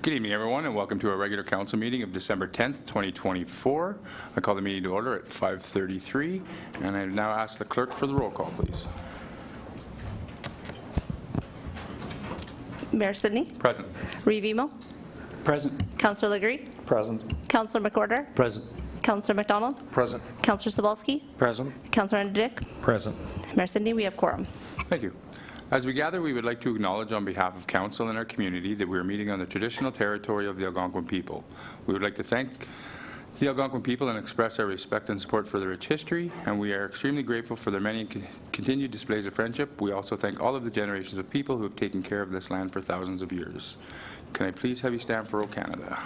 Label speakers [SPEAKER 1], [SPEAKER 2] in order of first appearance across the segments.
[SPEAKER 1] Good evening, everyone, and welcome to our regular council meeting of December 10th, 2024. I call the meeting to order at 5:33, and I now ask the clerk for the roll call, please.
[SPEAKER 2] Mayor Sidney.
[SPEAKER 1] Present.
[SPEAKER 2] Reeve-Emo.
[SPEAKER 3] Present.
[SPEAKER 2] Councillor Legree.
[SPEAKER 3] Present.
[SPEAKER 2] Councillor McWhorter.
[SPEAKER 3] Present.
[SPEAKER 2] Councillor McDonald.
[SPEAKER 3] Present.
[SPEAKER 2] Councillor Sobalski.
[SPEAKER 3] Present.
[SPEAKER 2] Councillor Dick.
[SPEAKER 3] Present.
[SPEAKER 2] Mayor Sidney, we have quorum.
[SPEAKER 1] Thank you. As we gather, we would like to acknowledge on behalf of Council and our community that we are meeting on the traditional territory of the Algonquin people. We would like to thank the Algonquin people and express our respect and support for their rich history, and we are extremely grateful for their many continued displays of friendship. We also thank all of the generations of people who have taken care of this land for thousands of years. Can I please have you stand for O Canada?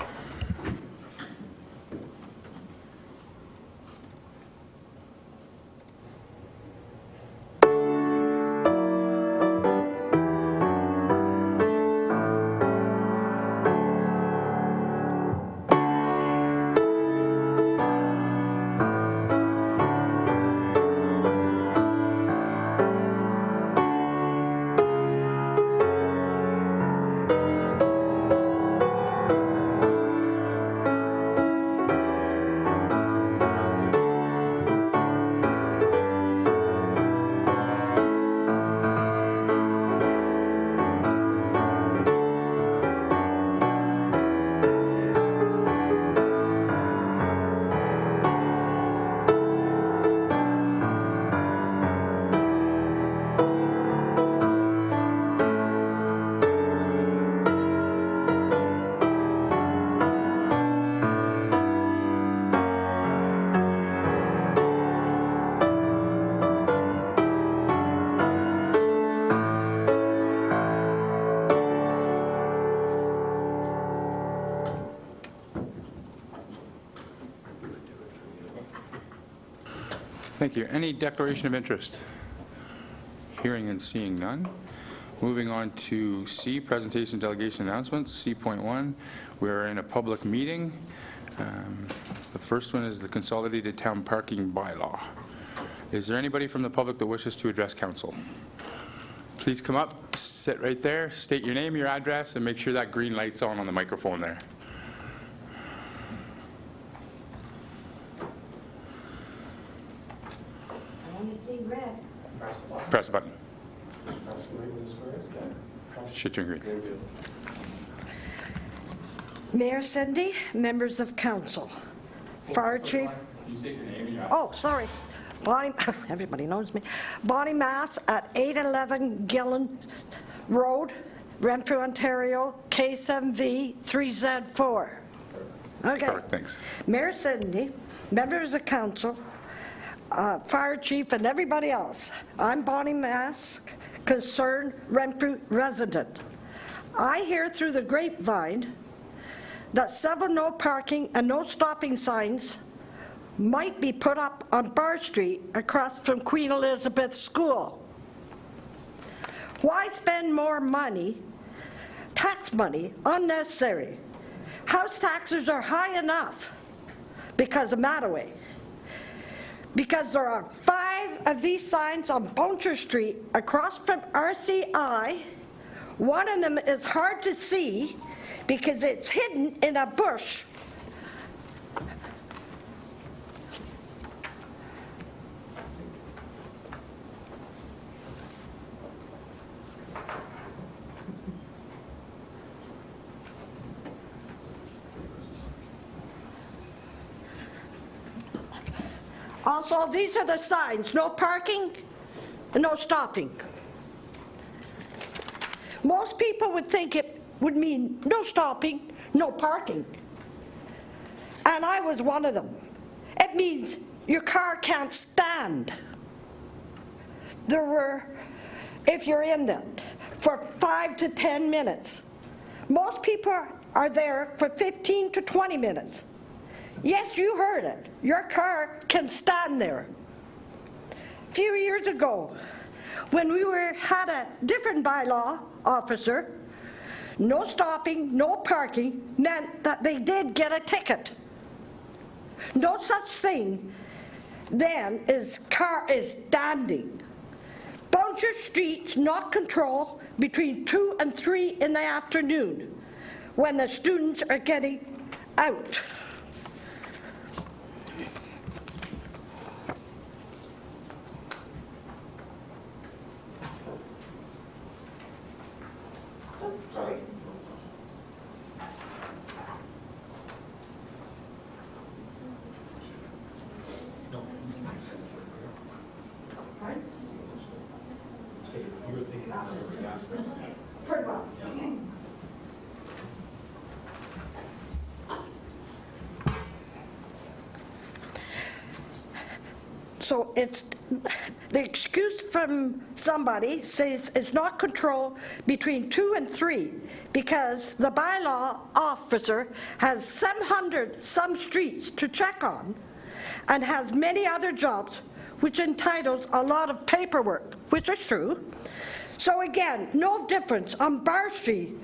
[SPEAKER 1] Thank you. Any declaration of interest? Hearing and seeing none. Moving on to C, presentation delegation announcements. C.1, we're in a public meeting. The first one is the Consolidated Town Parking Bylaw. Is there anybody from the public that wishes to address council? Please come up, sit right there, state your name, your address, and make sure that green light's on the microphone there.
[SPEAKER 4] Red.
[SPEAKER 1] Press the button. Should turn green.
[SPEAKER 4] Mayor Cindy, members of council, fire chief.
[SPEAKER 1] You state your name and your
[SPEAKER 4] Oh, sorry. Bonnie, everybody knows me. Bonnie Mass at 811 Gillen Road, Renfrew, Ontario, K7V 3Z4. Okay.
[SPEAKER 1] Perfect, thanks.
[SPEAKER 4] Mayor Cindy, members of council, fire chief and everybody else. I'm Bonnie Mask, concerned Renfrew resident. I hear through the grapevine that several no parking and no stopping signs might be put up on Bar Street across from Queen Elizabeth School. Why spend more money, tax money, unnecessary? House taxes are high enough because of Mattaway. Because there are 5 of these signs on Bouncer Street across from RCI. One of them is hard to see because it's hidden in a bush. Also, these are the signs: no parking, no stopping. Most people would think it would mean no stopping, no parking. And I was one of them. It means your car can't stand. There were, if you're in them, for 5 to 10 minutes. Most people are there for 15 to 20 minutes. Yes, you heard it. Your car can stand there. A few years ago, when we had a different bylaw officer, no stopping, no parking meant that they did get a ticket. No such thing then as car is standing. Bouncer Street's not controlled between 2 and 3 in the afternoon when the students are getting out. Sorry. Pretty well. So it's the excuse from somebody says it's not control between 2 and 3 because the bylaw officer has 700 some streets to check on and has many other jobs which entitles a lot of paperwork, which is true. So again, no difference on Bar Street.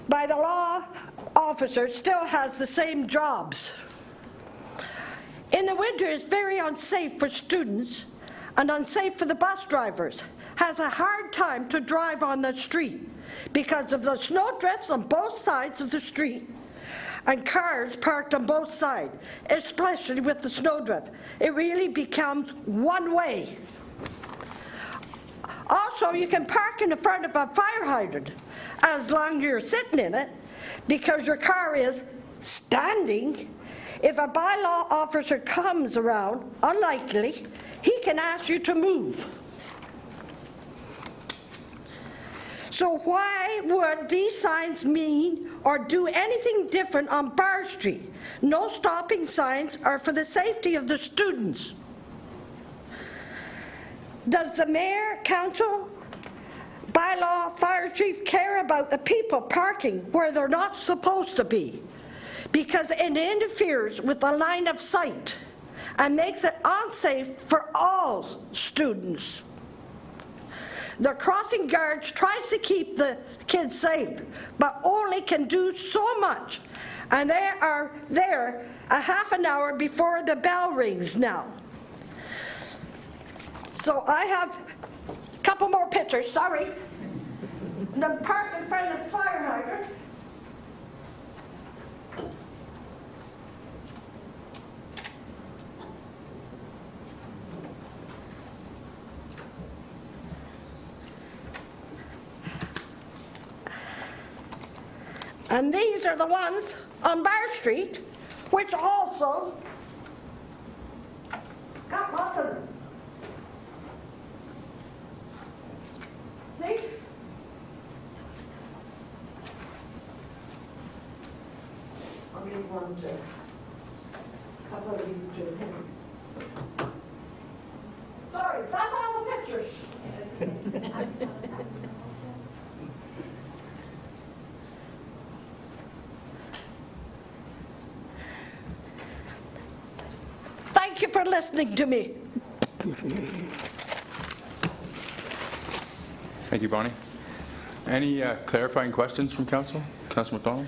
[SPEAKER 4] By the law officer still has the same jobs. In the winter, it's very unsafe for students and unsafe for the bus drivers. Has a hard time to drive on the street because of the snow drifts on both sides of the street and cars parked on both sides, especially with the snowdrift. It really becomes one way. Also, you can park in the front of a fire hydrant as long as you're sitting in it because your car is standing. If a bylaw officer comes around, unlikely, he can ask you to move. So why would these signs mean or do anything different on Bar Street? No stopping signs are for the safety of the students. Does the mayor, council, bylaw, fire chief care about the people parking where they're not supposed to be? Because it interferes with the line of sight and makes it unsafe for all students. The crossing guards tries to keep the kids safe, but only can do so much. And they are there a half an hour before the bell rings now. So I have a couple more pictures, sorry. The park in front of the fire hydrant. And these are the ones on Bar Street, which also got lots of them. See? I'll give one to a couple of these to him. for listening to me.
[SPEAKER 1] Thank you, Bonnie. Any clarifying questions from council? Councillor McDonald?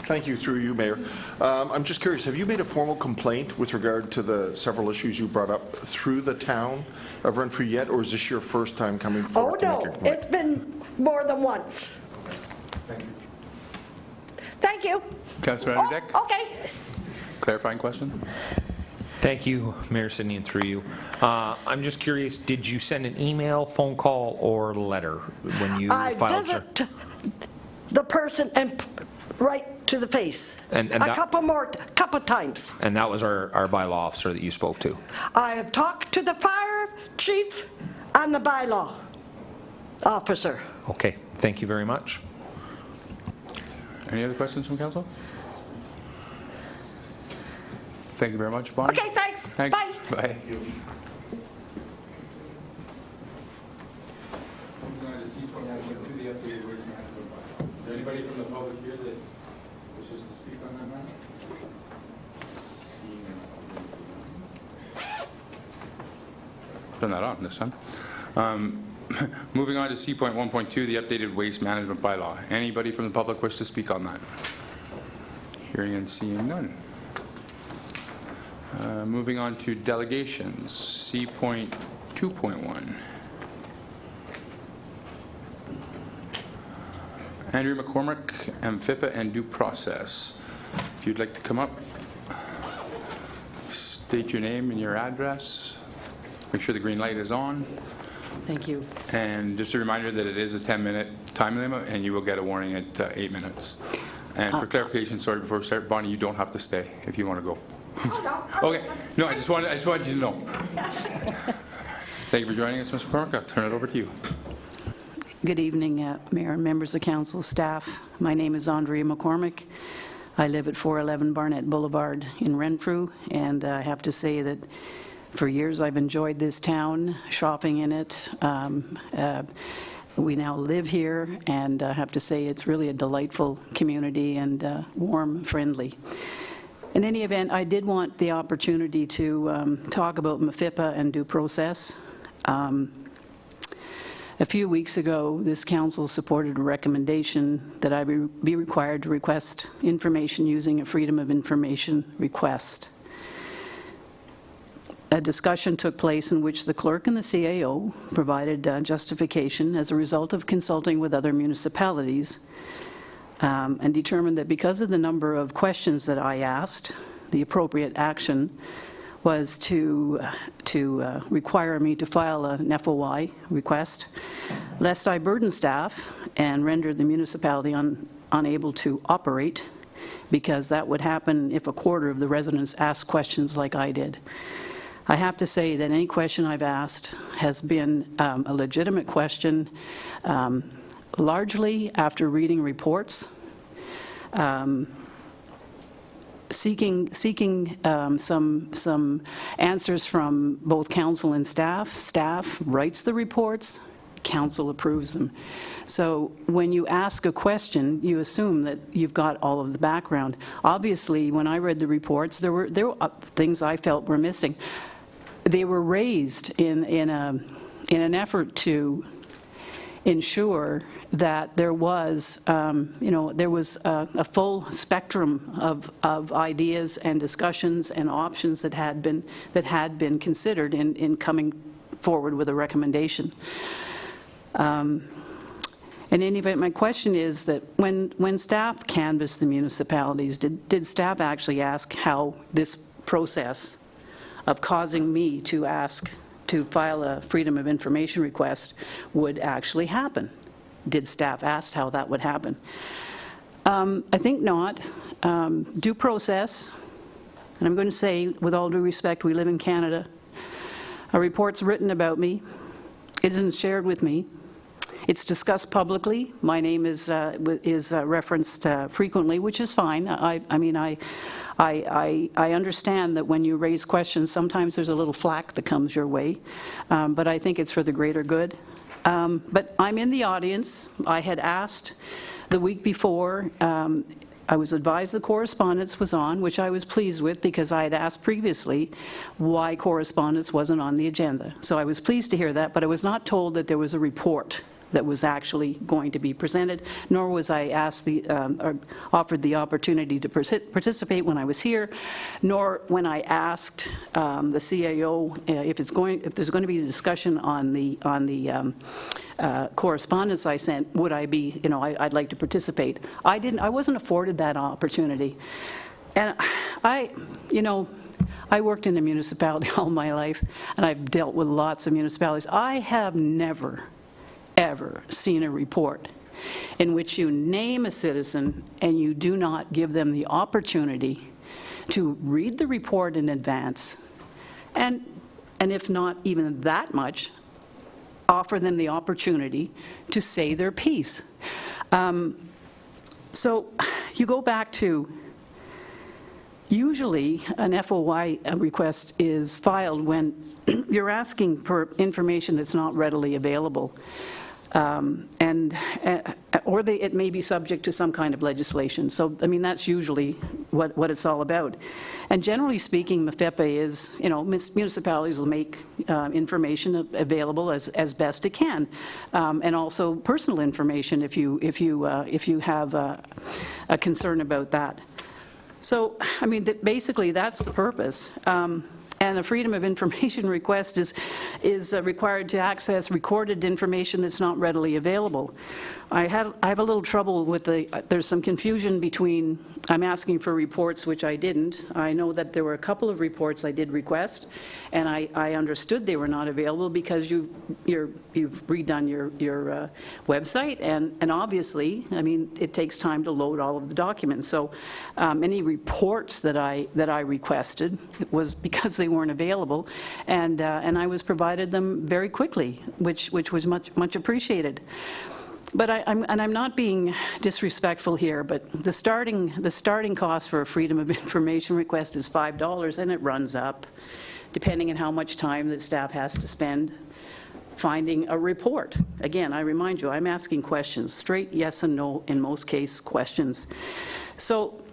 [SPEAKER 3] Thank you, through you, Mayor. I'm just curious, have you made a formal complaint with regard to the several issues you brought up through the town of Renfrew yet, or is this your first time coming
[SPEAKER 4] Oh,
[SPEAKER 3] forward to make a
[SPEAKER 4] no,
[SPEAKER 3] complaint?
[SPEAKER 4] it's been more than once.
[SPEAKER 1] Thank you.
[SPEAKER 4] Thank you.
[SPEAKER 1] Councillor
[SPEAKER 4] Oh,
[SPEAKER 1] Anderdick?
[SPEAKER 4] okay.
[SPEAKER 1] Clarifying question?
[SPEAKER 5] Thank you, Mayor Sidney, and through you. I'm just curious, did you send an email, phone call, or letter when you
[SPEAKER 4] I
[SPEAKER 5] filed your...
[SPEAKER 4] visit the person and right to the face.
[SPEAKER 5] And
[SPEAKER 4] a
[SPEAKER 5] that-
[SPEAKER 4] couple times.
[SPEAKER 5] And that was our bylaw officer that you spoke to?
[SPEAKER 4] I have talked to the fire chief and the bylaw officer.
[SPEAKER 5] Okay, thank you very much.
[SPEAKER 1] Any other questions from council? Thank you very much, Bonnie.
[SPEAKER 4] Okay, thanks.
[SPEAKER 1] Thanks.
[SPEAKER 4] Bye.
[SPEAKER 1] Bye. Is there anybody from the public here that wishes to speak on that matter? Turn that on this time. Moving on to C.1.2, the updated waste management bylaw. Anybody from the public wish to speak on that? Hearing and seeing none. Moving on to delegations, C.2.1. Andrew McCormick, MFIPA and due process. If you'd like to come up, state your name and your address. Make sure the green light is on.
[SPEAKER 6] Thank you.
[SPEAKER 1] And just a reminder that it is a 10-minute time limit, and you will get a warning at 8 minutes. And for clarification, sorry, before we start, Bonnie, you don't have to stay if you want to go. Okay. No, I just wanted you to know. Thank you for joining us, Mr. McCormick. I'll turn it over to you.
[SPEAKER 6] Good evening, Mayor and members of council, staff. My name is Andrea McCormick. I live at 411 Barnett Boulevard in Renfrew, and I have to say that for years I've enjoyed this town, shopping in it. We now live here, and I have to say it's really a delightful community and warm, friendly. In any event, I did want the opportunity to talk about MFIPA and due process. A few weeks ago, this council supported a recommendation that I be required to request information using a Freedom of Information request. A discussion took place in which the clerk and the CAO provided justification as a result of consulting with other municipalities and determined that because of the number of questions that I asked, the appropriate action was to require me to file an FOI request, lest I burden staff and render the municipality unable to operate, because that would happen if a quarter of the residents asked questions like I did. I have to say that any question I've asked has been a legitimate question, largely after reading reports, seeking some answers from both council and staff. Staff writes the reports, council approves them. So when you ask a question, you assume that you've got all of the background. Obviously, when I read the reports, there were things I felt were missing. They were raised in an effort to ensure that there was, there was a full spectrum of ideas and discussions and options that had been considered in coming forward with a recommendation. In any event, my question is that when staff canvassed the municipalities, did staff actually ask how this process of causing me to file a Freedom of Information request would actually happen? Did staff ask how that would happen? I think not. Due process, and I'm going to say, with all due respect, we live in Canada. A report's written about me. It isn't shared with me. It's discussed publicly. My name is referenced frequently, which is fine. I mean, I understand that when you raise questions, sometimes there's a little flack that comes your way, but I think it's for the greater good. But I'm in the audience. I had asked the week before I was advised the correspondence was on, which I was pleased with because I had asked previously why correspondence wasn't on the agenda. So I was pleased to hear that, but I was not told that there was a report that was actually going to be presented, nor was I asked or offered the opportunity to participate when I was here, nor when I asked the CAO if there's going to be a discussion on the correspondence I sent, would I be, I'd like to participate. I wasn't afforded that opportunity. And I worked in a municipality all my life, and I've dealt with lots of municipalities. I have never, ever seen a report in which you name a citizen and you do not give them the opportunity to read the report in advance, and if not even that much, offer them the opportunity to say their piece. So you go back to, usually an FOI request is filed when you're asking for information that's not readily available. It may be subject to some kind of legislation. So, I mean, that's usually what it's all about. And generally speaking, MFEPA is, municipalities will make information available as best it can, and also personal information if you have a concern about that. So, I mean, basically, that's the purpose. And a Freedom of Information request is required to access recorded information that's not readily available. I have a little trouble with there's some confusion between, I'm asking for reports, which I didn't. I know that there were a couple of reports I did request, and I understood they were not available because you've redone your website, and obviously, I mean, it takes time to load all of the documents. So any reports that I requested was because they weren't available, and I was provided them very quickly, which was much appreciated. But I'm not being disrespectful here, but the starting cost for a Freedom of Information request is $5, and it runs up, depending on how much time the staff has to spend finding a report. Again, I remind you, I'm asking questions, straight yes and no, in most cases, questions. So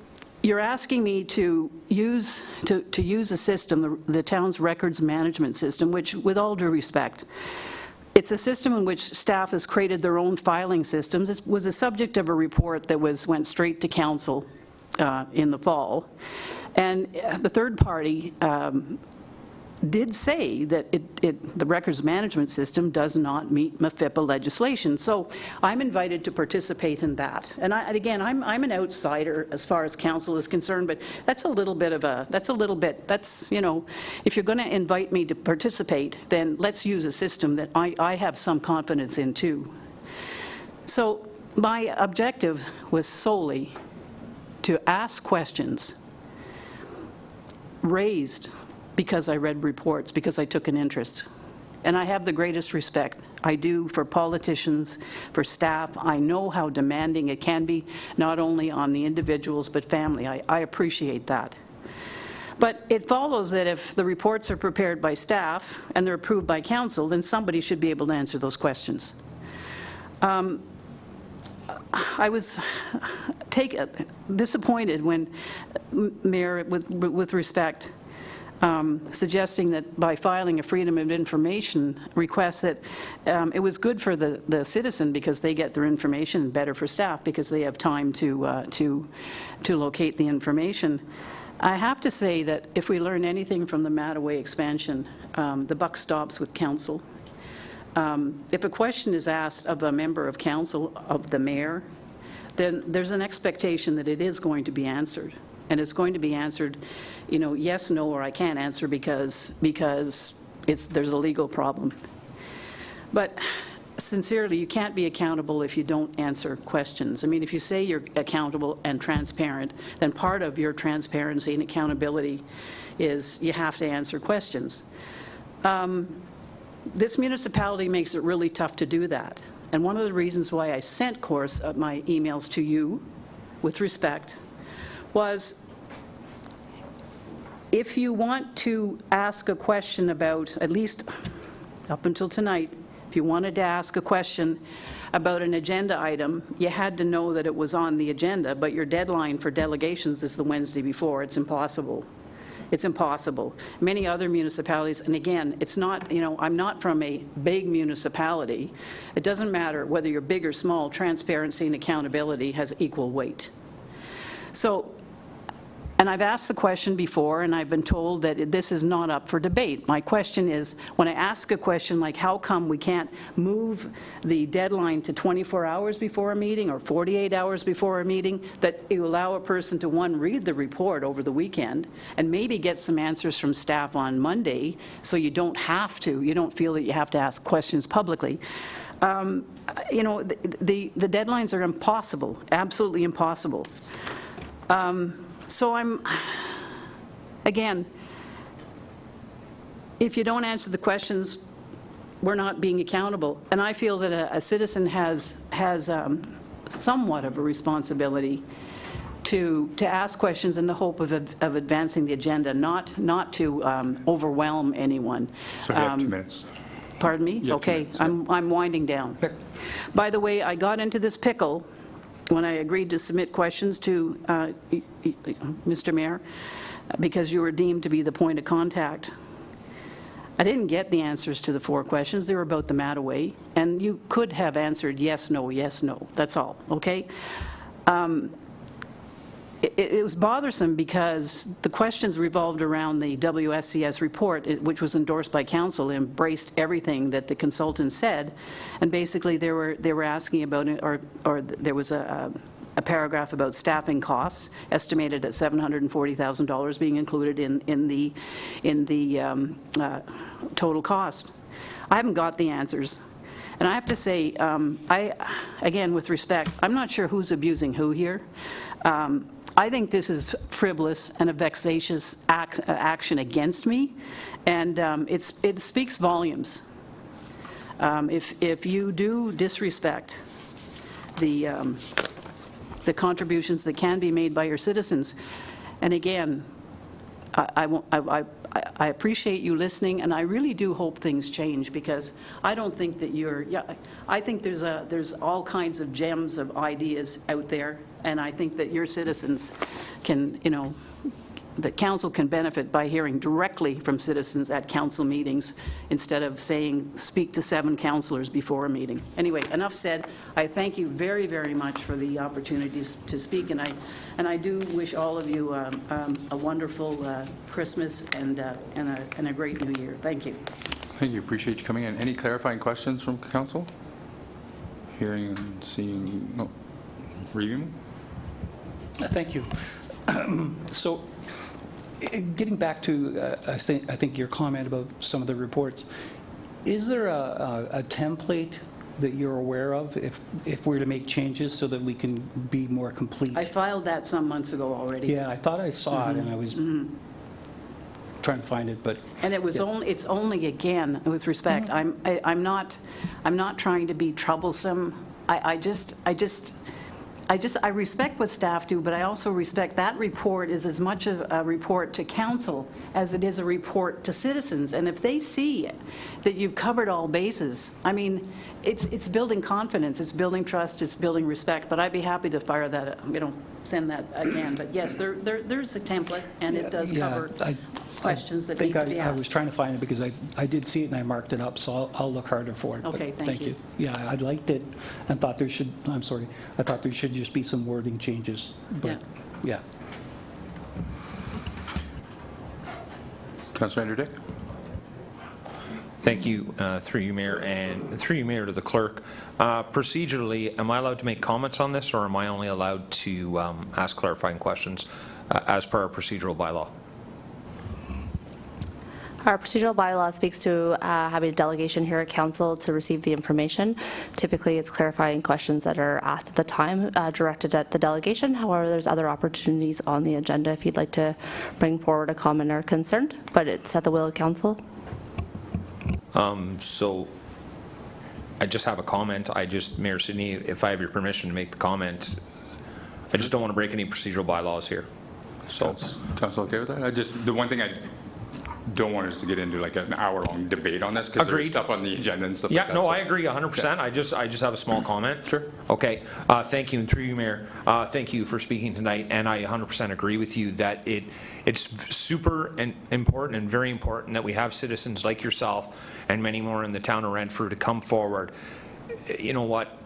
[SPEAKER 6] you're asking me to use a system, the town's records management system, which, with all due respect, it's a system in which staff has created their own filing systems. It was a subject of a report that went straight to council in the fall. And the third party did say that the records management system does not meet MFEPA legislation. So I'm invited to participate in that. And again, I'm an outsider as far as council is concerned, but that's if you're going to invite me to participate, then let's use a system that I have some confidence in too. So my objective was solely to ask questions raised because I read reports, because I took an interest. And I have the greatest respect. I do for politicians, for staff. I know how demanding it can be, not only on the individuals, but family. I appreciate that. But it follows that if the reports are prepared by staff and they're approved by council, then somebody should be able to answer those questions. I was disappointed when Mayor, with respect, suggesting that by filing a Freedom of Information request that it was good for the citizen because they get their information, and better for staff because they have time to locate the information. I have to say that if we learn anything from the Mattaway expansion, the buck stops with council. If a question is asked of a member of council, of the mayor, then there's an expectation that it is going to be answered. And it's going to be answered, yes, no, or I can't answer because there's a legal problem. But sincerely, you can't be accountable if you don't answer questions. I mean, if you say you're accountable and transparent, then part of your transparency and accountability is you have to answer questions. This municipality makes it really tough to do that. And one of the reasons why I sent, my emails to you, with respect, was if you want to ask a question about, at least up until tonight, If you wanted to ask a question about an agenda item, you had to know that it was on the agenda, but your deadline for delegations is the Wednesday before. It's impossible. It's impossible. Many other municipalities, and again, it's not, you know, I'm not from a big municipality. It doesn't matter whether you're big or small, transparency and accountability has equal weight. So, and I've asked the question before, and I've been told that this is not up for debate. My question is, when I ask a question like, how come we can't move the deadline to 24 hours before a meeting or 48 hours before a meeting, that you allow a person to, one, read the report over the weekend and maybe get some answers from staff on Monday, so you don't have to, you don't feel that you have to ask questions publicly. You know, the deadlines are impossible, absolutely impossible. So again, if you don't answer the questions, we're not being accountable. And I feel that a citizen has somewhat of a responsibility to ask questions in the hope of advancing the agenda, not to overwhelm anyone.
[SPEAKER 1] So you have 2 minutes.
[SPEAKER 6] Pardon me?
[SPEAKER 1] You have 2
[SPEAKER 6] Okay,
[SPEAKER 1] minutes, yeah.
[SPEAKER 6] I'm winding down. By the way, I got into this pickle when I agreed to submit questions to Mr. Mayor, because you were deemed to be the point of contact. I didn't get the answers to the 4 questions. They were about the Mattaway, and you could have answered yes, no, that's all, okay? It was bothersome because the questions revolved around the WSCS report, which was endorsed by council, embraced everything that the consultant said, and basically they were asking about, or there was a paragraph about staffing costs estimated at $740,000 being included in the total cost. I haven't got the answers. And I have to say, again, with respect, I'm not sure who's abusing who here. I think this is frivolous and a vexatious action against me, and it speaks volumes. If you do disrespect the contributions that can be made by your citizens, and again, I appreciate you listening, and I really do hope things change, because I don't think that I think there's all kinds of gems of ideas out there, and I think that your citizens can, you know, that council can benefit by hearing directly from citizens at council meetings instead of saying, speak to 7 councillors before a meeting. Anyway, enough said. I thank you very, very much for the opportunities to speak, and I do wish all of you a wonderful Christmas and a great New Year. Thank you.
[SPEAKER 1] Thank you. Appreciate you coming in. Any clarifying questions from council? Hearing and seeing, no, reading?
[SPEAKER 7] Thank you. So, getting back to, I think your comment about some of the reports, is there a template that you're aware of if we're to make changes so that we can be more complete?
[SPEAKER 6] I filed that some months ago already.
[SPEAKER 7] Yeah, I thought I saw it, and I was trying to find it, but...
[SPEAKER 6] And it was it's only, again, with respect, I'm not trying to be troublesome. I respect what staff do, but I also respect that report is as much a report to council as it is a report to citizens. And if they see that you've covered all bases, I mean, it's building confidence, it's building trust, it's building respect. But I'd be happy to fire that, send that again. But yes, there's a template, and it does cover questions that need to be asked.
[SPEAKER 7] I was trying to find it because I did see it and I marked it up, so I'll look harder for it.
[SPEAKER 6] Okay, thank you.
[SPEAKER 7] Yeah, I liked it and thought there should, I thought there should just be some wording changes. But yeah.
[SPEAKER 1] Councillor Andrew Dick.
[SPEAKER 5] Thank you, through you, Mayor, and through you, Mayor, to the clerk. Procedurally, am I allowed to make comments on this, or am I only allowed to ask clarifying questions as per our procedural bylaw?
[SPEAKER 2] Our procedural bylaw speaks to having a delegation here at council to receive the information. Typically, it's clarifying questions that are asked at the time directed at the delegation. However, there's other opportunities on the agenda if you'd like to bring forward a comment or concern, but it's at the will of council.
[SPEAKER 5] So I just have a comment. Mayor Sidney, if I have your permission to make the comment, I just don't want to break any procedural bylaws here. So
[SPEAKER 1] Council okay with that? The one thing don't want us to get into like an hour-long debate on this, because there's
[SPEAKER 5] Agreed.
[SPEAKER 1] stuff on the agenda and stuff
[SPEAKER 5] Yeah,
[SPEAKER 1] like that.
[SPEAKER 5] no,
[SPEAKER 1] so-
[SPEAKER 5] I agree 100%. I just have a small comment.
[SPEAKER 1] Sure.
[SPEAKER 5] Okay, thank you, and through you, Mayor, thank you for speaking tonight, and I 100% agree with you that it's super important and very important that we have citizens like yourself and many more in the town of Renfrew to come forward. You know what,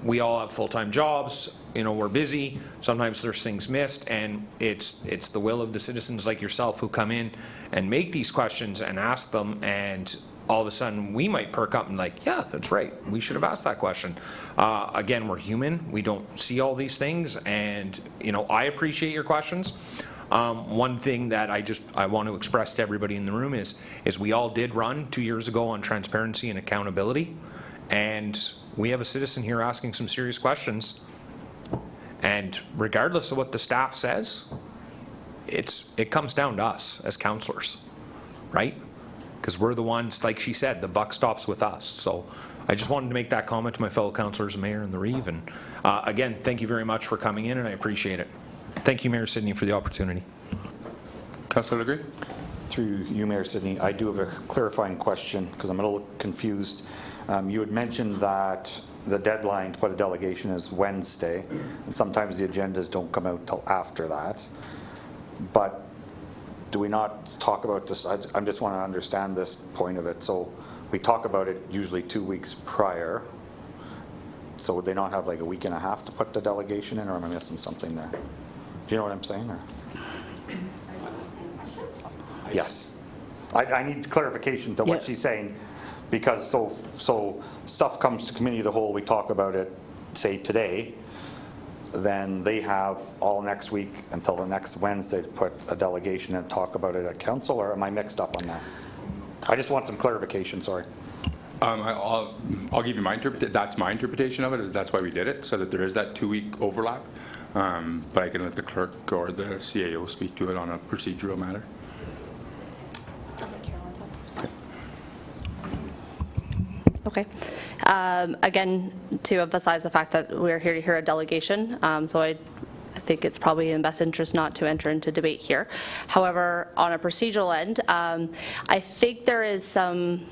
[SPEAKER 5] we all have full-time jobs, you know, we're busy, sometimes there's things missed, and it's the will of the citizens like yourself who come in and make these questions and ask them, and all of a sudden we might perk up and like, yeah, that's right, we should have asked that question. Again, we're human, we don't see all these things, and you know, I appreciate your questions. One thing that I want to express to everybody in the room is we all did run 2 years ago on transparency and accountability, and we have a citizen here asking some serious questions, and regardless of what the staff says, it comes down to us as councillors, right? Because we're the ones, like she said, the buck stops with us. So I just wanted to make that comment to my fellow councillors, Mayor and the Reeve, and again, thank you very much for coming in, and I appreciate it. Thank you, Mayor Sidney, for the opportunity.
[SPEAKER 1] Councillor Legree?
[SPEAKER 8] Through you, Mayor Sidney, I do have a clarifying question because I'm a little confused. You had mentioned that the deadline to put a delegation is Wednesday, and sometimes the agendas don't come out till after that. But do we not talk about this? I just want to understand this point of it. So we talk about it usually 2 weeks prior. So would they not have like a week and a half to put the delegation in, or am I missing something there? Do you know what I'm saying? Or? Yes. I need clarification to what she's saying, because so stuff comes to committee of the whole, we talk about it, say today, then they have all next week until the next Wednesday to put a delegation and talk about it at council, or am I mixed up on that? I just want some clarification, sorry.
[SPEAKER 1] I'll give you my that's my interpretation of it. That's why we did it, so that there is that 2-week overlap. But I can let the clerk or the CAO speak to it on a procedural matter.
[SPEAKER 2] Okay. Again, to emphasize the fact that we're here to hear a delegation, so I think it's probably in best interest not to enter into debate here. However, on a procedural end, I think there is some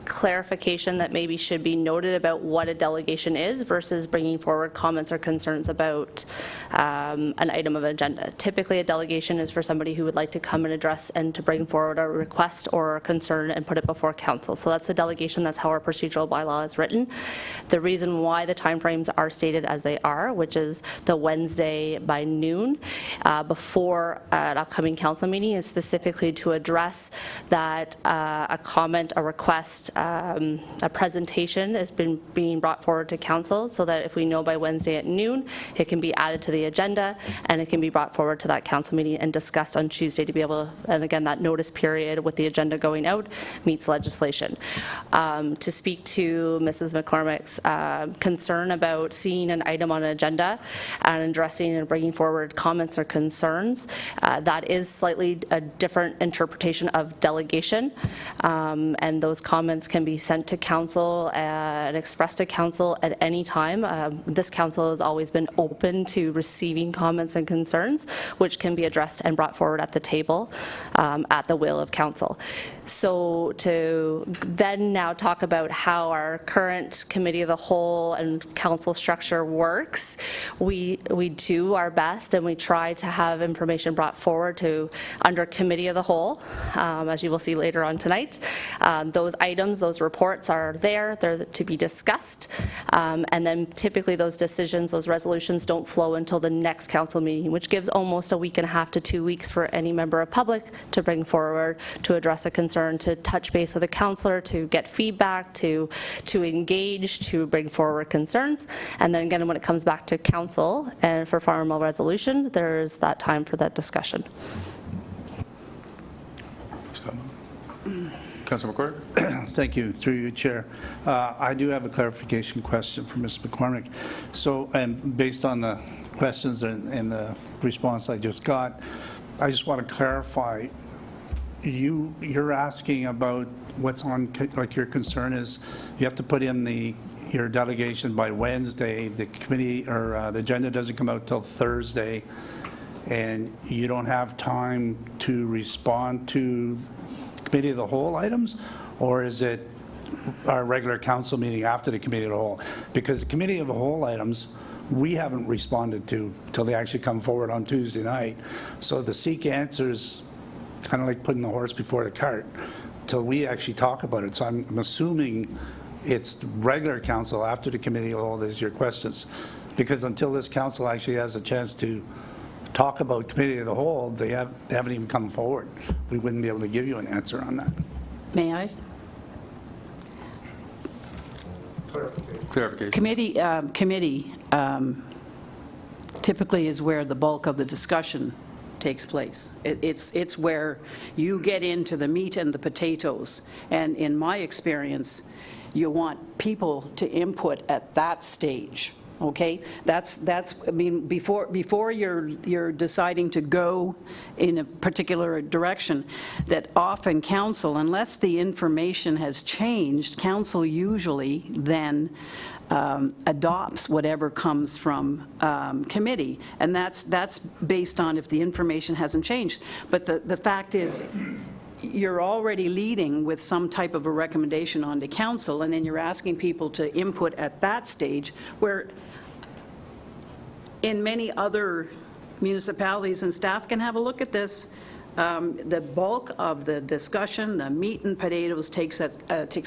[SPEAKER 2] clarification that maybe should be noted about what a delegation is versus bringing forward comments or concerns about an item of agenda. Typically, a delegation is for somebody who would like to come and address and to bring forward a request or a concern and put it before council. So that's a delegation. That's how our procedural bylaw is written. The reason why the timeframes are stated as they are, which is the Wednesday by noon before an upcoming council meeting, is specifically to address that a comment, a request, a presentation has been being brought forward to council, so that if we know by Wednesday at noon, it can be added to the agenda and it can be brought forward to that council meeting and discussed on Tuesday to be able to, and again, that notice period with the agenda going out meets legislation. To speak to Mrs. McCormick's concern about seeing an item on an agenda and addressing and bringing forward comments or concerns, that is slightly a different interpretation of delegation, and those comments can be sent to council and expressed to council at any time. This council has always been open to receiving comments and concerns, which can be addressed and brought forward at the table at the will of council. So to then now talk about how our current committee of the whole and council structure works, we do our best and we try to have information brought forward to under committee of the whole, as you will see later on tonight. Those items, those reports are there, they're to be discussed, and then typically those decisions, those resolutions don't flow until the next council meeting, which gives almost a week and a half to 2 weeks for any member of public to bring forward, to address a concern, to touch base with a councillor, to get feedback, to engage, to bring forward concerns. And then again, when it comes back to council and for formal resolution, there's that time for that discussion.
[SPEAKER 1] Councillor McCord?
[SPEAKER 9] Thank you, through you, Chair. I do have a clarification question for Ms. McCormick. So, and based on the questions and the response I just got, I just want to clarify. You're asking about what's on, like your concern is you have to put in your delegation by Wednesday. The committee or the agenda doesn't come out till Thursday, and you don't have time to respond to committee of the whole items, or is it our regular council meeting after the committee of the whole? Because the committee of the whole items, we haven't responded to till they actually come forward on Tuesday night. So the seek answers, kind of like putting the horse before the cart, till we actually talk about it. So I'm assuming it's regular council after the committee of the whole is your questions. Because until this council actually has a chance to talk about committee of the whole, they haven't even come forward. We wouldn't be able to give you an answer on that.
[SPEAKER 6] May I?
[SPEAKER 1] Clarification.
[SPEAKER 6] Committee typically is where the bulk of the discussion takes place. It's where you get into the meat and the potatoes. And in my experience, you want people to input at that stage. Okay, that's. I mean, before you're deciding to go in a particular direction, that often council, unless the information has changed, council usually then adopts whatever comes from committee, and that's based on if the information hasn't changed. But the fact is, you're already leading with some type of a recommendation onto council, and then you're asking people to input at that stage, where in many other municipalities, and staff can have a look at this, the bulk of the discussion, the meat and potatoes takes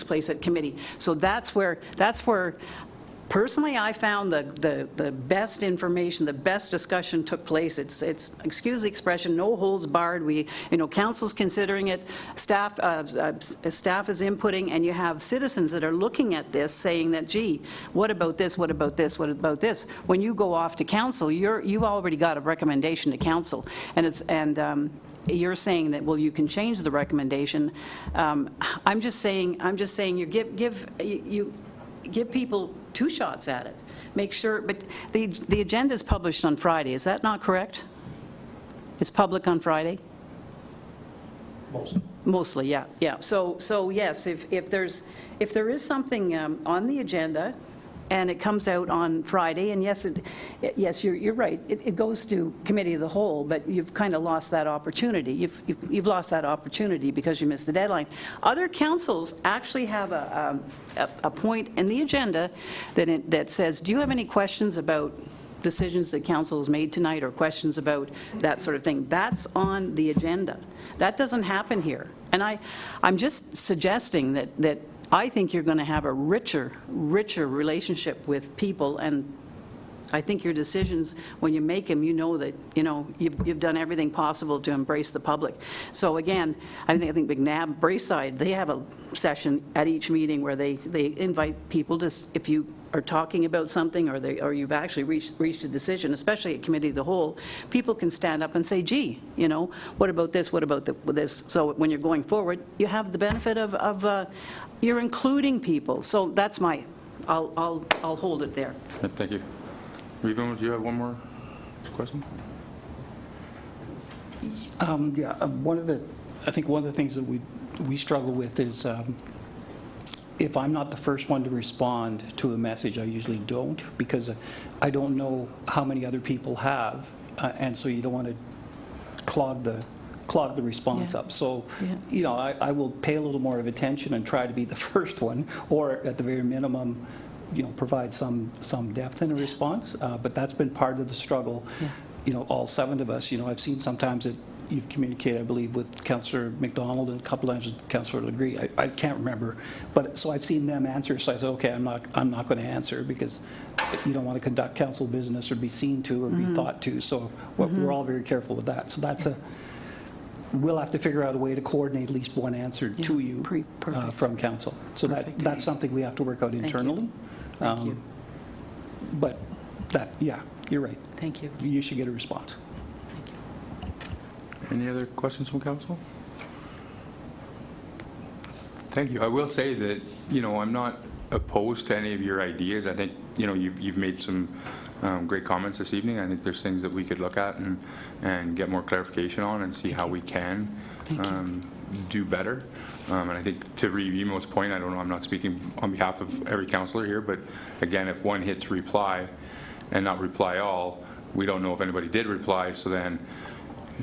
[SPEAKER 6] place at committee. So that's where personally I found the best information, the best discussion took place. It's excuse the expression, no holds barred. Council's considering it, staff is inputting, and you have citizens that are looking at this saying that, gee, what about this, what about this, what about this? When you go off to council, you've already got a recommendation to council, and you're saying that, well, you can change the recommendation. I'm just saying you give people 2 shots at it. Make sure, but the agenda is published on Friday. Is that not correct? It's public on Friday? Mostly, yeah. So yes, if there is something on the agenda and it comes out on Friday, and yes, you're right, it goes to committee of the whole, but you've kind of lost that opportunity. You've lost that opportunity because you missed the deadline. Other councils actually have a point in the agenda that says, do you have any questions about decisions that council has made tonight, or questions about that sort of thing? That's on the agenda. That doesn't happen here. And I'm just suggesting that I think you're going to have a richer relationship with people, and I think your decisions, when you make them, you know that you've done everything possible to embrace the public. So again, I think McNabb, Braeside, they have a session at each meeting where they invite people to, if you are talking about something, or you've actually reached a decision, especially at committee of the whole, people can stand up and say, gee, what about this, what about this? So when you're going forward, you have the benefit of you're including people. So that's I'll hold it there.
[SPEAKER 1] Thank you. Reuben, do you have one more question?
[SPEAKER 7] Yeah, I think one of the things that we struggle with is if I'm not the first one to respond to a message, I usually don't, because I don't know how many other people have, and so you don't want to clog the response up. So, I will pay a little more of attention and try to be the first one, or at the very minimum, provide some depth in a response. But that's been part of the struggle. Yeah. All 7 of us. I've seen sometimes that you've communicated, I believe, with Councillor McDonald and a couple times with Councillor Legree. I can't remember, but so I've seen them answer. So I said, okay, I'm not going to answer, because you don't want to conduct council business or be seen to or be thought to. So we're all very careful with that. So that's we'll have to figure out a way to coordinate at least one answer to you from council. So that's something we have to work out internally.
[SPEAKER 6] Thank you.
[SPEAKER 7] But you're right.
[SPEAKER 6] Thank you.
[SPEAKER 7] You should get a response.
[SPEAKER 1] Any other questions from council? Thank you. I will say that, I'm not opposed to any of your ideas. I think, you've made some great comments this evening. I think there's things that we could look at and get more clarification on and see how we can do better. And I think to Emo's point, I don't know, I'm not speaking on behalf of every councillor here, but again, if one hits reply and not reply all, we don't know if anybody did reply, so then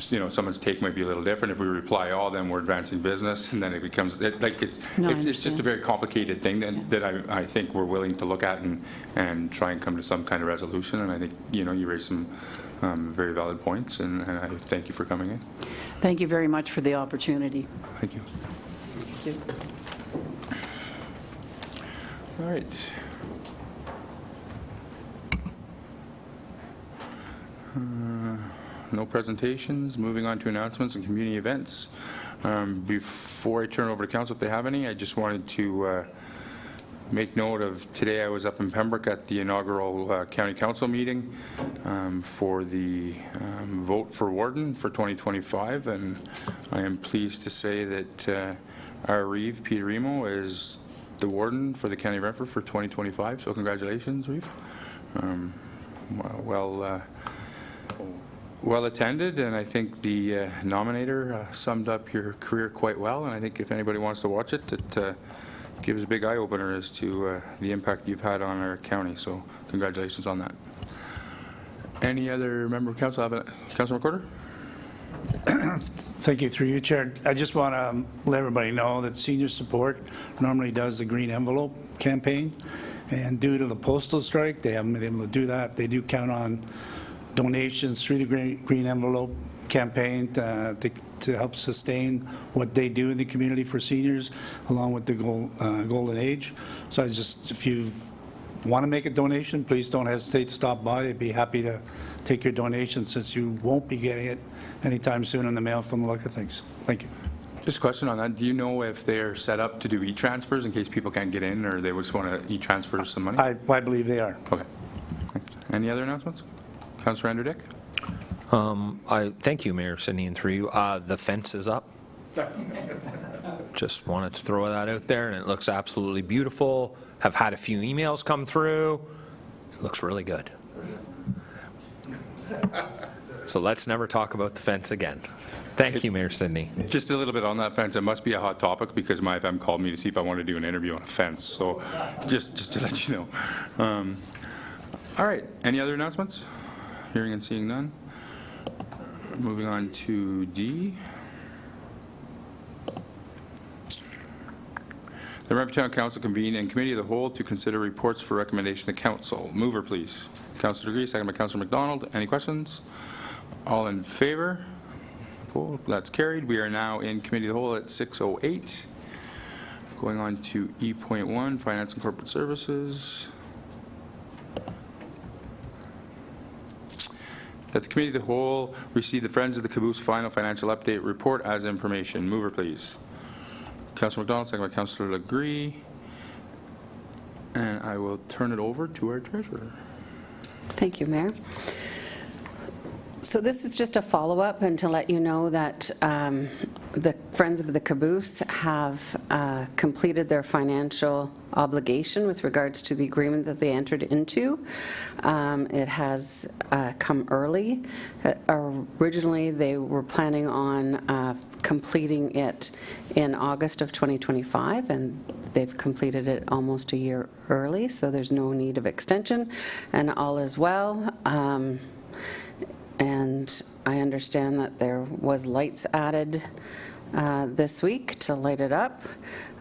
[SPEAKER 1] someone's take might be a little different. If we reply all, then we're advancing business, and then it becomes, it's just a very complicated thing that I think we're willing to look at and try and come to some kind of resolution, and I think, you raised some very valid points, and I thank you for coming in.
[SPEAKER 6] Thank you very much for the opportunity.
[SPEAKER 1] Thank you. All right. No presentations. Moving on to announcements and community events. Before I turn over to council, if they have any, I just wanted to make note of today I was up in Pembroke at the inaugural county council meeting for the vote for warden for 2025, and I am pleased to say that our Reeve, Peter Remo, is the warden for the County of Renfrew for 2025, so congratulations, Reeve. Well attended, and I think the nominator summed up your career quite well, and I think if anybody wants to watch it, it gives a big eye-opener as to the impact you've had on our county, so congratulations on that. Any other member of council have a Councilor McWhorter?
[SPEAKER 9] Thank you, through you, Chair. I just want to let everybody know that Senior Support normally does the Green Envelope campaign, and due to the postal strike, they haven't been able to do that. They do count on donations through the Green Envelope campaign to help sustain what they do in the community for seniors, along with the Golden Age. So if you want to make a donation, please don't hesitate to stop by. I'd be happy to take your donation, since you won't be getting it anytime soon in the mail from the look of things. Thank you.
[SPEAKER 1] Just a question on that. Do you know if they're set up to do e-transfers in case people can't get in, or they just want to e-transfer some money?
[SPEAKER 9] I believe they are.
[SPEAKER 1] Okay. Thanks. Any other announcements? Councillor Andrew Dick?
[SPEAKER 5] I thank you, Mayor Sidney, and through you. The fence is up. Just wanted to throw that out there, and it looks absolutely beautiful. Have had a few emails come through. It looks really good. So let's never talk about the fence again. Thank you, Mayor Sidney.
[SPEAKER 1] Just a little bit on that fence. It must be a hot topic because my FM called me to see if I want to do an interview on a fence. So just to let you know. All right. Any other announcements? Hearing and seeing none. Moving on to D. The Renfrew Town Council convened in Committee of the Whole to consider reports for recommendation to Council. Mover, please. Councillor Degree, second by Councillor McDonald. Any questions? All in favor? That's carried. We are now in Committee of the Whole at 6:08. Going on to E.1, Finance and Corporate Services. That the Committee of the Whole receive the Friends of the Caboose final financial update report as information. Mover, please. Councillor McDonald, second by Councillor Legree. And I will turn it over to our treasurer.
[SPEAKER 10] Thank you, Mayor. So this is just a follow-up, and to let you know that the Friends of the Caboose have completed their financial obligation with regards to the agreement that they entered into. It has come early. Originally, they were planning on completing it in August of 2025, and they've completed it almost a year early, so there's no need of extension, and all is well. And I understand that there was lights added this week to light it up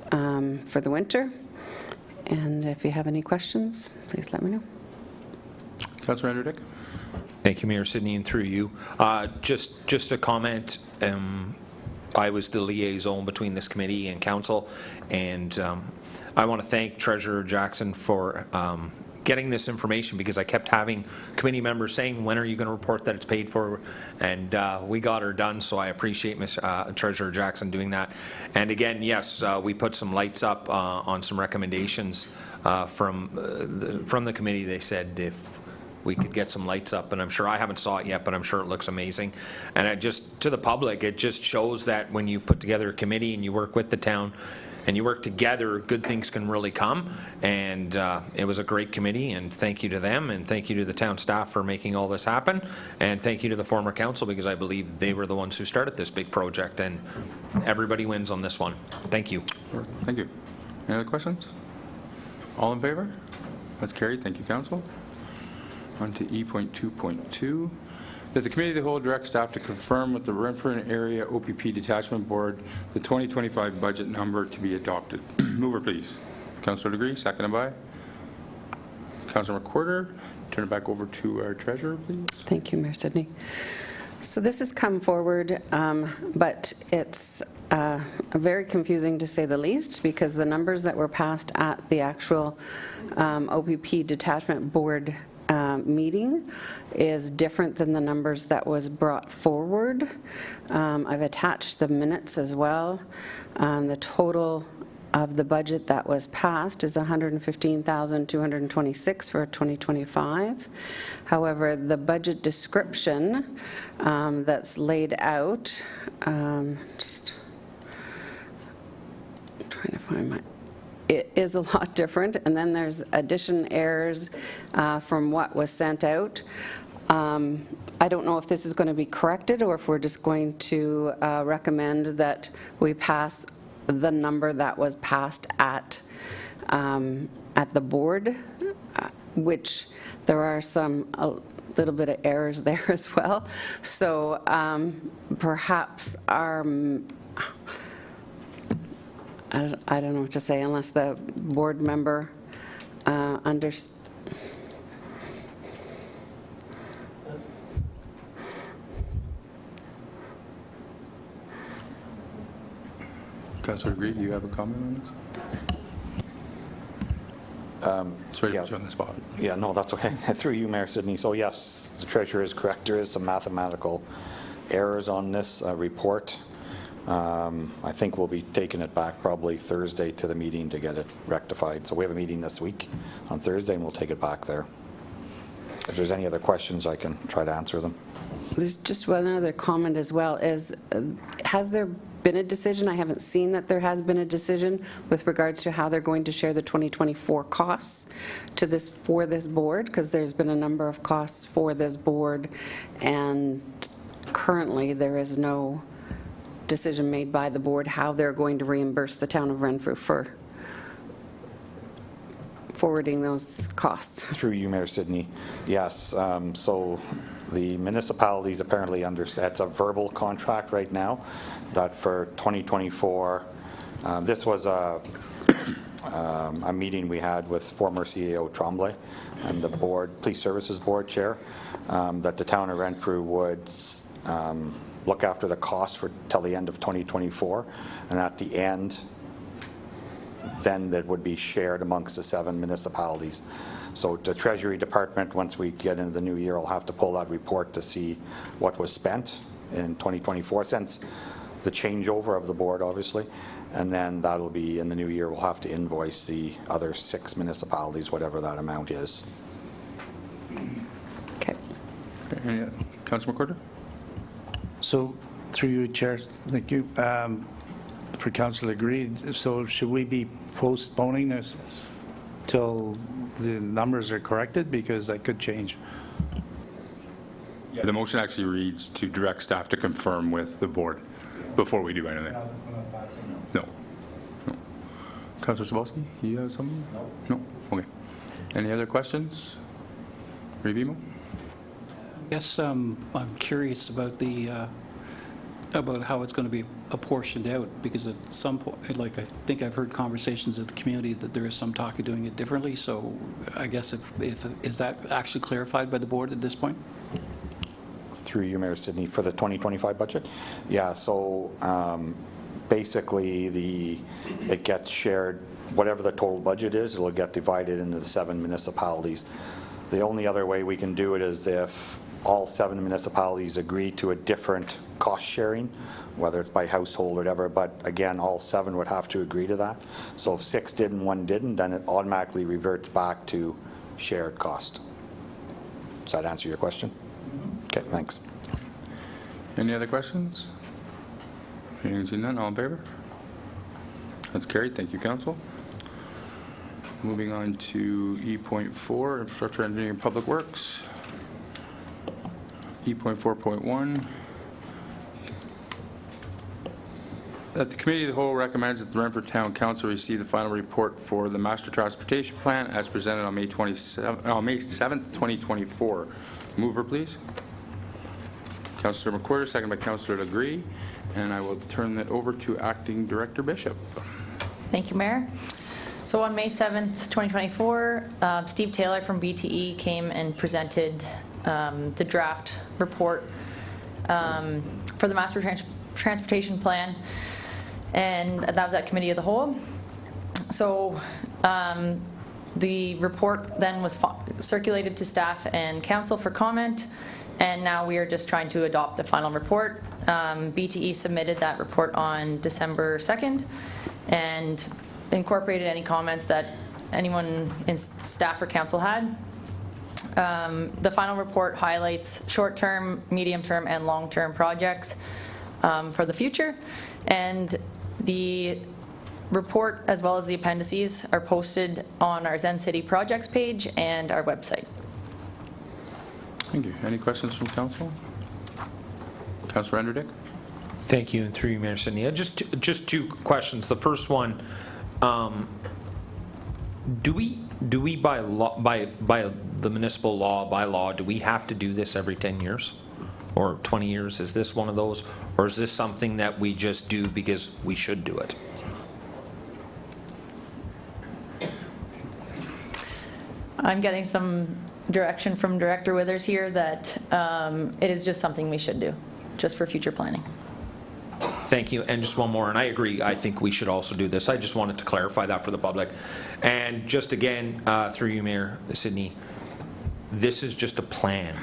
[SPEAKER 10] for the winter. And if you have any questions, please let me know.
[SPEAKER 1] Councillor Andrew Dick.
[SPEAKER 5] Thank you, Mayor Sidney, and through you. Just a comment. I was the liaison between this committee and council, and I want to thank Treasurer Jackson for getting this information, because I kept having committee members saying, when are you going to report that it's paid for? And we got her done, so I appreciate Treasurer Jackson doing that. And again, yes, we put some lights up on some recommendations from the committee. They said if we could get some lights up, and I'm sure, I haven't saw it yet, but I'm sure it looks amazing. And to the public, it just shows that when you put together a committee and you work with the town, and you work together, good things can really come. And it was a great committee, and thank you to them, and thank you to the town staff for making all this happen, and thank you to the former council, because I believe they were the ones who started this big project, and everybody wins on this one. Thank you.
[SPEAKER 1] Thank you. Any other questions? All in favor? That's carried. Thank you, council. On to E.2.2. That the Committee of the Whole directs staff to confirm with the Renfrew Area OPP Detachment Board the 2025 budget number to be adopted. Mover, please. Councillor Degree, seconded by Councillor McWhorter. Turn it back over to our treasurer, please.
[SPEAKER 10] Thank you, Mayor Sidney. So this has come forward, but it's very confusing to say the least, because the numbers that were passed at the actual OPP Detachment Board meeting is different than the numbers that was brought forward. I've attached the minutes as well. The total of the budget that was passed is $115,226 for 2025. However, the budget description that's laid out, just trying to find my, it is a lot different, and then there's addition errors from what was sent out. I don't know if this is going to be corrected or if we're just going to recommend that we pass the number that was passed at the board, which there are some a little bit of errors there as well. So perhaps our, I don't know what to say unless the board member understands.
[SPEAKER 1] Councillor Degree, do you have a comment on this? Sorry to put you on the spot.
[SPEAKER 8] Yeah, no, that's okay. Through you, Mayor Sidney. So yes, the treasurer is correct. There is some mathematical errors on this report. I think we'll be taking it back probably Thursday to the meeting to get it rectified. So we have a meeting this week on Thursday, and we'll take it back there. If there's any other questions, I can try to answer them.
[SPEAKER 10] There's just one other comment as well. Is has there been a decision? I haven't seen that there has been a decision with regards to how they're going to share the 2024 costs to this for this board, because there's been a number of costs for this board, and currently there is no decision made by the board how they're going to reimburse the town of Renfrew for forwarding those costs.
[SPEAKER 8] Through you, Mayor Sidney. Yes, so the municipalities apparently understand, it's a verbal contract right now, that for 2024, this was a meeting we had with former CEO Tremblay and the board, Police Services Board Chair, that the town of Renfrew would look after the costs for till the end of 2024, and at the end, then that would be shared amongst the 7 municipalities. So the Treasury Department, once we get into the new year, will have to pull that report to see what was spent in 2024, since the changeover of the board, obviously, and then that'll be in the new year. We'll have to invoice the other 6 municipalities, whatever that amount is.
[SPEAKER 10] Okay.
[SPEAKER 1] Councillor McWhorter?
[SPEAKER 9] So, through you, Chair, thank you. For Councillor Degree, so should we be postponing this till the numbers are corrected? Because that could change.
[SPEAKER 1] Yeah, the motion actually reads to direct staff to confirm with the board before we do anything. No. No. Councillor Sobolski, you have something? No. No? Okay. Any other questions? Revimo?
[SPEAKER 7] Yes, I'm curious about the about how it's going to be apportioned out, because at some point, like I think I've heard conversations of the community that there is some talk of doing it differently. So I guess if is that actually clarified by the board at this point?
[SPEAKER 8] Through you, Mayor Sidney, for the 2025 budget? Yeah, so basically it gets shared, whatever the total budget is, it'll get divided into the 7 municipalities. The only other way we can do it is if all 7 municipalities agree to a different cost sharing, whether it's by household or whatever, but again, all 7 would have to agree to that. So if 6 did and 1 didn't, then it automatically reverts back to shared cost. Does that answer your question? Okay, thanks.
[SPEAKER 1] Any other questions? Hearing and seeing none, all in favor? That's carried. Thank you, Council. Moving on to E.4, Infrastructure, Engineering, and Public Works. E.4.1. That the Committee of the Whole recommends that the Renfrew Town Council receive the final report for the Master Transportation Plan as presented on May 7th, 2024. Mover, please. Councillor McWhirter, second by Councillor Legree, and I will turn that over to Acting Director Bishop.
[SPEAKER 11] Thank you, Mayor. So on May 7th, 2024, Steve Taylor from BTE came and presented the draft report for the Master Transportation Plan, and that was at Committee of the Whole. So the report then was circulated to staff and council for comment, and now we are just trying to adopt the final report. BTE submitted that report on December 2nd and incorporated any comments that anyone in staff or council had. The final report highlights short-term, medium-term, and long-term projects for the future, and the report, as well as the appendices, are posted on our Zen City projects page and our website.
[SPEAKER 1] Thank you. Any questions from council? Councillor Anderdick?
[SPEAKER 5] Thank you, and through you, Mayor Sidney. Just two questions. The first one, do we by law, by the municipal law, by law, do we have to do this every 10 years or 20 years? Is this one of those, or is this something that we just do because we should do it?
[SPEAKER 11] I'm getting some direction from Director Withers here that it is just something we should do, just for future planning.
[SPEAKER 5] Thank you. And just one more, and I agree, I think we should also do this. I just wanted to clarify that for the public. And just again, through you, Mayor Sidney, this is just a plan.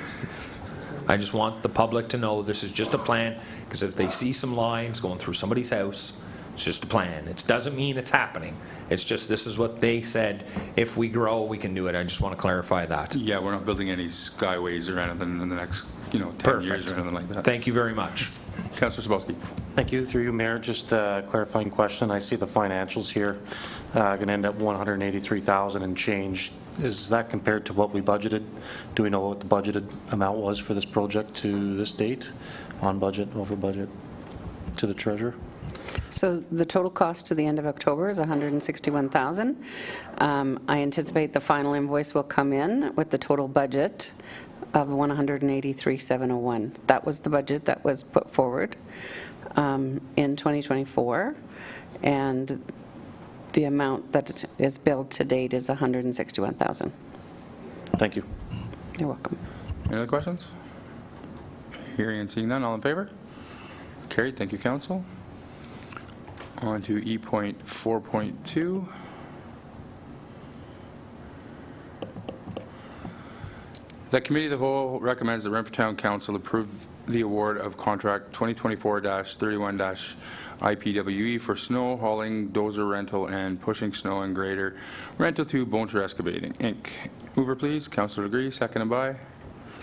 [SPEAKER 5] I just want the public to know this is just a plan, because if they see some lines going through somebody's house, it's just a plan. It doesn't mean it's happening. It's just this is what they said. If we grow, we can do it. I just want to clarify that.
[SPEAKER 1] Yeah, we're not building any skyways or anything in the next 10
[SPEAKER 5] Perfect.
[SPEAKER 1] years or anything like that.
[SPEAKER 5] Thank you very much.
[SPEAKER 1] Councillor Sabowski.
[SPEAKER 12] Thank you. Through you, Mayor, just a clarifying question. I see the financials here going to end up $183,000 and change. Is that compared to what we budgeted? Do we know what the budgeted amount was for this project to this date? On budget, over budget, to the treasurer?
[SPEAKER 10] So the total cost to the end of October is $161,000. I anticipate the final invoice will come in with the total budget of $183,701. That was the budget that was put forward in 2024, and the amount that is billed to date is $161,000.
[SPEAKER 12] Thank you.
[SPEAKER 10] You're welcome.
[SPEAKER 1] Any other questions? Hearing and seeing none, all in favor? Carried. Thank you, Council. On to E.4.2. The Committee of the Whole recommends that Renfrew Town Council approve the award of contract 2024-31-IPWE for snow hauling, dozer rental, and pushing snow and grader rental to Boncher Excavating, Inc. Mover, please. Councillor Legree, seconded by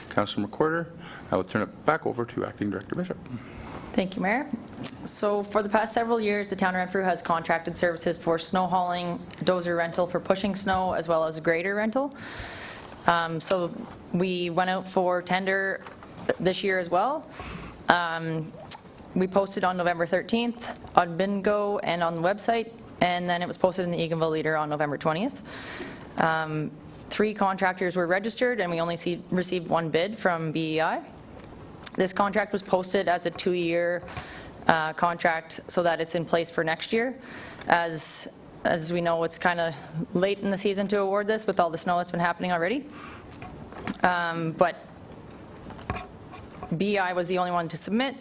[SPEAKER 1] Councillor McWhirter. I will turn it back over to Acting Director Bishop.
[SPEAKER 11] Thank you, Mayor. So for the past several years, the town of Renfrew has contracted services for snow hauling, dozer rental for pushing snow, as well as grader rental. So we went out for tender this year as well. We posted on November 13th on Bingo and on the website, and then it was posted in the Eganville Leader on November 20th. 3 contractors were registered, and we only received 1 bid from BEI. This contract was posted as a 2-year contract so that it's in place for next year. As we know, it's kind of late in the season to award this with all the snow that's been happening already. But BEI was the only one to submit.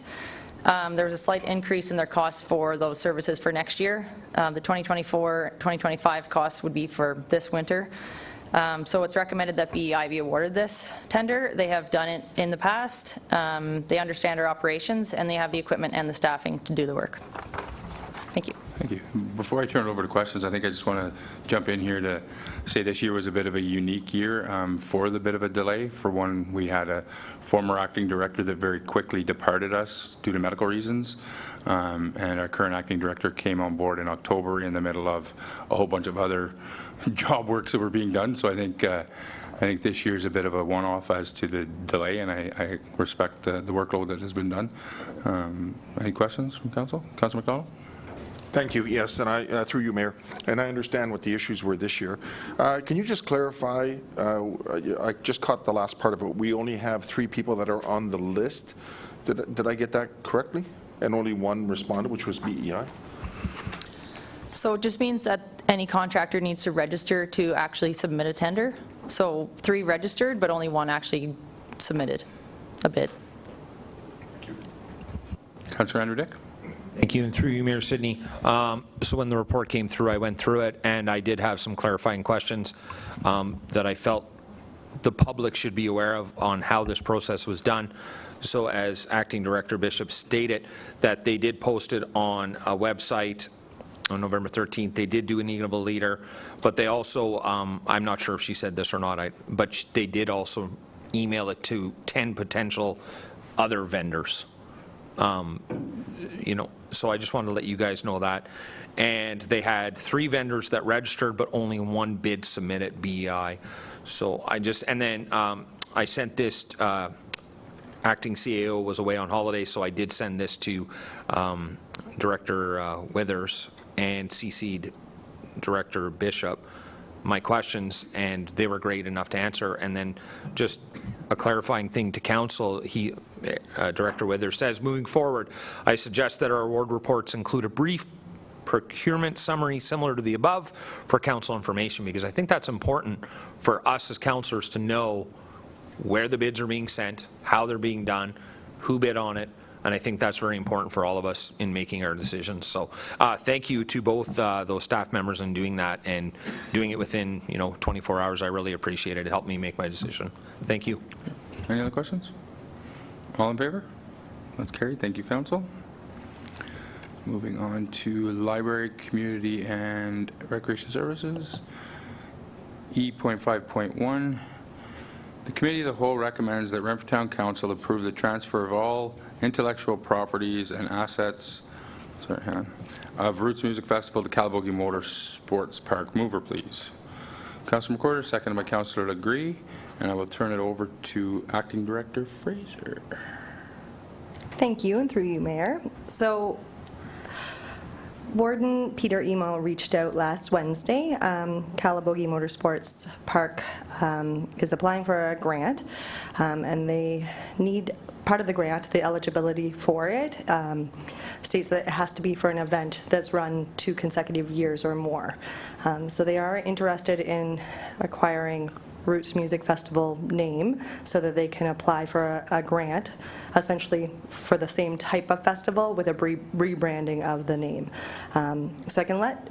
[SPEAKER 11] There was a slight increase in their costs for those services for next year. The 2024-2025 costs would be for this winter. So it's recommended that BEI be awarded this tender. They have done it in the past. They understand our operations, and they have the equipment and the staffing to do the work. Thank you.
[SPEAKER 1] Thank you. Before I turn it over to questions, I think I just want to jump in here to say this year was a bit of a unique year for the bit of a delay. For one, we had a former acting director that very quickly departed us due to medical reasons, and our current acting director came on board in October in the middle of a whole bunch of other job works that were being done. So I think this year is a bit of a one-off as to the delay, and I respect the workload that has been done. Any questions from Council? Councilor McDonald?
[SPEAKER 3] Thank you. Yes, and I through you, Mayor, and I understand what the issues were this year. Can you just clarify? I just caught the last part of it. We only have 3 people that are on the list Did I get that correctly? And only one responded, which was BEI?
[SPEAKER 11] So it just means that any contractor needs to register to actually submit a tender. So 3 registered, but only 1 actually submitted a bid.
[SPEAKER 1] Councillor Andrew Dick?
[SPEAKER 5] Thank you, and through you, Mayor Sidney. So when the report came through, I went through it, and I did have some clarifying questions that I felt the public should be aware of on how this process was done. So as Acting Director Bishop stated, that they did post it on a website on November 13th. They did do an emailable leader, but they also, I'm not sure if she said this or not, but they did also email it to 10 potential other vendors. You know, so I just wanted to let you guys know that. And they had 3 vendors that registered, but only 1 bid submitted, BEI. So I just, and then I sent this, acting CAO was away on holiday, so I did send this to Director Withers and CC'd Director Bishop my questions, and they were great enough to answer. And then just a clarifying thing to council, Director Withers says, moving forward, I suggest that our award reports include a brief procurement summary similar to the above for council information, because I think that's important for us as councillors to know where the bids are being sent, how they're being done, who bid on it, and I think that's very important for all of us in making our decisions. So thank you to both those staff members in doing that and doing it within 24 hours. I really appreciate it. It helped me make my decision. Thank you.
[SPEAKER 1] Any other questions? All in favor? That's carried. Thank you, Council. Moving on to Library, Community and Recreation Services. E.5.1. The Committee of the Whole recommends that Renfrew Town Council approve the transfer of all intellectual properties and assets of Roots Music Festival to Calabogie Motor Sports Park. Mover, please. Councillor McWhorter, seconded by Councillor Legree, and I will turn it over to Acting Director Fraser.
[SPEAKER 13] Thank you, and through you, Mayor. So, Warden Peter Emo reached out last Wednesday. Calabogie Motorsports Park is applying for a grant, and they need part of the grant, the eligibility for it, states that it has to be for an event that's run 2 consecutive years or more. So they are interested in acquiring Roots Music Festival name so that they can apply for a grant, essentially for the same type of festival with a rebranding of the name. So I can let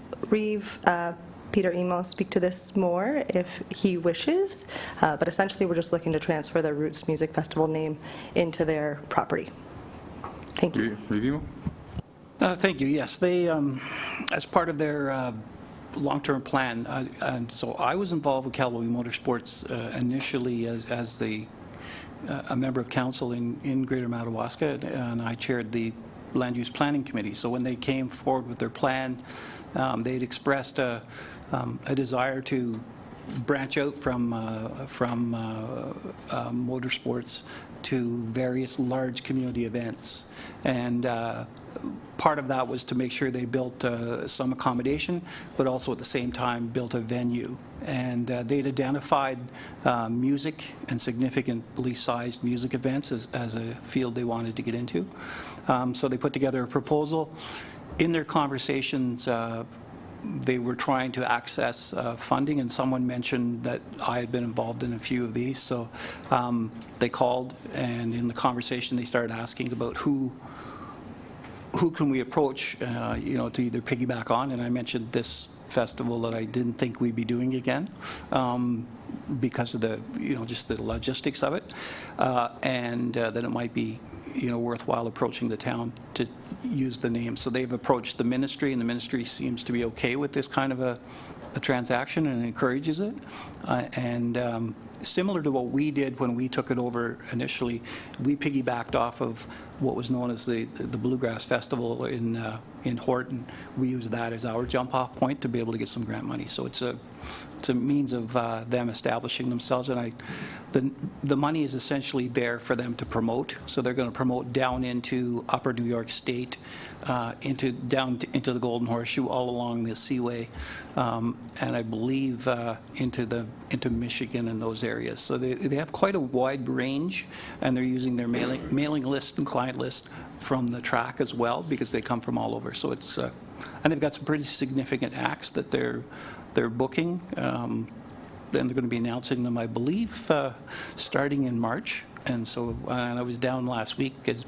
[SPEAKER 13] Peter Emo speak to this more if he wishes, but essentially we're just looking to transfer the Roots Music Festival name into their property. Thank you.
[SPEAKER 1] Review.
[SPEAKER 7] Thank you. Yes, they, as part of their long-term plan, and so I was involved with Calabogie Motorsports initially as a member of council in Greater Madawaska, and I chaired the Land Use Planning Committee. So when they came forward with their plan, they'd expressed a desire to branch out from motorsports to various large community events. And part of that was to make sure they built some accommodation, but also at the same time built a venue. And they'd identified music and significantly sized music events as a field they wanted to get into. So they put together a proposal. In their conversations, they were trying to access funding, and someone mentioned that I had been involved in a few of these. So they called, and in the conversation they started asking about who can we approach, to either piggyback on, and I mentioned this festival that I didn't think we'd be doing again because of the, just the logistics of it, and that it might be, worthwhile approaching the town to use the name. So they've approached the ministry, and the ministry seems to be okay with this kind of a transaction and encourages it. And similar to what we did when we took it over initially, we piggybacked off of what was known as the Bluegrass Festival in in Horton, we use that as our jump-off point to be able to get some grant money. So it's a means of them establishing themselves, and the money is essentially there for them to promote. So they're going to promote down into Upper New York State, into the Golden Horseshoe, all along the Seaway, and I believe into Michigan and those areas. So they have quite a wide range, and they're using their mailing list and client list from the track as well, because they come from all over. So it's and they've got some pretty significant acts that they're booking, and they're going to be announcing them, I believe, starting in March. And so I was down last week because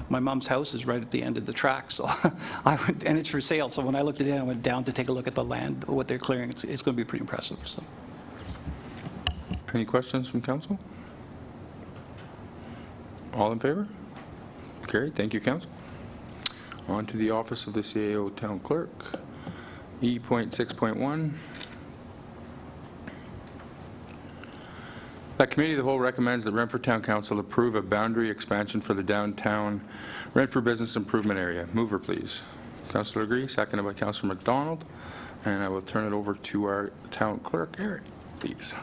[SPEAKER 7] my mom's house is right at the end of the track, so and it's for sale. So when I looked at it, I went down to take a look at the land, what they're clearing. It's going to be pretty impressive. So,
[SPEAKER 1] any questions from council? All in favor? Carried. Thank you, council. On to the office of the CAO Town Clerk. E.6.1. That committee of the whole recommends that Renfrew Town Council approve a boundary expansion for the downtown Renfrew business improvement area. Mover, please. Councillor Agree, seconded by Councillor McDonald. And I will turn it over to our Town Clerk, Eric, please.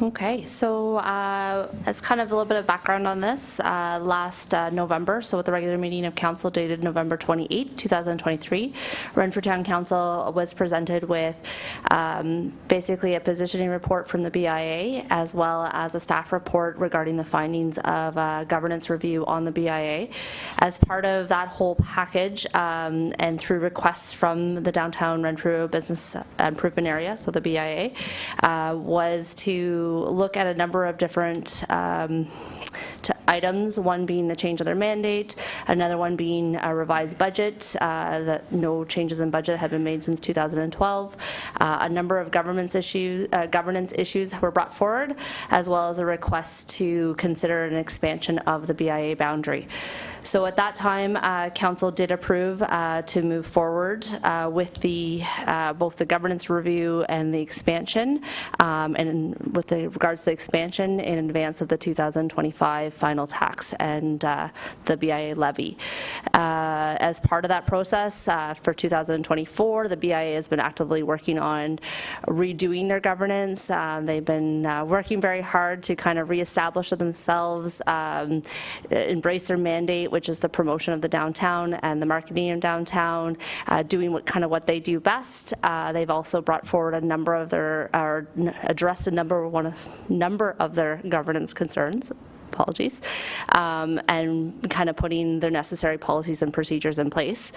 [SPEAKER 2] Okay, so as kind of a little bit of background on this, last November, so at the regular meeting of council dated November 28, 2023, Renfrew Town Council was presented with basically a positioning report from the BIA, as well as a staff report regarding the findings of governance review on the BIA. As part of that whole package, and through requests from the downtown Renfrew business improvement area, so the BIA, was to look at a number of different items, one being the change of their mandate, another one being a revised budget, that no changes in budget had been made since 2012. A number of governance issues were brought forward, as well as a request to consider an expansion of the BIA boundary. So at that time, council did approve to move forward with both the governance review and the expansion, and with regards to the expansion in advance of the 2025 final tax and the BIA levy. As part of that process, for 2024, the BIA has been actively working on redoing their governance. They've been working very hard to kind of reestablish themselves, embrace their mandate, which is the promotion of the downtown and the marketing of downtown, doing what they do best. They've also brought forward addressed a number of their governance concerns. Apologies, and kind of putting the necessary policies and procedures in place.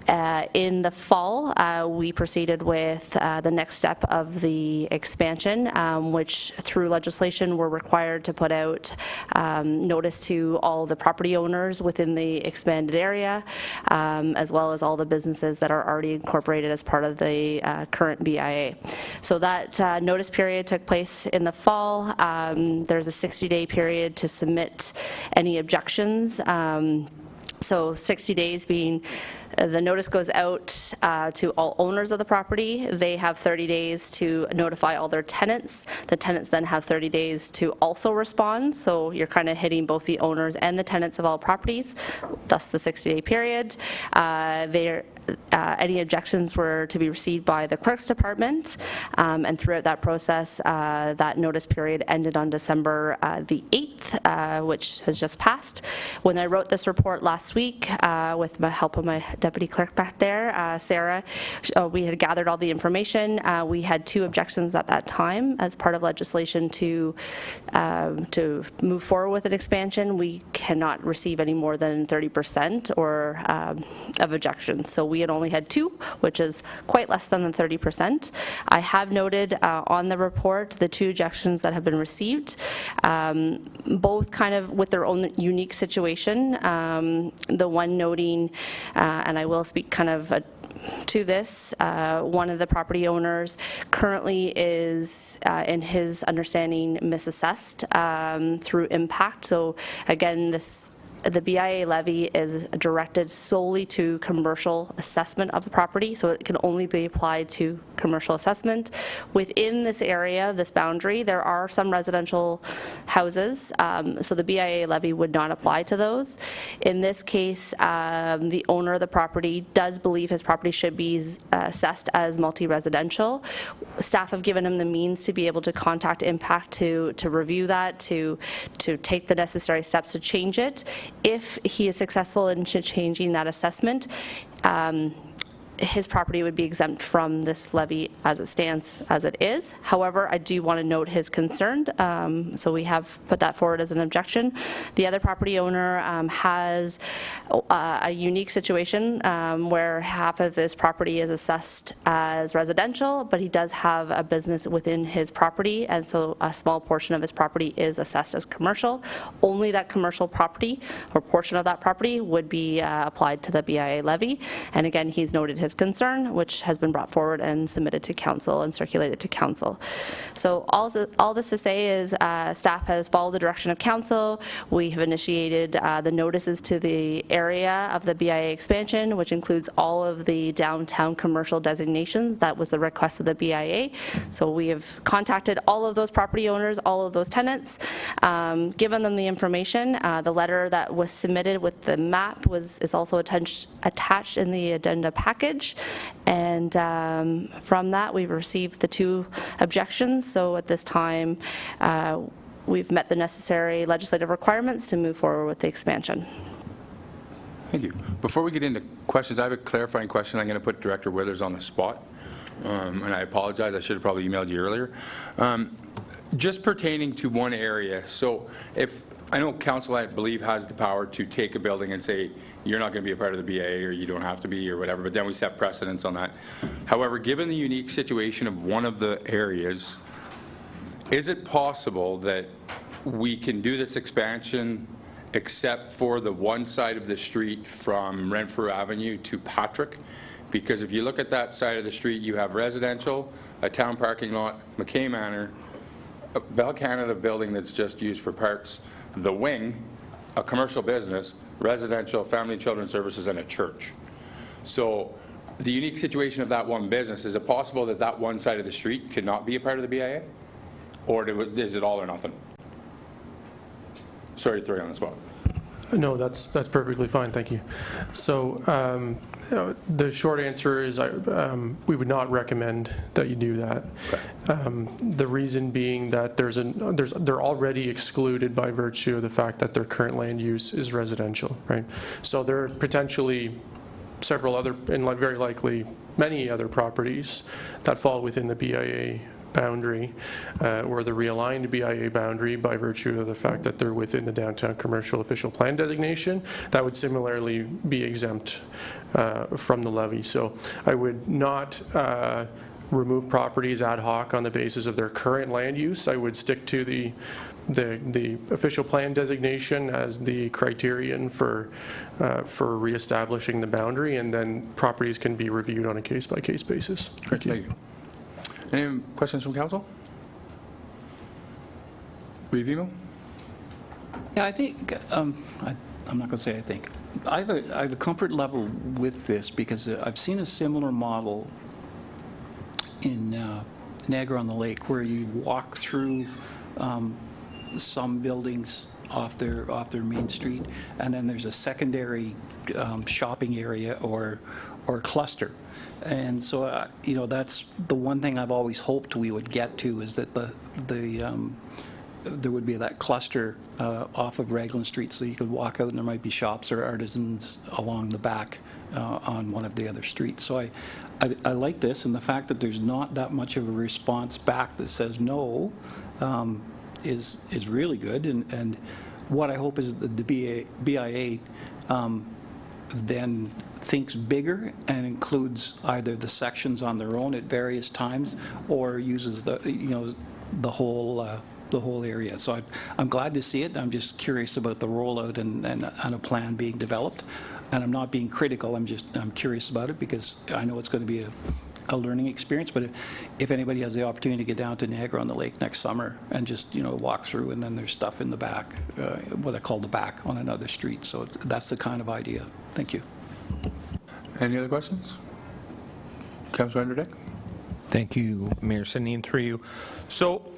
[SPEAKER 2] In the fall, we proceeded with the next step of the expansion, which through legislation we're required to put out notice to all the property owners within the expanded area, as well as all the businesses that are already incorporated as part of the current BIA. So that notice period took place in the fall. There's a 60-day period to submit any objections. So 60 days being the notice goes out to all owners of the property. They have 30 days to notify all their tenants. The tenants then have 30 days to also respond. So you're kind of hitting both the owners and the tenants of all properties, thus the 60-day period. Any objections were to be received by the clerk's department, and throughout that process, that notice period ended on December the 8th, which has just passed. When I wrote this report last week, with the help of my deputy clerk back there, Sarah, we had gathered all the information. We had 2 objections at that time as part of legislation to move forward with an expansion. We cannot receive any more than 30% or of objections. So we had only had 2, which is quite less than the 30%. I have noted on the report the 2 objections that have been received, both kind of with their own unique situation. The one noting, and I will speak kind of to this, one of the property owners currently is, in his understanding, misassessed through impact. So again, this the BIA levy is directed solely to commercial assessment of the property, so it can only be applied to commercial assessment. Within this area, this boundary, there are some residential houses, so the BIA levy would not apply to those. In this case, the owner of the property does believe his property should be assessed as multi-residential. Staff have given him the means to be able to contact Impact to review that, to take the necessary steps to change it. If he is successful in changing that assessment, his property would be exempt from this levy as it stands, as it is. However, I do want to note his concern, so we have put that forward as an objection. The other property owner has a unique situation where half of his property is assessed as residential, but he does have a business within his property, and so a small portion of his property is assessed as commercial. Only that commercial property or portion of that property would be applied to the BIA levy. And again, he's noted his concern, which has been brought forward and submitted to council and circulated to council. So all this to say is staff has followed the direction of council. We have initiated the notices to the area of the BIA expansion, which includes all of the downtown commercial designations. That was the request of the BIA. So we have contacted all of those property owners, all of those tenants, given them the information. The letter that was submitted with the map is also attached in the addenda package. And from that, we've received the 2 objections. So at this time, we've met the necessary legislative requirements to move forward with the expansion.
[SPEAKER 1] Thank you. Before we get into questions, I have a clarifying question. I'm going to put Director Withers on the spot. And I apologize, I should have probably emailed you earlier. Just pertaining to one area, so if, I know council, I believe, has the power to take a building and say, you're not going to be a part of the BA, or you don't have to be, or whatever, but then we set precedents on that. However, given the unique situation of one of the areas, is it possible that we can do this expansion except for the one side of the street from Renfrew Avenue to Patrick? Because if you look at that side of the street, you have residential, a town parking lot, McKay Manor, a Bell Canada building that's just used for parks, the wing, a commercial business, residential, family and children's services, and a church. So the unique situation of that one business, is it possible that that one side of the street could not be a part of the BIA? Or is it all or nothing? Sorry to throw you on the spot.
[SPEAKER 14] No, that's perfectly fine, thank you. So the short answer is we would not recommend that you do that. Okay. The reason being that they're already excluded by virtue of the fact that their current land use is residential, right? So there are potentially several other, and very likely many other properties that fall within the BIA boundary or the realigned BIA boundary by virtue of the fact that they're within the downtown commercial official plan designation that would similarly be exempt from the levy. So I would not remove properties ad hoc on the basis of their current land use. I would stick to the official plan designation as the criterion for reestablishing the boundary, and then properties can be reviewed on a case-by-case basis.
[SPEAKER 1] Thank you. Any questions from council? Review?
[SPEAKER 7] Yeah, I think, I'm not going to say I think. I have a comfort level with this because I've seen a similar model in Niagara-on-the-Lake where you walk through some buildings off their main street, and then there's a secondary shopping area or cluster. And so, that's the one thing I've always hoped we would get to, is that there would be that cluster off of Raglan Street, so you could walk out and there might be shops or artisans along the back on one of the other streets. So I like this, and the fact that there's not that much of a response back that says no is really good. And what I hope is that the BIA then thinks bigger and includes either the sections on their own at various times, or uses the whole area. So I'm glad to see it. I'm just curious about the rollout and a plan being developed. And I'm not being critical. I'm curious about it because I know it's going to be a learning experience, but if anybody has the opportunity to get down to Niagara-on-the-Lake next summer and just, walk through, and then there's stuff in the back, what I call the back on another street. So that's the kind of idea. Thank you.
[SPEAKER 1] Any other questions? Councillor Anderdick?
[SPEAKER 5] Thank you, Mayor Sidney, and through you. So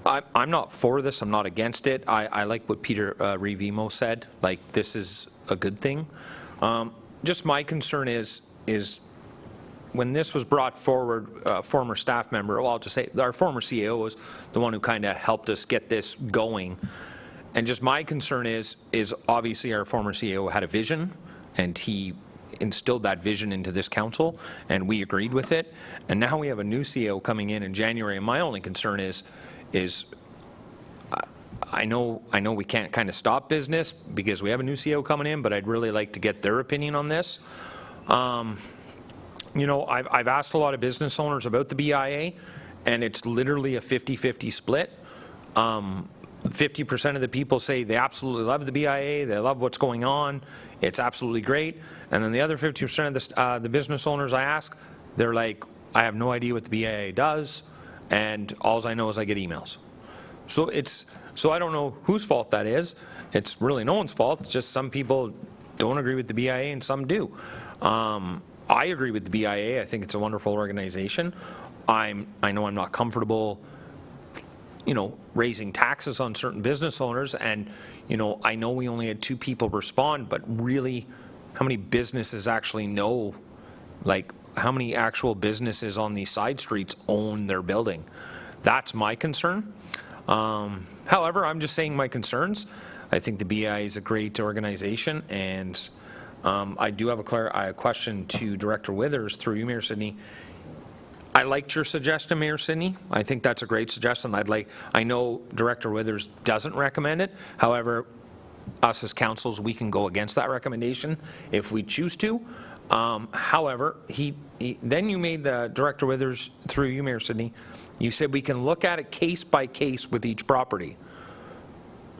[SPEAKER 5] I'm not for this. I'm not against it. I like what Peter Revimo said. Like, this is a good thing. Just my concern is when this was brought forward, former staff member, well, I'll just say our former CEO was the one who kind of helped us get this going. And just my concern is obviously our former CEO had a vision, and he instilled that vision into this council, and we agreed with it. And now we have a new CEO coming in January, and my only concern is I know we can't kind of stop business because we have a new CEO coming in, but I'd really like to get their opinion on this. I've asked a lot of business owners about the BIA, and it's literally a 50-50 split. 50% of the people say they absolutely love the BIA, they love what's going on, it's absolutely great. And then the other 50% of the business owners I ask, they're like, I have no idea what the BIA does, and all I know is I get emails. So I don't know whose fault that is. It's really no one's fault. It's just some people don't agree with the BIA and some do. I agree with the BIA. I think it's a wonderful organization. I know I'm not comfortable, raising taxes on certain business owners, and I know we only had 2 people respond, but really, how many businesses actually know, like, how many actual businesses on these side streets own their building? That's my concern. However, I'm just saying my concerns. I think the BI is a great organization, and I do have a question to Director Withers through you, Mayor Sidney. I liked your suggestion, Mayor Sidney. I think that's a great suggestion. I know Director Withers doesn't recommend it. However, us as councils, we can go against that recommendation if we choose to. However, then you made the Director Withers, through you, Mayor Sidney, you said we can look at it case by case with each property.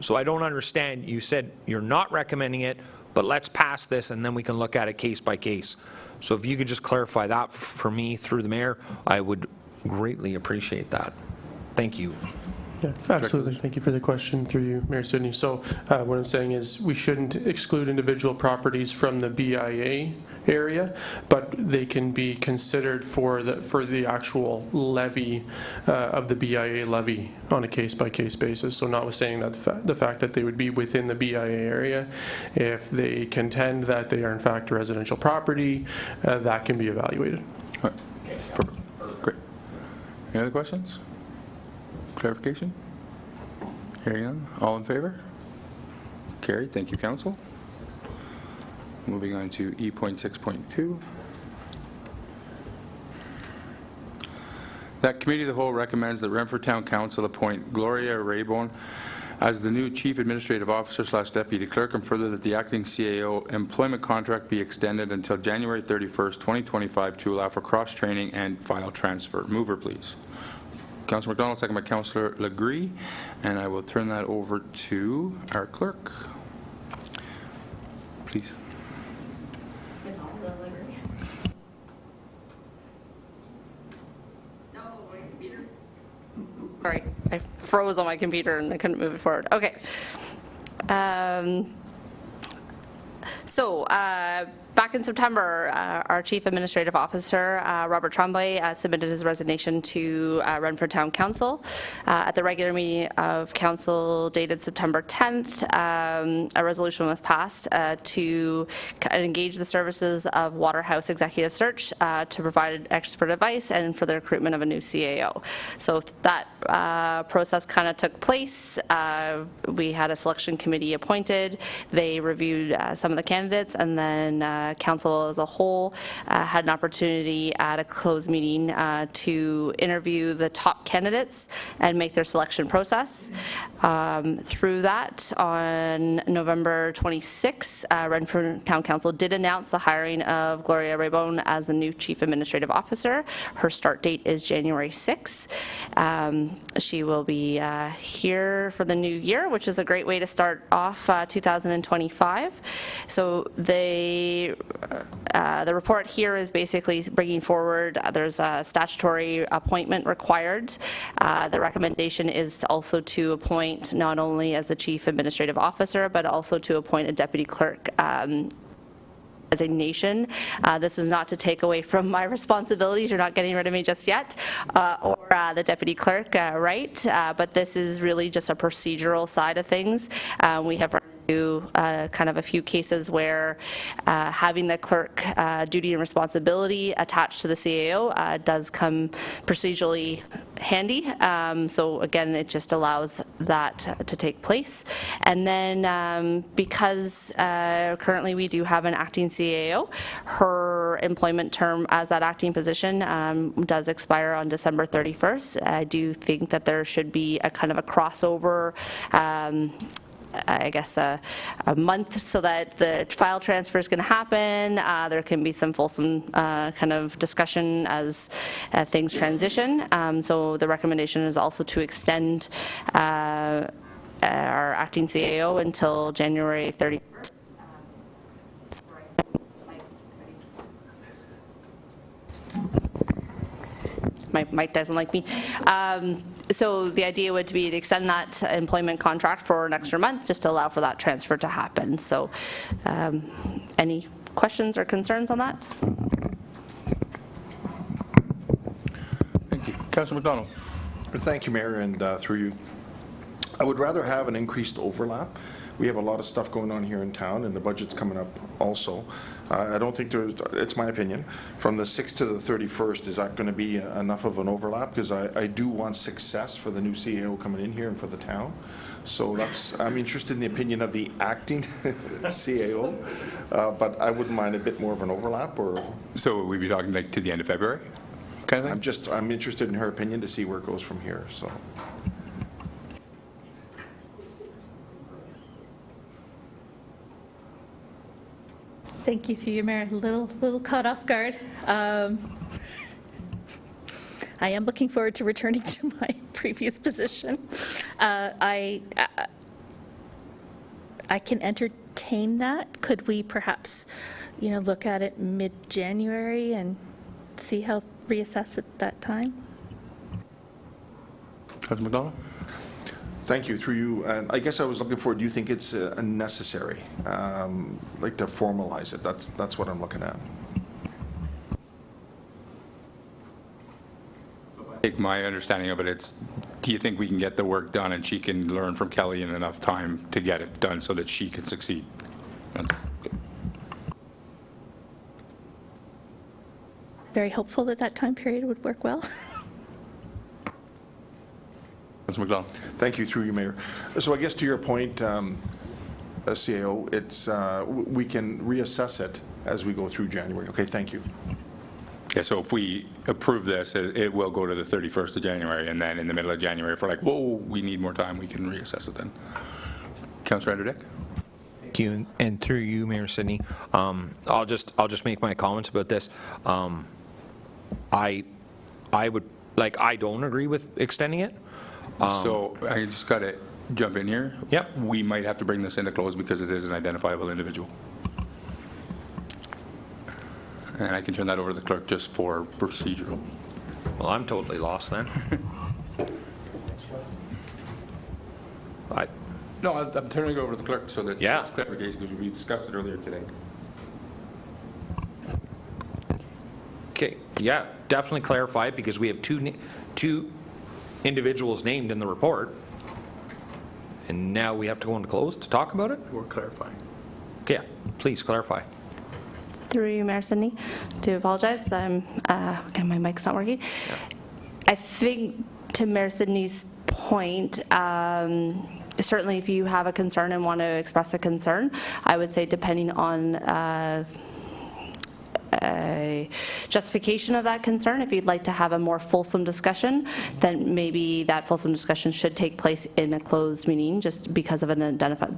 [SPEAKER 5] So I don't understand. You said you're not recommending it, but let's pass this and then we can look at it case by case. So if you could just clarify that for me through the mayor, I would greatly appreciate that. Thank you.
[SPEAKER 14] Yeah, absolutely. Thank you for the question through you, Mayor Sidney. So what I'm saying is we shouldn't exclude individual properties from the BIA area, but they can be considered for the actual levy of the BIA levy on a case-by-case basis. So notwithstanding that the fact that they would be within the BIA area, if they contend that they are in fact a residential property, that can be evaluated.
[SPEAKER 1] All right. Perfect. Great. Any other questions? Clarification? Hearing none. All in favor? Carried. Thank you, Council. Moving on to E.6.2. That Committee of the Whole recommends that Renfrew Town Council appoint Gloria Raybone as the new Chief Administrative Officer / Deputy Clerk, and further that the acting CAO employment contract be extended until January 31st, 2025 to allow for cross-training and file transfer. Mover, please. Councillor McDonald, second by Councillor Legree, and I will turn that over to our clerk. Please.
[SPEAKER 2] Sorry, I froze on my computer and I couldn't move it forward. Okay. Back in September, our Chief Administrative Officer, Robert Tremblay, submitted his resignation to Renfrew Town Council. At the regular meeting of Council dated September 10th, a resolution was passed to engage the services of Waterhouse Executive Search to provide expert advice and for the recruitment of a new CAO. So that process kind of took place. We had a selection committee appointed. They reviewed some of the candidates, and then Council as a whole had an opportunity at a closed meeting to interview the top candidates and make their selection process. Through that, on November 26, Renfrew Town Council did announce the hiring of Gloria Raybone as the new Chief Administrative Officer. Her start date is January 6. She will be here for the new year, which is a great way to start off 2025. So they the report here is basically bringing forward, there's a statutory appointment required. The recommendation is also to appoint not only as the Chief Administrative Officer, but also to appoint a Deputy Clerk designation. This is not to take away from my responsibilities, you're not getting rid of me just yet, or the Deputy Clerk, right? But this is really just a procedural side of things. We have kind of a few cases where having the clerk duty and responsibility attached to the CAO does come procedurally handy. So again, it just allows that to take place. And then because currently we do have an acting CAO, her employment term as that acting position does expire on December 31st. I do think that there should be a kind of a crossover I guess a month so that the file transfer is going to happen. There can be some fulsome kind of discussion as things transition. So the recommendation is also to extend our acting CAO until January 31st. My mic doesn't like me. So the idea would be to extend that employment contract for an extra month just to allow for that transfer to happen. So any questions or concerns on that?
[SPEAKER 1] Thank you. Councillor McDonald.
[SPEAKER 3] Thank you, Mayor, and through you. I would rather have an increased overlap. We have a lot of stuff going on here in town, and the budget's coming up also. I don't think there's, it's my opinion, from the 6th to the 31st, is that going to be enough of an overlap? Because I do want success for the new CEO coming in here and for the town. So I'm interested in the opinion of the acting CAO, but I wouldn't mind a bit more of an overlap. Or
[SPEAKER 1] so we'd be talking like to the end of February, kind of thing?
[SPEAKER 3] I'm interested in her opinion to see where it goes from here. So.
[SPEAKER 15] Thank you, through you, Mayor. A little caught off guard. I am looking forward to returning to my previous position. I can entertain that. Could we perhaps, look at it mid-January and see how reassess at that time?
[SPEAKER 1] Councilor McDonald.
[SPEAKER 3] Thank you. Through you, and I guess I was looking for, do you think it's necessary, like to formalize it? That's what I'm looking at.
[SPEAKER 1] I think my understanding of it, do you think we can get the work done and she can learn from Kelly in enough time to get it done so that she can succeed?
[SPEAKER 15] Very hopeful that time period would work well.
[SPEAKER 1] Councilor McDonald.
[SPEAKER 3] Thank you, through you, Mayor. So I guess to your point, CAO, it's we can reassess it as we go through January. Okay, thank you.
[SPEAKER 1] Yeah, so if we approve this, it will go to the 31st of January, and then in the middle of January, if we're like, whoa, we need more time, we can reassess it then. Councillor Anderdick.
[SPEAKER 5] Thank you, and through you, Mayor Sidney, I'll just make my comments about this. I don't agree with extending it.
[SPEAKER 1] So I just got to jump in here.
[SPEAKER 5] Yep.
[SPEAKER 1] We might have to bring this into close because it is an identifiable individual. And I can turn that over to the clerk just for procedural.
[SPEAKER 5] Well, I'm totally lost then.
[SPEAKER 1] No, I'm turning it over to the clerk so that
[SPEAKER 5] it's
[SPEAKER 1] clarification, because we discussed it earlier today.
[SPEAKER 5] Okay, yeah, definitely clarify, because we have two individuals named in the report, and now we have to go into close to talk about it?
[SPEAKER 1] Or clarifying.
[SPEAKER 5] Okay, yeah, please clarify.
[SPEAKER 2] Through you, Mayor Sidney. Do apologize. Okay, my mic's not working.
[SPEAKER 5] Yeah.
[SPEAKER 2] I think to Mayor Sidney's point, certainly if you have a concern and want to express a concern, I would say depending on a justification of that concern, if you'd like to have a more fulsome discussion, then maybe that fulsome discussion should take place in a closed meeting just because of the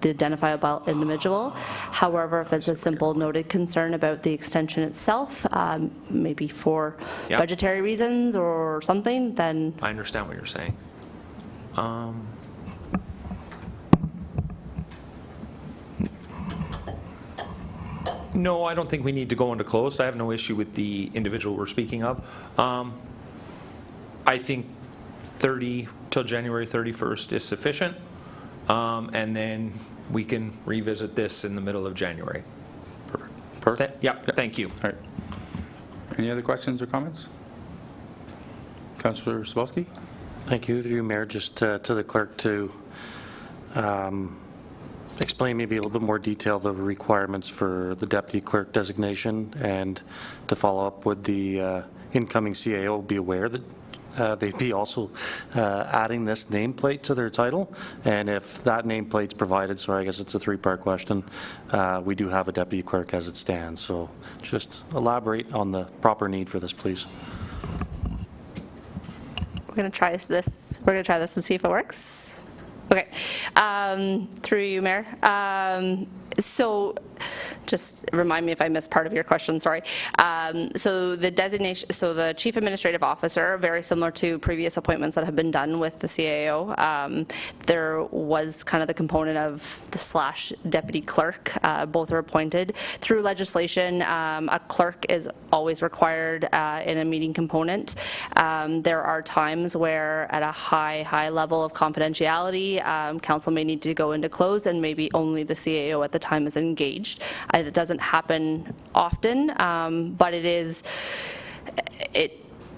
[SPEAKER 2] identifiable individual. However, if it's a simple noted concern about the extension itself, maybe for budgetary reasons or something, then...
[SPEAKER 5] I understand what you're saying. No, I don't think we need to go into closed. I have no issue with the individual we're speaking of. I think 30 till January 31st is sufficient, and then we can revisit this in the middle of January.
[SPEAKER 1] Perfect.
[SPEAKER 5] Yep, thank you.
[SPEAKER 1] All right. Any other questions or comments? Councillor Sabelski?
[SPEAKER 12] Thank you, through you, Mayor. Just to the clerk to explain maybe a little bit more detail the requirements for the deputy clerk designation, and to follow up, would the incoming CAO be aware that they'd be also adding this nameplate to their title? And if that nameplate's provided, so I guess it's a three-part question, we do have a deputy clerk as it stands. So just elaborate on the proper need for this, please.
[SPEAKER 2] We're going to try this. We're going to try this and see if it works. Okay. Through you, Mayor. So just remind me if I missed part of your question, sorry. So the designation, so the Chief Administrative Officer, very similar to previous appointments that have been done with the CAO, there was kind of the component of the / deputy clerk, both are appointed. Through legislation, a clerk is always required in a meeting component. There are times where at a high level of confidentiality, council may need to go into close, and maybe only the CAO at the time is engaged. It doesn't happen often, but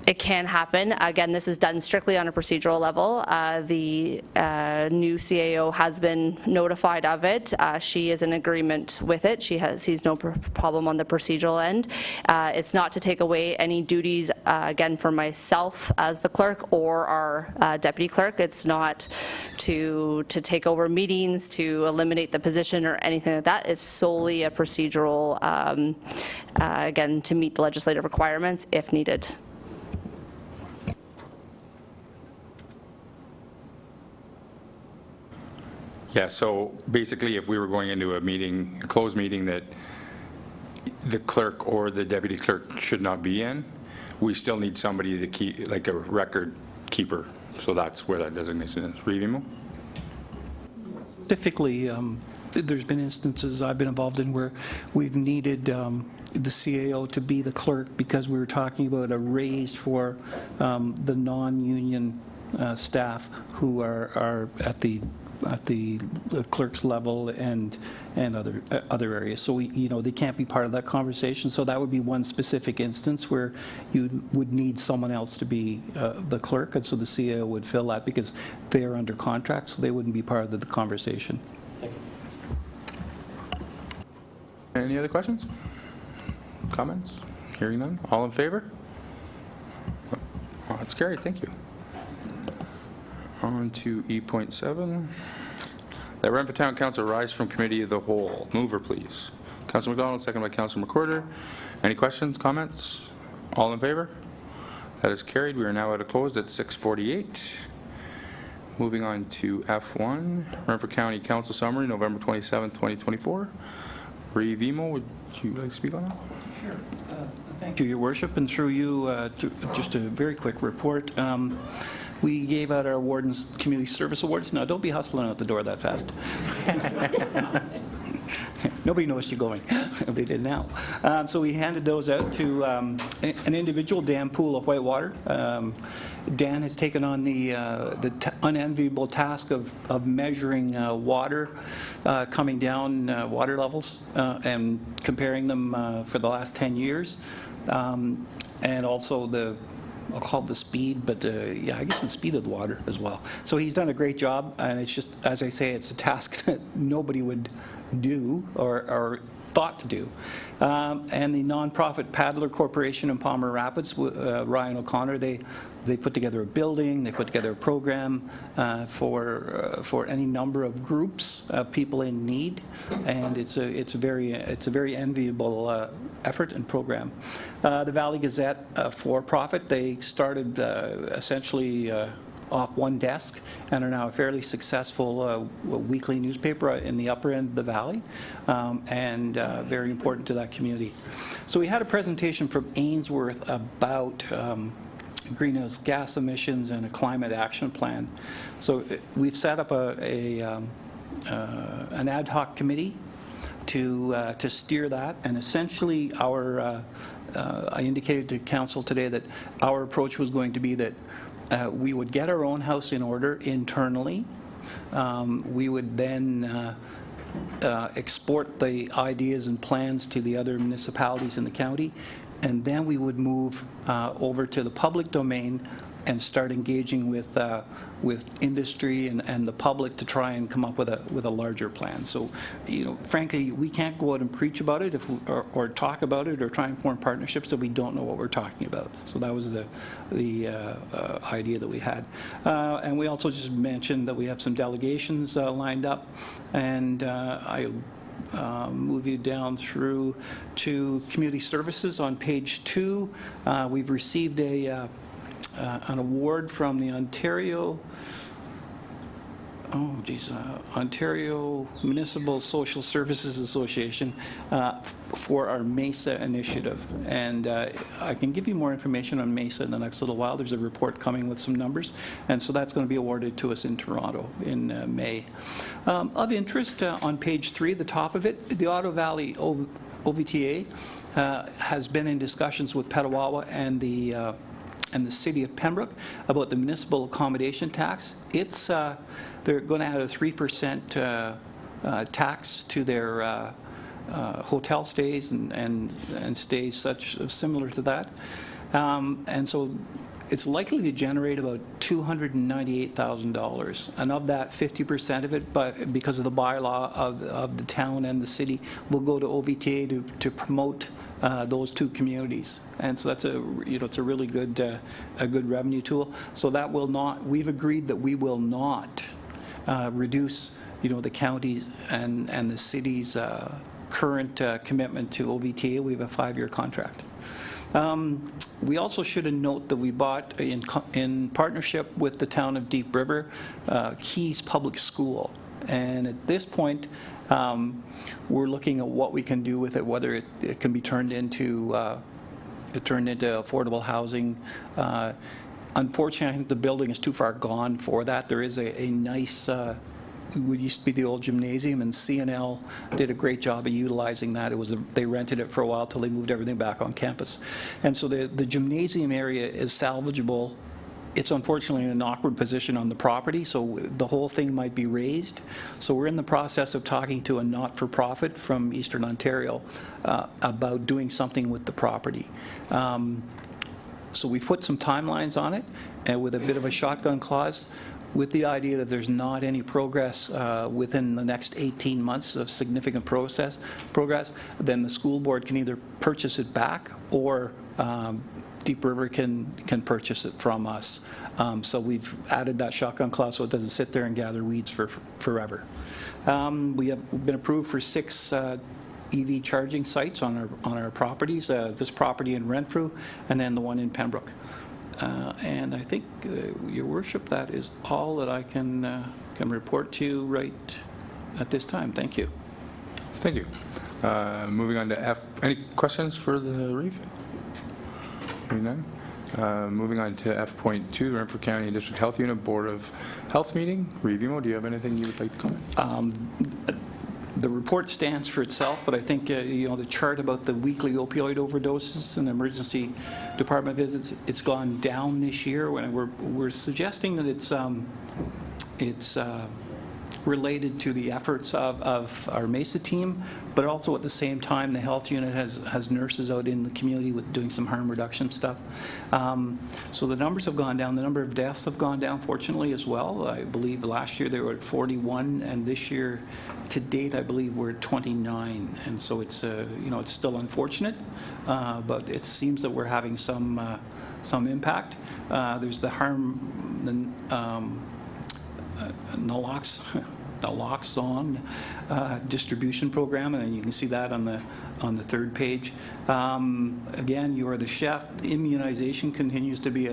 [SPEAKER 2] it can happen. Again, this is done strictly on a procedural level. The new CAO has been notified of it. She is in agreement with it. She sees no problem on the procedural end. It's not to take away any duties, again, for myself as the clerk or our deputy clerk. It's not to take over meetings, to eliminate the position or anything like that. It's solely a procedural, again, to meet the legislative requirements if needed.
[SPEAKER 1] Yeah, so basically if we were going into a meeting, a closed meeting that the clerk or the deputy clerk should not be in, we still need somebody to keep, like a record keeper. So that's where that designation is. Revimo?
[SPEAKER 7] Specifically, there's been instances I've been involved in where we've needed the CAO to be the clerk because we were talking about a raise for the non-union staff who are at the clerk's level and other areas. So they can't be part of that conversation. So that would be one specific instance where you would need someone else to be the clerk, and so the CAO would fill that because they are under contract, so they wouldn't be part of the conversation.
[SPEAKER 1] Thank you. Any other questions? Comments? Hearing none. All in favor? Oh, that's carried. Thank you. On to E.7. That Renfrew Town Council rise from committee of the whole. Mover, please. Councillor McDonald, second by Councillor McWhorter. Any questions, comments? All in favor? That is carried. We are now at a closed at 6:48. Moving on to F1, Renfrew County Council Summary, November 27, 2024. Bree Vimo, would you like to speak on that?
[SPEAKER 7] Sure. Thank you, Your Worship, and through you, just a very quick report. We gave out our Warden's Community Service Awards. Now, don't be hustling out the door that fast. Nobody knows you're going. They did now. So we handed those out to an individual, Dan Poole of Whitewater. Dan has taken on the unenviable task of measuring water coming down water levels and comparing them for the last 10 years. And also I'll call it the speed, but yeah, I guess the speed of the water as well. So he's done a great job, and it's just, as I say, it's a task that nobody would do or thought to do. And the nonprofit Paddler Corporation in Palmer Rapids, Ryan O'Connor, they put together a building, they put together a program for any number of groups of people in need, and it's a very enviable effort and program. The Valley Gazette, for profit, they started essentially off one desk and are now a fairly successful weekly newspaper in the upper end of the valley, and very important to that community. So we had a presentation from Ainsworth about greenhouse gas emissions and a climate action plan. So we've set up an ad hoc committee to steer that. And essentially, I indicated to council today that our approach was going to be that we would get our own house in order internally. We would then export the ideas and plans to the other municipalities in the county, and then we would move over to the public domain and start engaging with industry and the public to try and come up with a larger plan. So, frankly, we can't go out and preach about it or talk about it or try and form partnerships if we don't know what we're talking about. So that was the idea that we had. And we also just mentioned that we have some delegations lined up, and I move you down through to community services on page 2. We've received an award from the Ontario Municipal Social Services Association for our MESA initiative. And I can give you more information on MESA in the next little while. There's a report coming with some numbers, and so that's going to be awarded to us in Toronto in May. Of interest, on page 3, the top of it, the Ottawa Valley OVTA has been in discussions with Petawawa and the City of Pembroke about the municipal accommodation tax. They're going to add a 3% tax to their hotel stays and stays similar to that. And so it's likely to generate about $298,000. And of that, 50% of it, because of the bylaw of the town and the city, will go to OVTA to promote those two communities. And so that's it's a really good revenue tool. So that will not, we've agreed that we will not reduce the county's and the city's current commitment to OVTA. We have a 5-year contract. We also should note that we bought in partnership with the town of Deep River Keys Public School, and at this point we're looking at what we can do with it, whether it can be turned into affordable housing. Unfortunately, I think the building is too far gone for that. There is a nice what used to be the old gymnasium, and CNL did a great job of utilizing that. They rented it for a while till they moved everything back on campus. And so the gymnasium area is salvageable. It's unfortunately in an awkward position on the property, so the whole thing might be raised. So we're in the process of talking to a not-for-profit from Eastern Ontario about doing something with the property. So we've put some timelines on it, and with a bit of a shotgun clause, with the idea that there's not any progress within the next 18 months of significant progress, then the school board can either purchase it back or Deep River can purchase it from us. So we've added that shotgun clause so it doesn't sit there and gather weeds for forever. We have been approved for 6 EV charging sites on our properties, this property in Renfrew and then the one in Pembroke. And I think, Your Worship, that is all that I can report to you right at this time. Thank you.
[SPEAKER 1] Thank you. Moving on to F. Any questions for the Reeve? Hearing none. Moving on to F.2, Renfrew County District Health Unit Board of Health meeting. Reeve, do you have anything you would like to comment?
[SPEAKER 7] The report stands for itself, but I think the chart about the weekly opioid overdoses and emergency department visits, it's gone down this year. When we're suggesting that it's related to the efforts of our MESA team, but also at the same time the health unit has nurses out in the community with doing some harm reduction stuff. So the numbers have gone down. The number of deaths have gone down, fortunately, as well. I believe last year they were at 41, and this year to date I believe we're at 29. And so it's it's still unfortunate, but it seems that we're having some impact. There's the naloxone distribution program, and you can see that on the 3rd page. Again, you are the chef. Immunization continues to be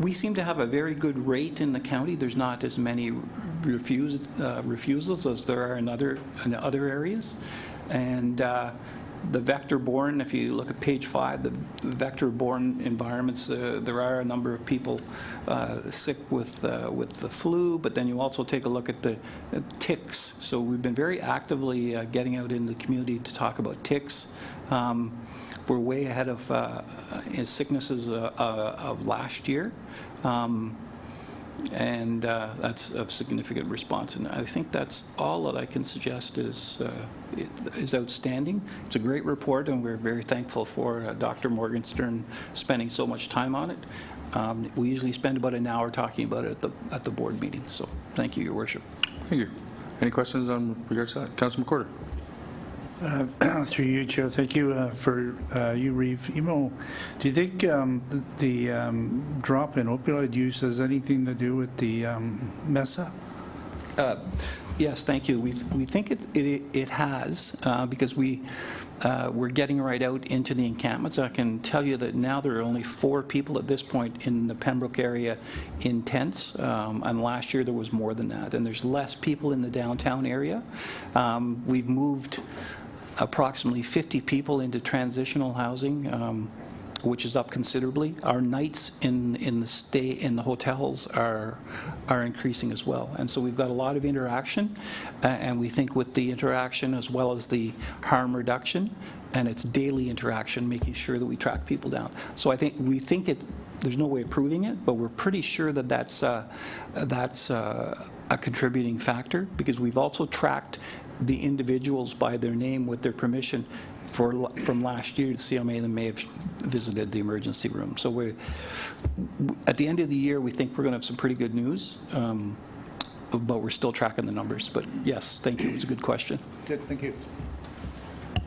[SPEAKER 7] we seem to have a very good rate in the county. There's not as many refusals as there are in other areas, and the vector-borne, if you look at page 5, the vector-borne environments, there are a number of people sick with the flu, but then you also take a look at the ticks. So we've been very actively getting out in the community to talk about ticks. We're way ahead of sicknesses of last year. And that's a significant response. And I think that's all that I can suggest is outstanding. It's a great report, and we're very thankful for Dr. Morgenstern spending so much time on it. We usually spend about an hour talking about it at the board meeting. So thank you, Your Worship.
[SPEAKER 1] Thank you. Any questions on regards to that? Councilor McWhorter.
[SPEAKER 9] Through you, Chair. Thank you for you, Reeve. Do you think the drop in opioid use has anything to do with the MESA?
[SPEAKER 7] Yes, thank you. We think it has because we're getting right out into the encampments. I can tell you that now there are only 4 people at this point in the Pembroke area in tents, and last year there was more than that. And there's less people in the downtown area. We've moved approximately 50 people into transitional housing, which is up considerably. Our nights in the hotels are increasing as well, and so we've got a lot of interaction, and we think with the interaction as well as the harm reduction, and it's daily interaction, making sure that we track people down. So we think there's no way of proving it, but we're pretty sure that that's a contributing factor, because we've also tracked the individuals by their name with their permission from last year to see how many of them may have visited the emergency room. So at the end of the year, we think we're going to have some pretty good news, but we're still tracking the numbers. But yes, thank you. It's a good question.
[SPEAKER 9] Good, thank you.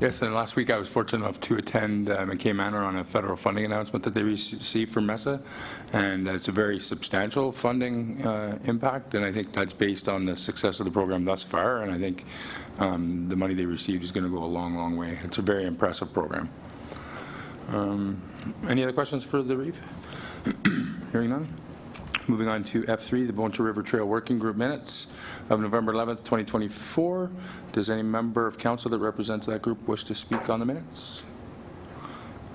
[SPEAKER 1] Yes, and last week I was fortunate enough to attend McKay Manor on a federal funding announcement that they received from MESA, and it's a very substantial funding impact, and I think that's based on the success of the program thus far, and I think the money they received is going to go a long, long way. It's a very impressive program. Any other questions for the Reeve? Hearing none. Moving on to F3, the Boncha River Trail Working Group minutes of November 11th, 2024. Does any member of council that represents that group wish to speak on the minutes?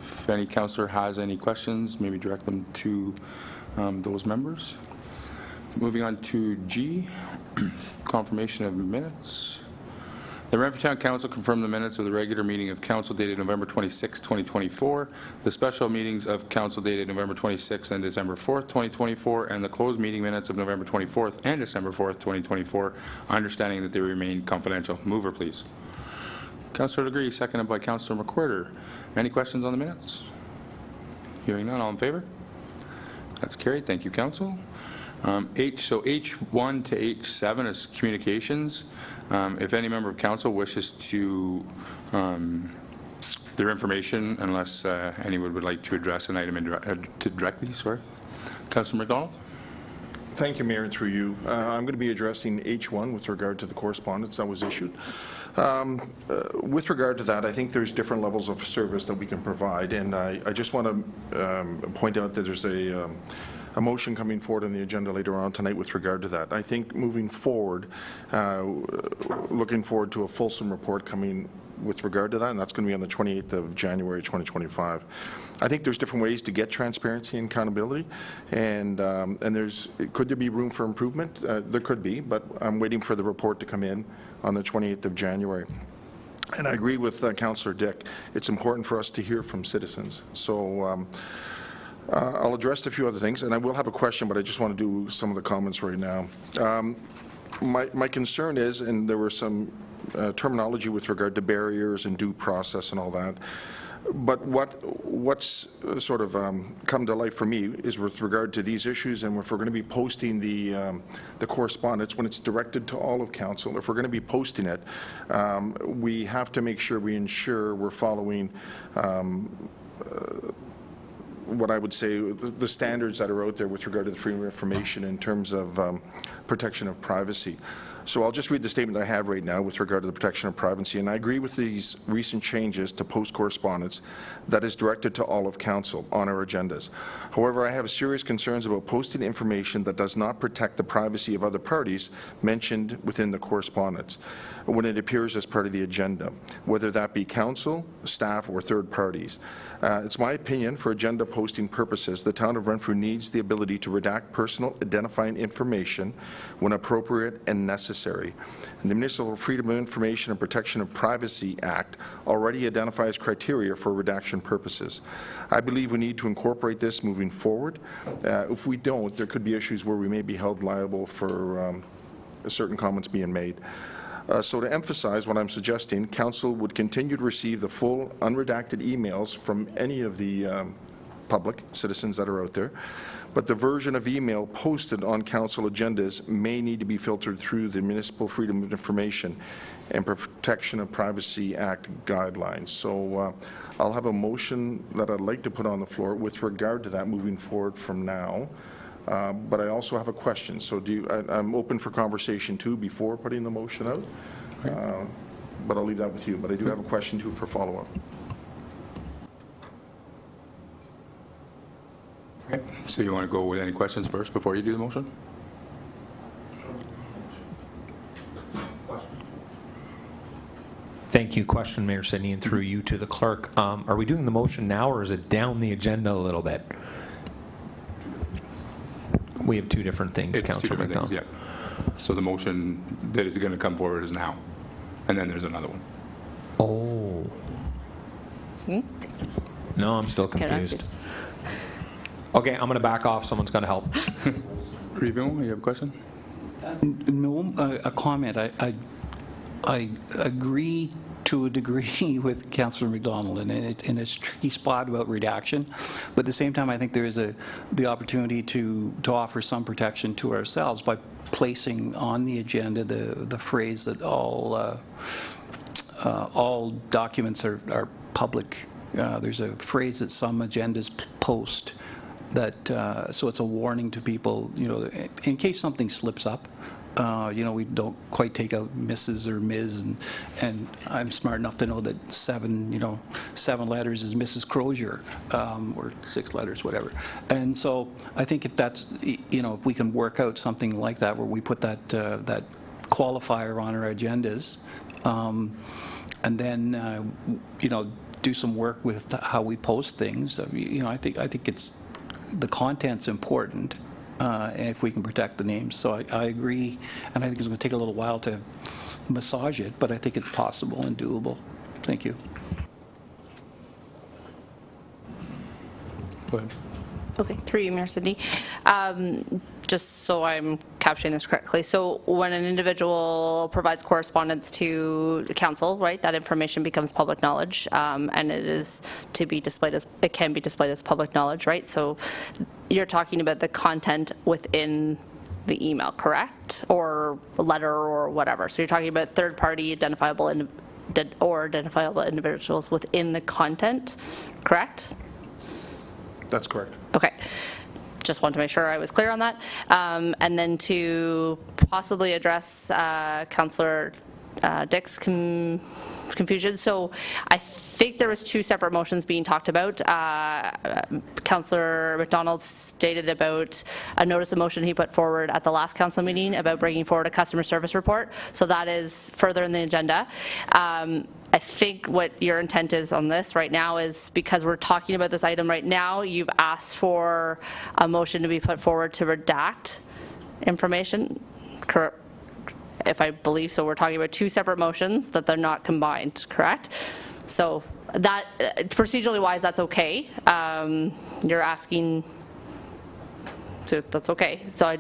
[SPEAKER 1] If any councillor has any questions, maybe direct them to those members. Moving on to G, confirmation of minutes. The Renfrew Town Council confirmed the minutes of the regular meeting of council dated November 26, 2024, the special meetings of council dated November 26 and December 4th, 2024, and the closed meeting minutes of November 24th and December 4th, 2024, understanding that they remain confidential. Mover, please. Councillor Legree, seconded by Councillor McWhorter. Any questions on the minutes? Hearing none, all in favor? That's carried. Thank you, Council. So H1 to H7 is communications. If any member of council wishes to their information, unless anyone would like to address an item directly, sorry. Councillor McDonald.
[SPEAKER 3] Thank you, Mayor, and through you. I'm going to be addressing H1 with regard to the correspondence that was issued. With regard to that, I think there's different levels of service that we can provide, and I just want to point out that there's a motion coming forward on the agenda later on tonight with regard to that. I think moving forward, looking forward to a fulsome report coming with regard to that, and that's going to be on the 28th of January 2025. I think there's different ways to get transparency and accountability, and could there be room for improvement? There could be, but I'm waiting for the report to come in on the 28th of January. And I agree with Councillor Dick. It's important for us to hear from citizens. So I'll address a few other things, and I will have a question, but I just want to do some of the comments right now. My concern is, and there were some terminology with regard to barriers and due process and all that, but what's sort of come to light for me is with regard to these issues, and if we're going to be posting the correspondence when it's directed to all of council, if we're going to be posting it, we have to make sure we ensure we're following what I would say the standards that are out there with regard to the freedom of information in terms of protection of privacy. So I'll just read the statement I have right now with regard to the protection of privacy, and I agree with these recent changes to post correspondence that is directed to all of council on our agendas. However, I have serious concerns about posting information that does not protect the privacy of other parties mentioned within the correspondence. when it appears as part of the agenda, whether that be council, staff, or third parties. It's my opinion, for agenda posting purposes, the town of Renfrew needs the ability to redact personal identifying information when appropriate and necessary. And the Municipal Freedom of Information and Protection of Privacy Act already identifies criteria for redaction purposes. I believe we need to incorporate this moving forward. If we don't, there could be issues where we may be held liable for certain comments being made. So to emphasize what I'm suggesting, Council would continue to receive the full unredacted emails from any of the public citizens that are out there, but the version of email posted on Council agendas may need to be filtered through the Municipal Freedom of Information and Protection of Privacy Act guidelines. So I'll have a motion that I'd like to put on the floor with regard to that moving forward from now. But I also have a question. So I'm open for conversation too before putting the motion out, but I'll leave that with you. But I do have a question too for follow-up.
[SPEAKER 1] Okay. So you want to go with any questions first before you do the motion?
[SPEAKER 5] Thank you. Question, Mayor Sidney, and through you to the clerk. Are we doing the motion now, or is it down the agenda a little bit? We have two different things, Councillor McDonald.
[SPEAKER 1] Yeah. So the motion that is going to come forward is now, and then there's another one.
[SPEAKER 5] Oh. No, I'm still confused. Okay, I'm going to back off. Someone's going to help.
[SPEAKER 1] Review, you have a question?
[SPEAKER 7] No, a comment. I agree to a degree with Councillor McDonald, and it's a tricky spot about redaction, but at the same time I think there is the opportunity to offer some protection to ourselves by placing on the agenda the phrase that all documents are public. There's a phrase that some agendas post that so it's a warning to people, in case something slips up. We don't quite take out Mrs. or Ms. and I'm smart enough to know that 7 letters is Mrs. Crozier, or 6 letters, whatever. And so I think if that's, if we can work out something like that where we put that qualifier on our agendas, and then do some work with how we post things. I think it's the content's important. If we can protect the names. So I agree, and I think it's going to take a little while to massage it, but I think it's possible and doable. Thank you.
[SPEAKER 1] Go ahead.
[SPEAKER 2] Okay, through you, Mayor Sidney. Just so I'm capturing this correctly, so when an individual provides correspondence to the council, right, that information becomes public knowledge, and it is to be displayed as, it can be displayed as public knowledge, right? So you're talking about the content within the email, correct? Or letter or whatever. So you're talking about third-party identifiable identifiable individuals within the content, correct?
[SPEAKER 3] That's correct.
[SPEAKER 2] Okay. Just wanted to make sure I was clear on that. And then to possibly address Councillor Dick's confusion. So I think there was 2 separate motions being talked about. Councillor McDonald stated about a notice of motion he put forward at the last council meeting about bringing forward a customer service report. So that is further in the agenda. I think what your intent is on this right now is, because we're talking about this item right now, you've asked for a motion to be put forward to redact information, correct? If I believe so. We're talking about 2 separate motions that they're not combined, correct? So that, procedurally wise, that's okay. You're asking, so that's okay. So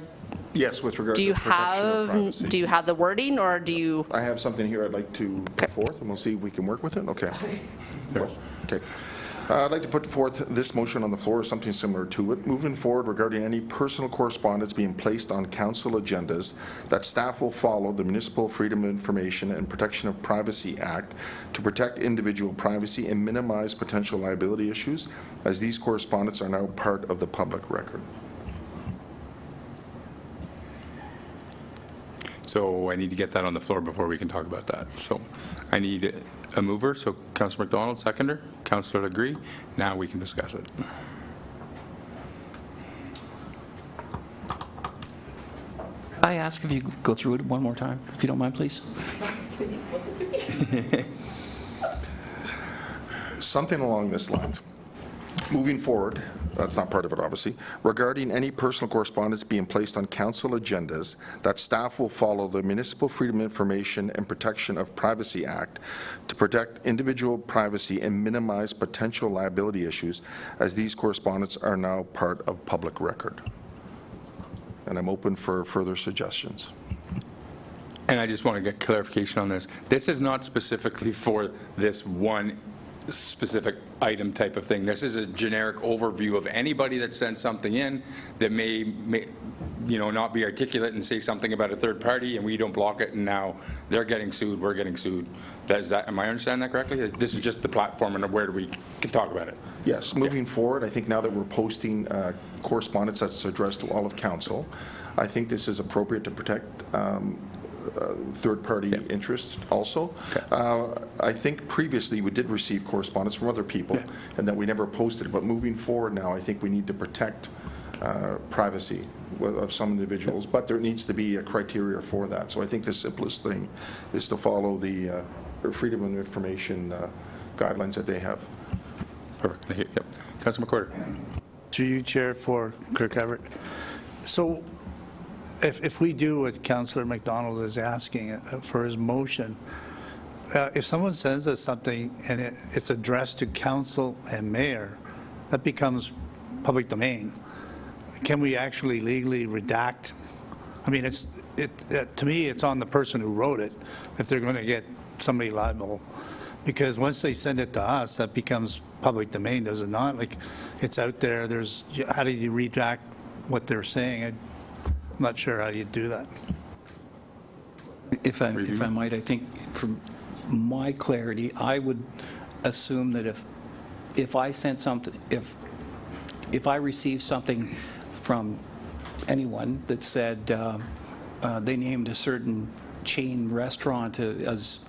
[SPEAKER 3] Yes, with regard
[SPEAKER 2] do you
[SPEAKER 3] to protection of privacy.
[SPEAKER 2] Do you have the wording, or do you?
[SPEAKER 3] I have something here I'd like to put forth, and we'll see if we can work with it. Okay. Okay. I'd like to put forth this motion on the floor, or something similar to it. Moving forward regarding any personal correspondence being placed on council agendas, that staff will follow the Municipal Freedom of Information and Protection of Privacy Act to protect individual privacy and minimize potential liability issues, as these correspondence are now part of the public record.
[SPEAKER 1] So I need to get that on the floor before we can talk about that. So I need a mover. So Councillor McDonald, seconder. Councillor agree. Now we can discuss it.
[SPEAKER 7] I ask if you go through it one more time, if you don't mind, please.
[SPEAKER 3] Something along this lines. Moving forward, that's not part of it, obviously, regarding any personal correspondence being placed on council agendas, that staff will follow the Municipal Freedom of Information and Protection of Privacy Act to protect individual privacy and minimize potential liability issues, as these correspondence are now part of public record. And I'm open for further suggestions.
[SPEAKER 1] And I just want to get clarification on this. This is not specifically for this one specific item type of thing. This is a generic overview of anybody that sends something in that may you know, not be articulate and say something about a third party, and we don't block it, and now they're getting sued, we're getting sued. Am I understanding that correctly? This is just the platform, and where we can talk about it.
[SPEAKER 3] Yes, moving forward, I think now that we're posting correspondence that's addressed to all of council, I think this is appropriate to protect third-party interests also. I think previously we did receive correspondence from other people and that we never posted it, but moving forward now, I think we need to protect privacy of some individuals, but there needs to be a criteria for that. So I think the simplest thing is to follow the Freedom of Information guidelines that they have.
[SPEAKER 1] Perfect. Thank you. Yep. Councilor McCorder.
[SPEAKER 9] Through you, Chair, for Clerk Everett. So if we do what Councillor McDonald is asking for his motion, if someone sends us something and it's addressed to council and mayor, that becomes public domain. Can we actually legally redact? I mean, to me, it's on the person who wrote it if they're going to get somebody liable. Because once they send it to us, that becomes public domain, does it not? Like, it's out there. How do you redact what they're saying? I'm not sure how you do that.
[SPEAKER 7] If I might, I think for my clarity, I would assume that if I sent something, if I received something from anyone that said they named a certain chain restaurant as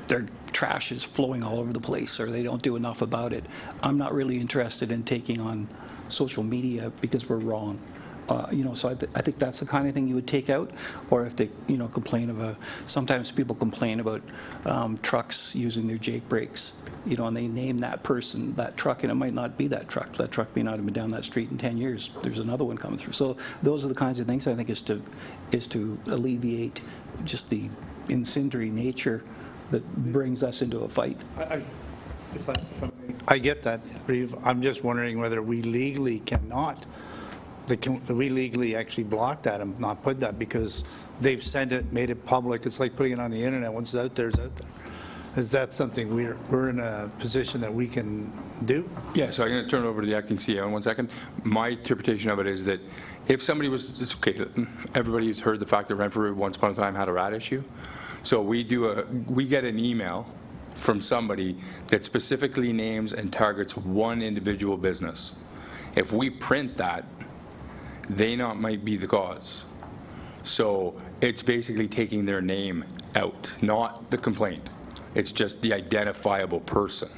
[SPEAKER 7] their trash is flowing all over the place, or they don't do enough about it, I'm not really interested in taking on social media because we're wrong. So I think that's the kind of thing you would take out. Or if they, complain sometimes people complain about trucks using their Jake brakes, and they name that person, that truck, and it might not be that truck. That truck may not have been down that street in 10 years. There's another one coming through. So those are the kinds of things I think is to alleviate just the incendiary nature that brings us into a fight.
[SPEAKER 9] I get that, Reeve. I'm just wondering whether we legally cannot. We legally actually block that and not put that because they've sent it, made it public. It's like putting it on the internet. Once it's out there, it's out there. Is that something we're in a position that we can do?
[SPEAKER 1] Yeah, so I'm going to turn it over to the acting CEO in 1 second. My interpretation of it is that if somebody was, it's okay, everybody's heard the fact that Renfrew once upon a time had a rat issue. So we get an email from somebody that specifically names and targets one individual business. If we print that, they might be the cause. So it's basically taking their name out, not the complaint. It's just the identifiable person.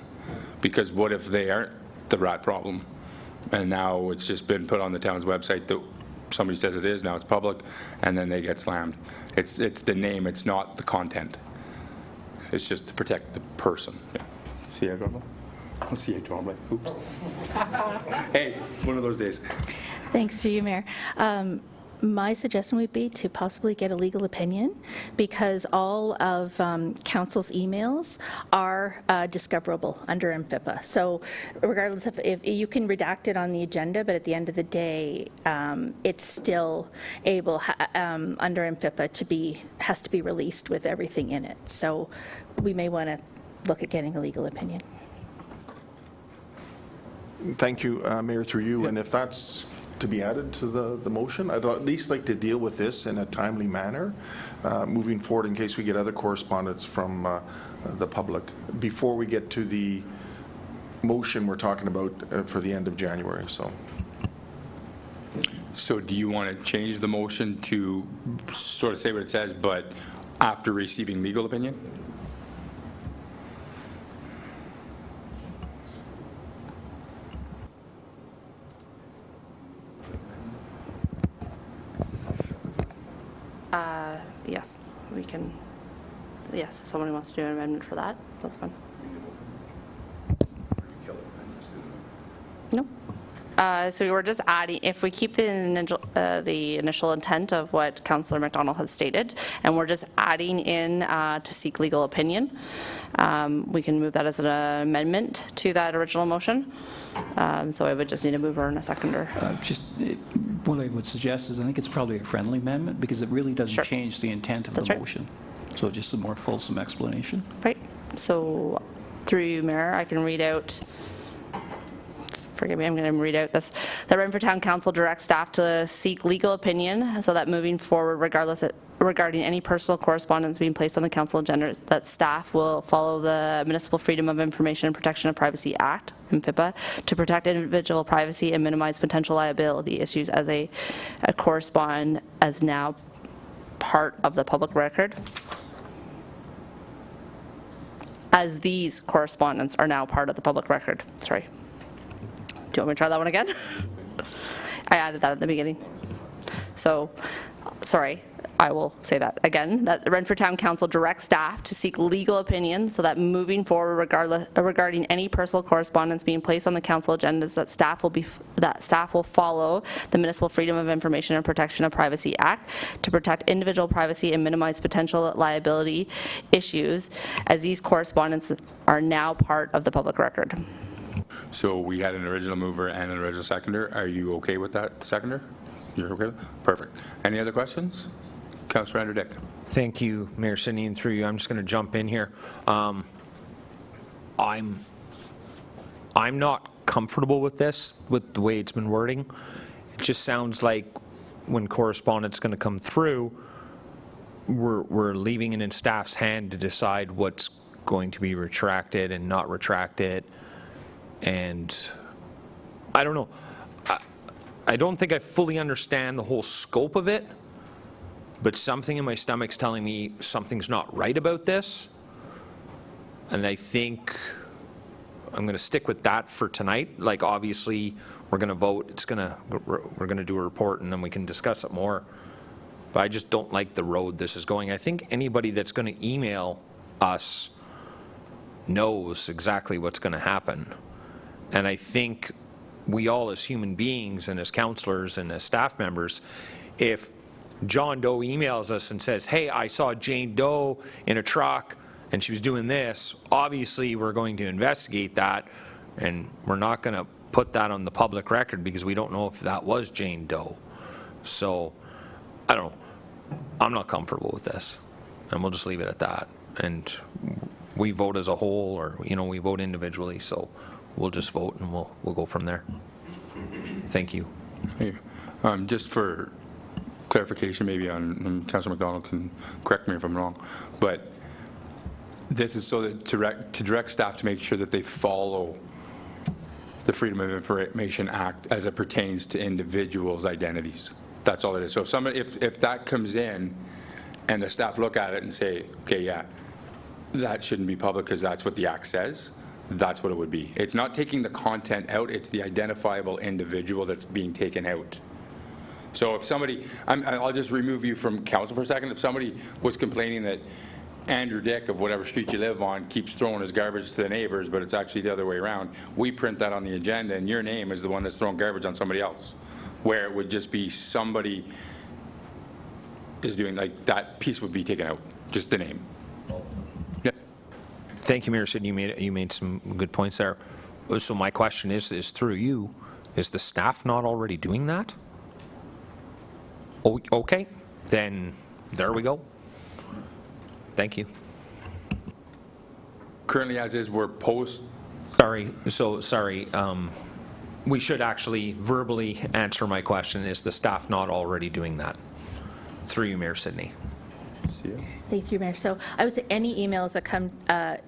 [SPEAKER 1] Because what if they aren't the rat problem? And now it's just been put on the town's website that somebody says it is, now it's public, and then they get slammed. It's the name, it's not the content. It's just to protect the person. Yeah. See how Gormley? I'll see you, Gormley. Oops. Hey, one of those days.
[SPEAKER 15] Thanks to you, Mayor. My suggestion would be to possibly get a legal opinion because all of council's emails are discoverable under MFIPA. So regardless of if you can redact it on the agenda, but at the end of the day, it's still able under MFIPA has to be released with everything in it. So we may want to look at getting a legal opinion.
[SPEAKER 3] Thank you, Mayor, through you. And if that's to be added to the motion, I'd at least like to deal with this in a timely manner moving forward in case we get other correspondence from the public before we get to the motion we're talking about for the end of January.
[SPEAKER 1] So do you want to change the motion to sort of say what it says, but after receiving legal opinion?
[SPEAKER 2] Yes, we can yes, if somebody wants to do an amendment for that, that's fine. No. So we're just adding, if we keep the initial intent of what Councillor McDonald has stated, and we're just adding in to seek legal opinion, we can move that as an amendment to that original motion. So I would just need a mover and a seconder.
[SPEAKER 7] What I would suggest is I think it's probably a friendly amendment because it really doesn't change the intent of the motion. So just a more fulsome explanation.
[SPEAKER 2] Right. So through you, Mayor, I can read out, forgive me, I'm going to read out this. The Renfrew Town Council directs staff to seek legal opinion so that moving forward, regarding any personal correspondence being placed on the council agenda, that staff will follow the Municipal Freedom of Information and Protection of Privacy Act, MFIPA, to protect individual privacy and minimize potential liability issues as a correspond as now part of the public record. As these correspondence are now part of the public record. Sorry. Do you want me to try that one again? I added that at the beginning. So, sorry, I will say that again, that the Renfrew Town Council directs staff to seek legal opinion so that moving forward regarding any personal correspondence being placed on the council agendas, that staff will follow the Municipal Freedom of Information and Protection of Privacy Act to protect individual privacy and minimize potential liability issues, as these correspondences are now part of the public record.
[SPEAKER 1] So we had an original mover and an original seconder. Are you okay with that seconder? You're okay? Perfect. Any other questions? Councillor Andrew Dick.
[SPEAKER 5] Thank you, Mayor Sidney, and through you, I'm just going to jump in here. I'm not comfortable with this, with the way it's been wording. It just sounds like when correspondence is going to come through, we're leaving it in staff's hand to decide what's going to be retracted and not retracted. And I don't know. I don't think I fully understand the whole scope of it, but something in my stomach's telling me something's not right about this. And I think I'm going to stick with that for tonight. Like, obviously, we're going to vote. We're going to do a report, and then we can discuss it more. But I just don't like the road this is going. I think anybody that's going to email us knows exactly what's going to happen. And I think we all as human beings and as councillors and as staff members, if John Doe emails us and says, hey, I saw Jane Doe in a truck and she was doing this, obviously we're going to investigate that, and we're not going to put that on the public record because we don't know if that was Jane Doe. So, I don't know. I'm not comfortable with this, and we'll just leave it at that. And we vote as a whole, or, you know, we vote individually, so we'll just vote and we'll go from there. Thank you.
[SPEAKER 1] Hey, just for clarification, maybe and Councillor McDonald can correct me if I'm wrong, but this is so that to direct staff to make sure that they follow the Freedom of Information Act as it pertains to individuals' identities. That's all it is. So if that comes in and the staff look at it and say, okay, yeah, that shouldn't be public because that's what the Act says, that's what it would be. It's not taking the content out, it's the identifiable individual that's being taken out. So if somebody, I'll just remove you from council for a second. If somebody was complaining that Andrew Dick of whatever street you live on keeps throwing his garbage to the neighbors, but it's actually the other way around, we print that on the agenda and your name is the one that's throwing garbage on somebody else. Where it would just be somebody is doing, like, that piece would be taken out, just the name. Yeah.
[SPEAKER 5] Thank you, Mayor Sidney. You made some good points there. So my question is through you, is the staff not already doing that? Oh, okay, then there we go. Thank you.
[SPEAKER 1] Currently, as is, we're post.
[SPEAKER 5] Sorry. We should actually verbally answer my question. Is the staff not already doing that? Through you, Mayor Sidney.
[SPEAKER 15] Thank you, Mayor. So I would say any emails that come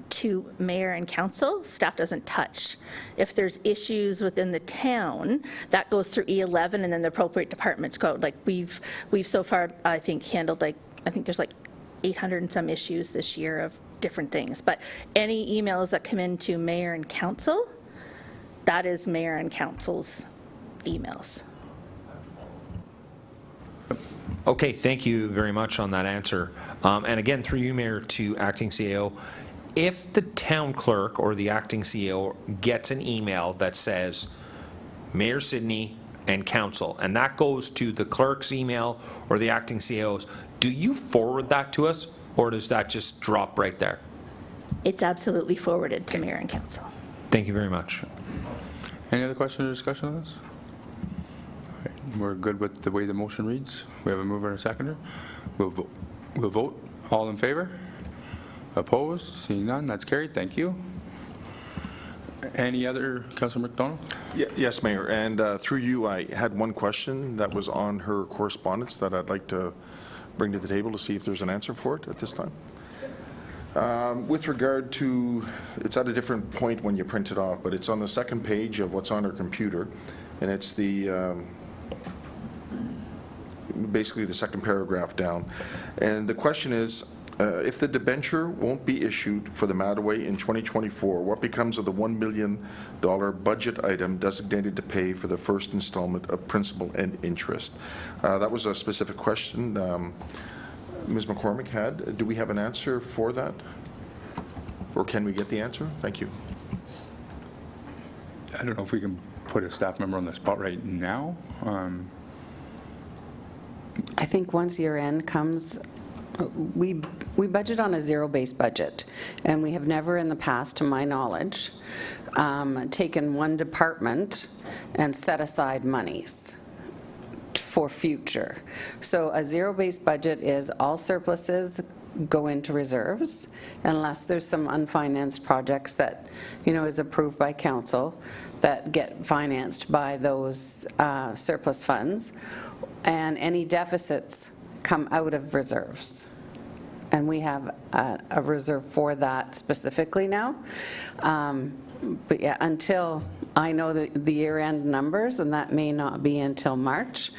[SPEAKER 15] to mayor and council, staff doesn't touch. If there's issues within the town, that goes through E11 and then the appropriate departments go. Like we've so far, I think, handled I think there's like 800 and some issues this year of different things. But any emails that come into mayor and council, that is mayor and council's emails.
[SPEAKER 5] Okay, thank you very much on that answer. And again, through you, Mayor, to Acting CEO, if the town clerk or the Acting CEO gets an email that says, Mayor Sidney and Council, and that goes to the clerk's email or the Acting CEO's, do you forward that to us, or does that just drop right there?
[SPEAKER 15] It's absolutely forwarded to Mayor and Council.
[SPEAKER 5] Thank you very much.
[SPEAKER 1] Any other questions or discussion on this? All right, we're good with the way the motion reads. We have a mover and a seconder. We'll vote. All in favor? Opposed? Seeing none, that's carried. Thank you. Any other, Councillor McDonald?
[SPEAKER 3] Yes, Mayor, and through you, I had one question that was on her correspondence that I'd like to bring to the table to see if there's an answer for it at this time. With regard to, it's at a different point when you print it off, but it's on the second page of what's on her computer, and it's the basically the second paragraph down. And the question is, if the debenture won't be issued for the Mattaway in 2024, what becomes of the $1 million budget item designated to pay for the first installment of principal and interest? That was a specific question Ms. McCormick had. Do we have an answer for that? Or can we get the answer? Thank you.
[SPEAKER 1] I don't know if we can put a staff member on the spot right now.
[SPEAKER 10] I think once year end comes, we budget on a zero-based budget, and we have never in the past, to my knowledge, taken one department and set aside monies for future. So a zero-based budget is all surpluses go into reserves unless there's some unfinanced projects that, you know, is approved by council that get financed by those surplus funds, and any deficits come out of reserves. And we have a reserve for that specifically now. But yeah, until I know the year-end numbers, and that may not be until March,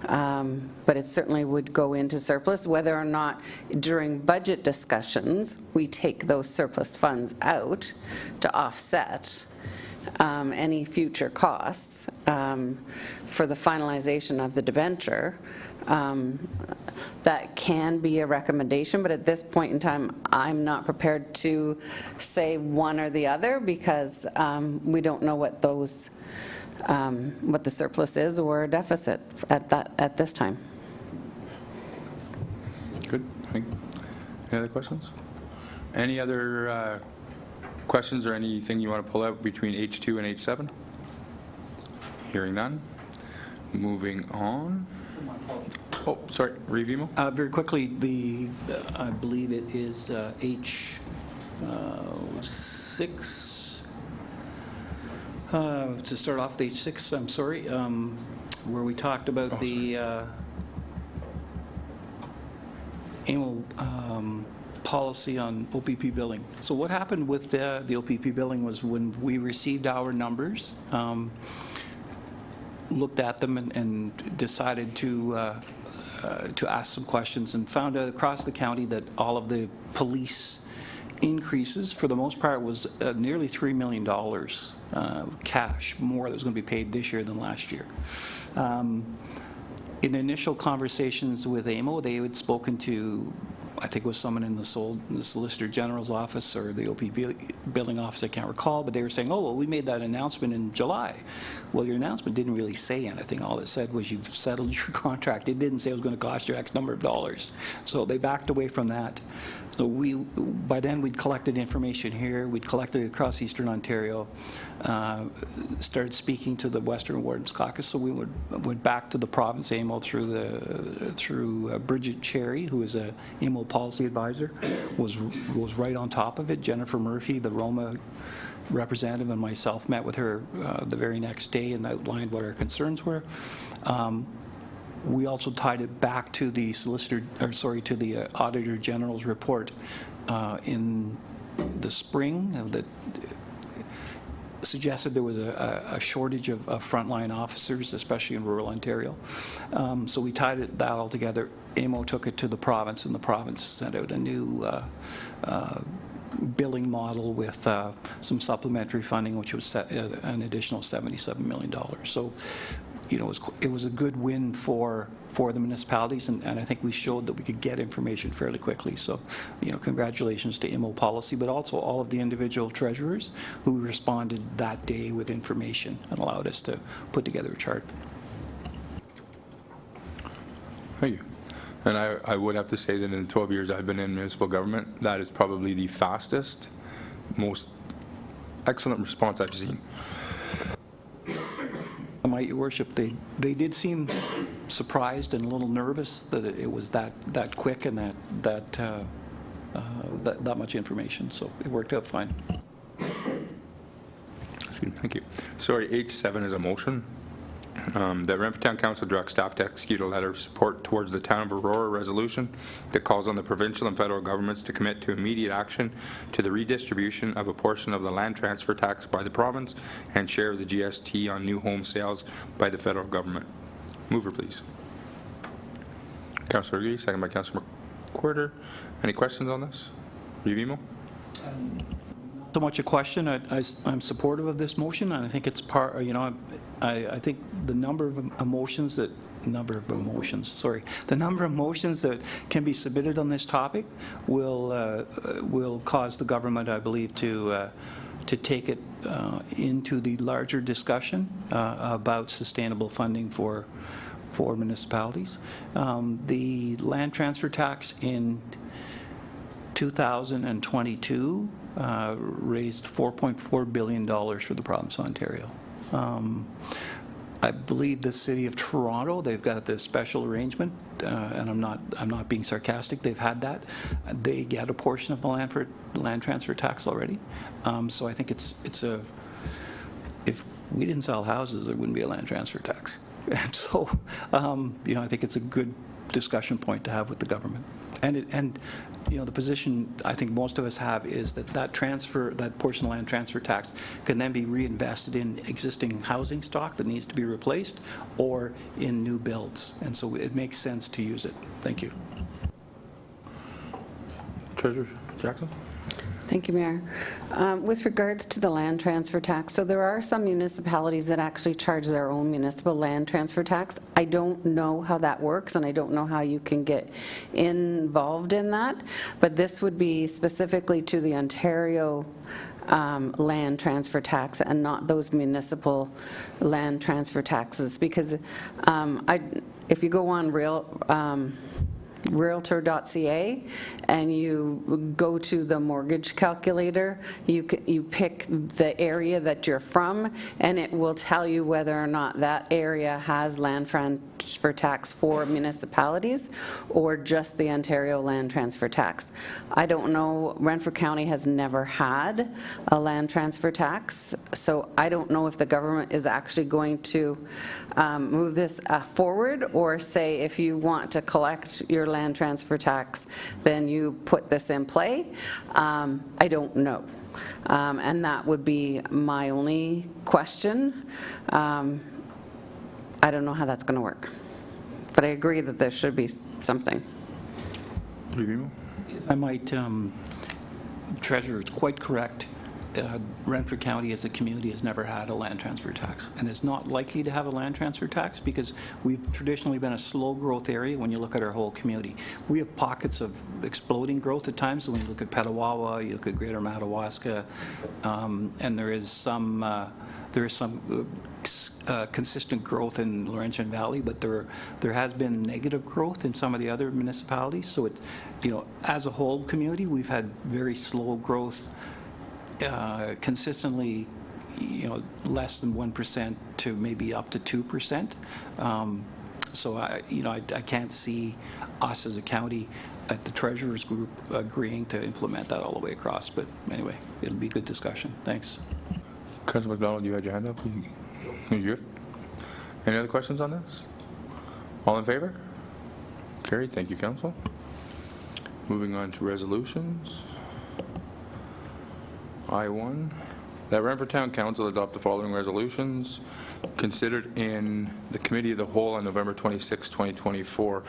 [SPEAKER 10] but it certainly would go into surplus. Whether or not during budget discussions we take those surplus funds out to offset any future costs for the finalization of the debenture, that can be a recommendation, but at this point in time, I'm not prepared to say one or the other because we don't know what those, what the surplus is or deficit at this time.
[SPEAKER 1] Good. Any other questions? Any other questions or anything you want to pull out between H2 and H7? Hearing none. Moving on. Oh, sorry, review.
[SPEAKER 7] Very quickly, I believe it is H6, to start off with H6, I'm sorry, where we talked about the annual policy on OPP billing. So what happened with the OPP billing was when we received our numbers, looked at them and decided to ask some questions, and found out across the county that all of the police increases, for the most part, was nearly $3 million cash more that was going to be paid this year than last year. In initial conversations with AMO, they had spoken to, I think it was someone in the Solicitor General's office or the OPP billing office, I can't recall, but they were saying, oh, well, we made that announcement in July. Well, your announcement didn't really say anything. All it said was you've settled your contract. It didn't say it was going to cost you X number of dollars. So they backed away from that. So by then we'd collected information here, we'd collected it across Eastern Ontario, started speaking to the Western Wardens Caucus, so we went back to the province AMO through Bridget Cherry, who is a AMO policy advisor, was right on top of it. Jennifer Murphy, the Roma representative, and myself met with her the very next day and outlined what our concerns were. We also tied it back to the to the Auditor General's report in the spring that suggested there was a shortage of frontline officers, especially in rural Ontario. So we tied that all together. AMO took it to the province, and the province sent out a new billing model with some supplementary funding, which was an additional $77 million. So it was a good win for the municipalities, and I think we showed that we could get information fairly quickly. So, congratulations to IMO Policy, but also all of the individual treasurers who responded that day with information and allowed us to put together a chart.
[SPEAKER 1] Thank you. And I would have to say that in the 12 years I've been in municipal government, that is probably the fastest, most excellent response I've seen.
[SPEAKER 7] Your Worship, they did seem surprised and a little nervous that it was that quick and that much information. So it worked out fine.
[SPEAKER 1] Thank you. Sorry, H7 is a motion. That Renfrew Town Council directs staff to execute a letter of support towards the Town of Aurora resolution that calls on the provincial and federal governments to commit to immediate action to the redistribution of a portion of the land transfer tax by the province and share of the GST on new home sales by the federal government. Mover, please. Councillor Gee, second by Councillor McQuarter. Any questions on this? Revimo?
[SPEAKER 7] So much a question. I'm supportive of this motion, and I think it's part. I think the number of motions that can be submitted on this topic will cause the government, I believe, to take it into the larger discussion about sustainable funding for municipalities. The land transfer tax in 2022 raised $4.4 billion for the province of Ontario. I believe the City of Toronto, they've got this special arrangement, and I'm not being sarcastic. They've had that. They get a portion of the land transfer tax already. So I think it's if we didn't sell houses, there wouldn't be a land transfer tax. And so I think it's a good discussion point to have with the government. And the position I think most of us have is that portion of land transfer tax can then be reinvested in existing housing stock that needs to be replaced or in new builds. And so it makes sense to use it. Thank you.
[SPEAKER 1] Treasurer Jackson?
[SPEAKER 10] Thank you, Mayor. With regards to the land transfer tax, so there are some municipalities that actually charge their own municipal land transfer tax. I don't know how that works, and I don't know how you can get involved in that, but this would be specifically to the Ontario land transfer tax and not those municipal land transfer taxes, because if you go on realtor.ca and you go to the mortgage calculator, you pick the area that you're from, and it will tell you whether or not that area has land transfer tax for municipalities or just the Ontario land transfer tax. I don't know, Renfrew County has never had a land transfer tax, so I don't know if the government is actually going to move this forward, or say if you want to collect your land transfer tax, then you put this in play. I don't know. And that would be my only question. I don't know how that's going to work. But I agree that there should be something.
[SPEAKER 7] If I might, Treasurer, it's quite correct. Renfrew County as a community has never had a land transfer tax and is not likely to have a land transfer tax because we've traditionally been a slow growth area when you look at our whole community. We have pockets of exploding growth at times. When you look at Petawawa, you look at Greater Madawaska, and there is some consistent growth in Laurentian Valley, but there has been negative growth in some of the other municipalities. So as a whole community, we've had very slow growth. Consistently, less than 1% to maybe up to 2%. So I can't see us as a county at the Treasurers Group agreeing to implement that all the way across. But anyway, it'll be a good discussion. Thanks.
[SPEAKER 1] Councilor McDonald, you had your hand up. You good? Any other questions on this? All in favor? Carried. Thank you, Council. Moving on to resolutions. I-1, that Renfrew Town Council adopt the following resolutions considered in the Committee of the Whole on November 26, 2024.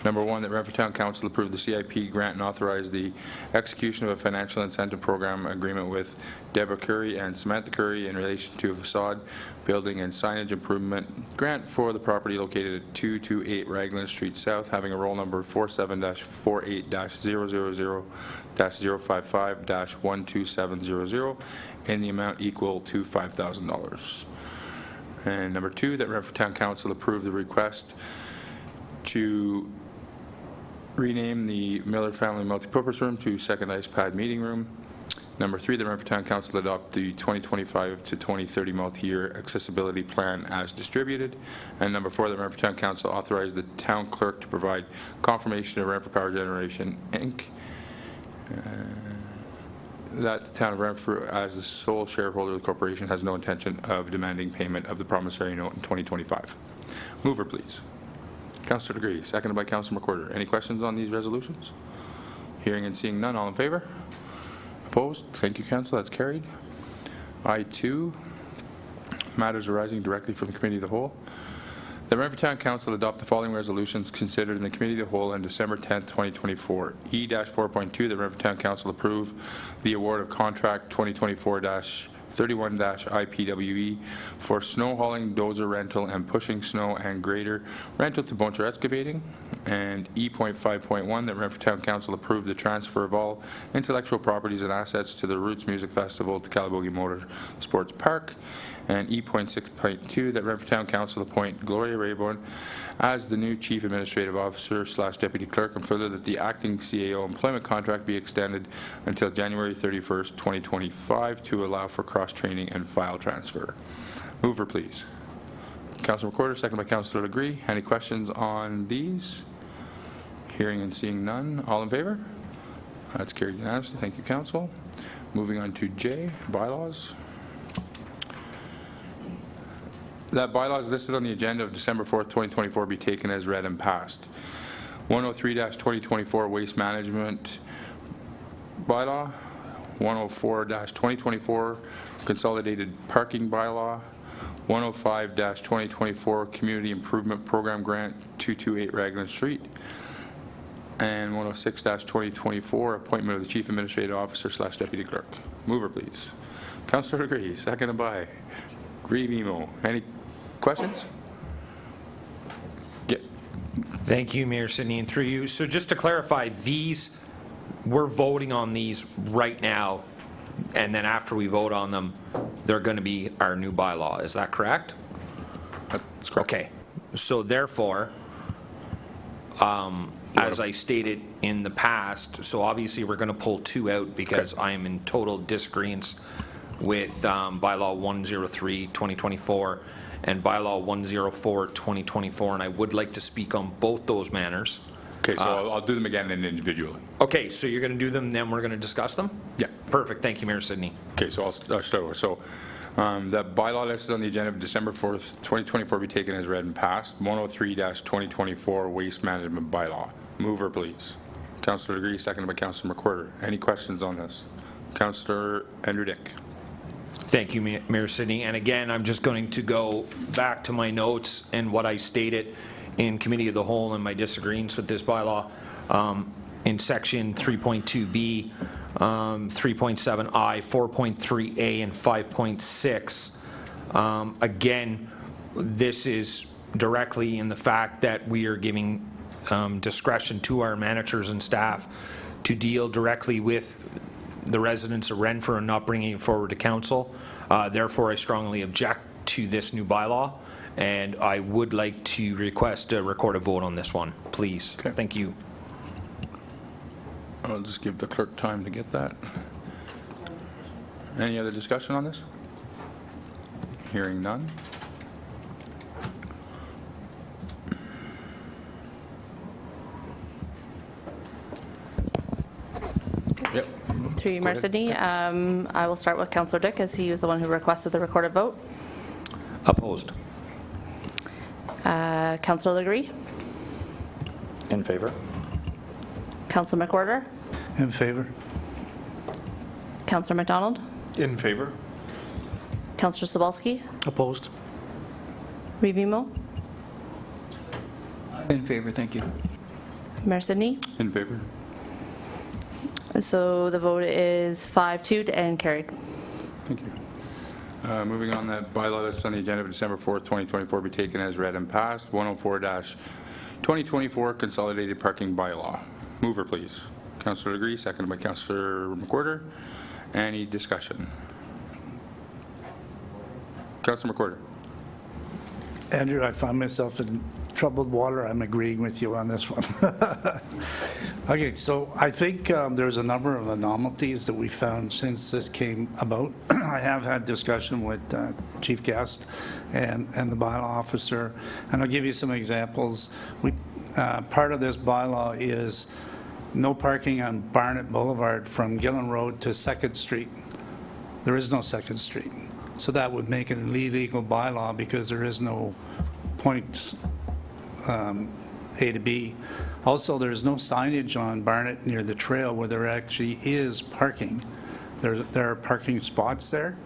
[SPEAKER 1] Number 1, that Renfrew Town Council approve the CIP grant and authorize the execution of a financial incentive program agreement with Deborah Curry and Samantha Curry in relation to a facade, building, and signage improvement grant for the property located at 228 Raglan Street South, having a roll number 47-48-000-055-12700 in the amount equal to $5,000. And number 2, that Renfrew Town Council approve the request to rename the Miller Family Multipurpose Room to Second Ice Pad Meeting Room. Number 3, the Renfrew Town Council adopt the 2025 to 2030 multi-year accessibility plan as distributed. And number 4, the Renfrew Town Council authorize the town clerk to provide confirmation of Renfrew Power Generation, Inc. That the town of Renfrew, as the sole shareholder of the corporation, has no intention of demanding payment of the promissory note in 2025. Mover, please. Councillor Degree, seconded by Councillor McWhorter. Any questions on these resolutions? Hearing and seeing none, all in favor? Opposed? Thank you, Council. That's carried. I2, matters arising directly from the Committee of the Whole. The Renfrew Town Council adopt the following resolutions considered in the Committee of the Whole on December 10, 2024. E-4.2, the Renfrew Town Council approve the award of contract 2024-31-IPWE for snow hauling, dozer rental, and pushing snow and grader rental to Boncher Excavating. And E.5.1, that Renfrew Town Council approve the transfer of all intellectual properties and assets to the Roots Music Festival to Calabogie Motor Sports Park. And E.6.2, that Renfrew Town Council appoint Gloria Rayborn as the new Chief Administrative Officer / Deputy Clerk, and further that the acting CAO employment contract be extended until January 31st, 2025 to allow for cross-training and file transfer. Mover, please. Councillor McWhorter, second by Councillor Degree. Any questions on these? Hearing and seeing none. All in favor? That's carried unanimously. Thank you, Council. Moving on to J, bylaws. That bylaws listed on the agenda of December 4th, 2024 be taken as read and passed. 103-2024 Waste Management Bylaw. 104-2024 Consolidated Parking Bylaw. 105-2024 Community Improvement Program Grant 228 Raglan Street. And 106-2024 Appointment of the Chief Administrative Officer / Deputy Clerk. Mover, please. Councillor Degree, seconded by Grieve Emo. Any questions? Yeah.
[SPEAKER 5] Thank you, Mayor Sidney, and through you. So just to clarify, these, we're voting on these right now, and then after we vote on them, they're going to be our new bylaw. Is that correct?
[SPEAKER 1] That's correct.
[SPEAKER 5] Okay. So therefore, as I stated in the past, so obviously we're going to pull 2 out because I am in total disagreement with Bylaw 103-2024 and Bylaw 104-2024, and I would like to speak on both those manners.
[SPEAKER 1] Okay, so I'll do them again individually.
[SPEAKER 5] Okay, so you're going to do them, then we're going to discuss them?
[SPEAKER 1] Yeah.
[SPEAKER 5] Perfect. Thank you, Mayor Sidney.
[SPEAKER 1] Okay, so I'll start over. So the bylaw listed on the agenda of December 4th, 2024 be taken as read and passed. 103-2024 Waste Management Bylaw. Mover, please. Councillor Degree, seconded by Councillor McWhorter. Any questions on this? Councillor Andrew Dick.
[SPEAKER 5] Thank you, Mayor Sidney. And again, I'm just going to go back to my notes and what I stated in Committee of the Whole and my disagreements with this bylaw in Section 3.2B, 3.7I, 4.3A, and 5.6. Again, this is directly in the fact that we are giving discretion to our managers and staff to deal directly with the residents of Renfrew and not bringing it forward to council. Therefore, I strongly object to this new bylaw, and I would like to request a recorded vote on this one, please. Okay. Thank you.
[SPEAKER 1] I'll just give the clerk time to get that. Any other discussion on this? Hearing none. Yep.
[SPEAKER 2] Through you, Mayor Sidney. I will start with Councillor Dick, as he was the one who requested the recorded vote.
[SPEAKER 5] Opposed.
[SPEAKER 2] Councillor Degree.
[SPEAKER 8] In favor.
[SPEAKER 2] Councillor McWhorter.
[SPEAKER 9] In favor.
[SPEAKER 2] Councillor MacDonald.
[SPEAKER 3] In favor.
[SPEAKER 2] Councillor Sobalski?
[SPEAKER 12] Opposed?
[SPEAKER 2] Revimo?
[SPEAKER 7] In favor, thank you.
[SPEAKER 2] Mayor Sidney?
[SPEAKER 1] In favor.
[SPEAKER 2] So the vote is 5-2 and carried.
[SPEAKER 1] Thank you. Moving on, that bylaw that's on the agenda of December 4th, 2024 be taken as read and passed. 104-2024 Consolidated Parking Bylaw. Mover, please. Councillor Legree, seconded by Councillor McWhorter. Any discussion? Councillor McWhorter.
[SPEAKER 9] Andrew, I find myself in troubled water. I'm agreeing with you on this one. Okay, so I think there's a number of anomalies that we found since this came about. I have had discussion with Chief Guest and the bylaw officer, and I'll give you some examples. Part of this bylaw is no parking on Barnett Boulevard from Gillen Road to 2nd Street. There is no 2nd Street. So that would make it an illegal bylaw because there is no points A to B. Also, there's no signage on Barnett near the trail where there actually is parking. There are parking spots there,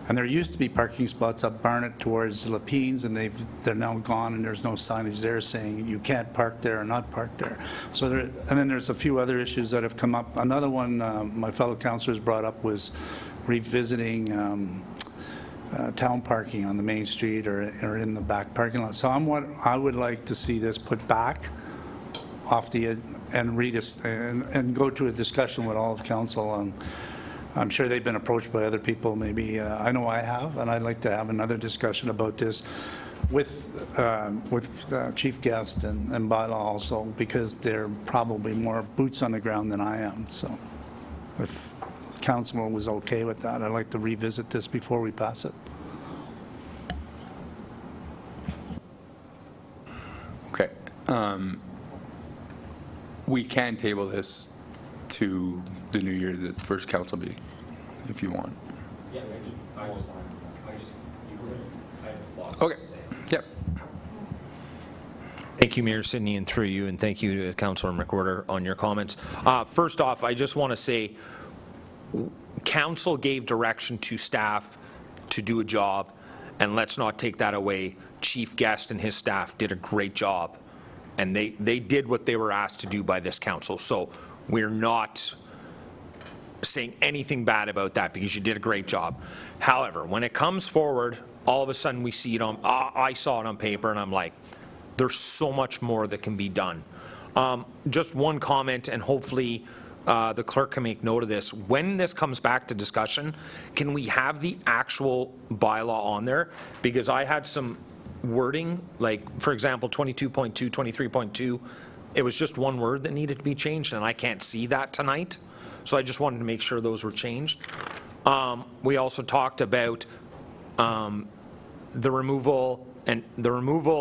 [SPEAKER 9] and there used to be parking spots up Barnett towards the Lapines, and they're now gone, and there's no signage there saying you can't park there or not park there. So and then there's a few other issues that have come up. Another one my fellow councillors brought up was revisiting town parking on the main street or in the back parking lot. So I would like to see this put back off the and go to a discussion with all of council. I'm sure they've been approached by other people. Maybe I know I have, and I'd like to have another discussion about this with Chief Guest and bylaw also, because they're probably more boots on the ground than I am. So if council was okay with that, I'd like to revisit this before we pass it.
[SPEAKER 1] Okay. We can table this to the new year, the first council meeting, if you want.
[SPEAKER 5] Yeah,
[SPEAKER 1] Okay. Yep.
[SPEAKER 5] Thank you, Mayor Sidney, and through you, and thank you to Councillor McWhorter on your comments. First off, I just want to say, council gave direction to staff to do a job, and let's not take that away. Chief Guest and his staff did a great job, and they did what they were asked to do by this council. So we're not saying anything bad about that, because you did a great job. However, when it comes forward, all of a sudden we see it on, I saw it on paper, and I'm like, there's so much more that can be done. Just one comment, and hopefully the clerk can make note of this. When this comes back to discussion, can we have the actual bylaw on there? Because I had some wording, like, for example, 22.2, 23.2, it was just one word that needed to be changed, and I can't see that tonight. So I just wanted to make sure those were changed. We also talked about the removal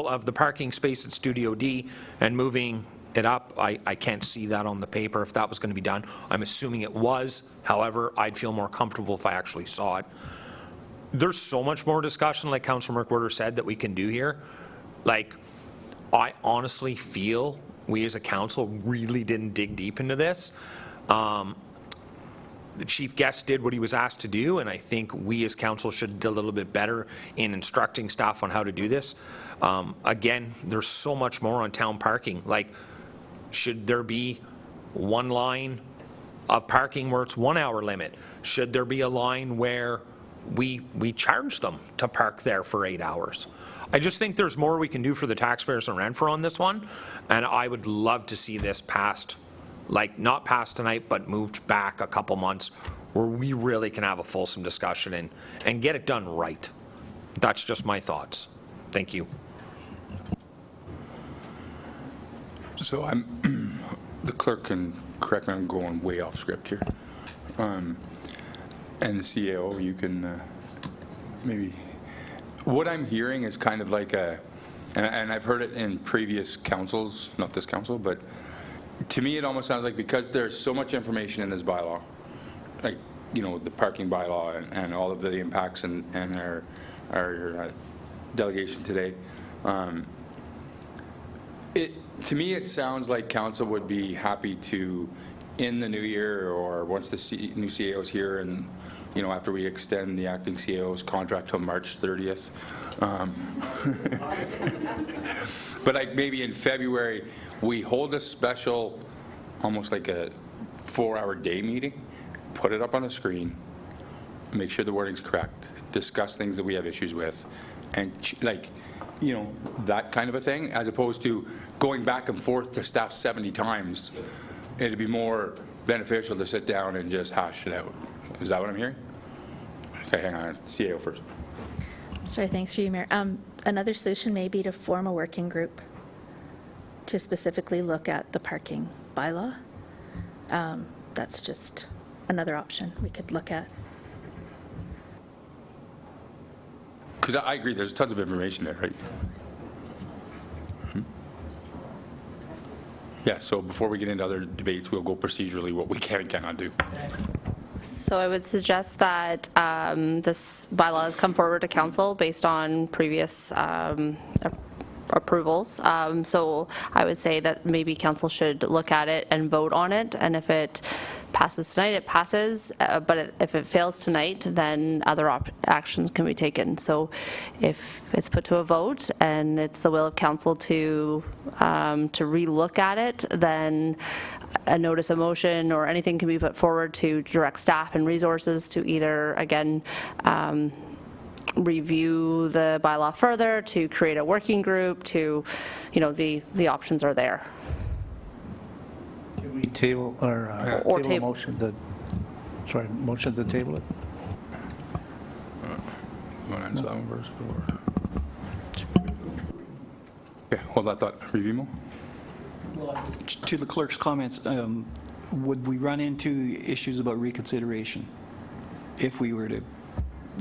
[SPEAKER 5] of the parking space at Studio D and moving it up. I can't see that on the paper if that was going to be done. I'm assuming it was. However, I'd feel more comfortable if I actually saw it. There's so much more discussion, like Councillor McWhorter said, that we can do here. Like, I honestly feel we as a council really didn't dig deep into this. The Chief Guest did what he was asked to do, and I think we as council should do a little bit better in instructing staff on how to do this. Again, there's so much more on town parking. Like, should there be one line of parking where it's 1 hour limit? Should there be a line where we charge them to park there for 8 hours? I just think there's more we can do for the taxpayers in Renfrew on this one, and I would love to see this passed, like not passed tonight, but moved back a couple months where we really can have a fulsome discussion and get it done right. That's just my thoughts. Thank you.
[SPEAKER 1] So the clerk can correct me, I'm going way off script here. And the CAO, you can maybe, what I'm hearing is kind of like and I've heard it in previous councils, not this council, but to me it almost sounds like, because there's so much information in this bylaw, like, you know, the parking bylaw and all of the impacts and our delegation today, to me it sounds like council would be happy to, in the new year or once the new CAO is here and you know, after we extend the acting CAO's contract till March 30th. But like maybe in February, we hold a special, almost like a 4-hour day meeting, put it up on the screen, make sure the wording's correct, discuss things that we have issues with, and like, you know, that kind of a thing, as opposed to going back and forth to staff 70 times. It'd be more beneficial to sit down and just hash it out. Is that what I'm hearing? Okay, hang on. CAO first.
[SPEAKER 15] Sorry, thanks for you, Mayor. Another solution may be to form a working group to specifically look at the parking bylaw. That's just another option we could look at.
[SPEAKER 1] Because I agree, there's tons of information there, right? Yeah, so before we get into other debates, we'll go procedurally what we can and cannot do.
[SPEAKER 2] So I would suggest that this bylaw has come forward to council based on previous approvals. So I would say that maybe council should look at it and vote on it, and if it passes tonight, it passes, but if it fails tonight, then other actions can be taken. So if it's put to a vote and it's the will of council to re-look at it, then a notice of motion or anything can be put forward to direct staff and resources to either, again, review the bylaw further, to create a working group, to, you know, the options are there.
[SPEAKER 9] Can we table or table a motion to, sorry, motion to table it?
[SPEAKER 1] You want to answer that one first? Yeah, hold that thought. Review.
[SPEAKER 7] To the clerk's comments, would we run into issues about reconsideration if we were to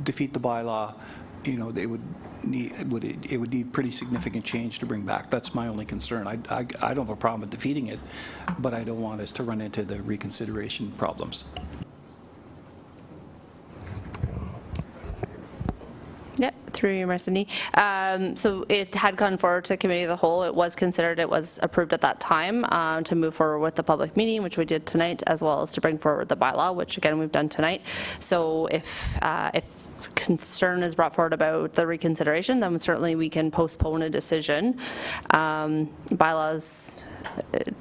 [SPEAKER 7] defeat the bylaw? You know, they would need, it would need pretty significant change to bring back. That's my only concern. I don't have a problem with defeating it, but I don't want us to run into the reconsideration problems.
[SPEAKER 2] Yep, through you, Mayor Sidney. So it had gone forward to committee of the whole. It was considered, it was approved at that time to move forward with the public meeting, which we did tonight, as well as to bring forward the bylaw, which again we've done tonight. So if concern is brought forward about the reconsideration, then certainly we can postpone a decision. Bylaws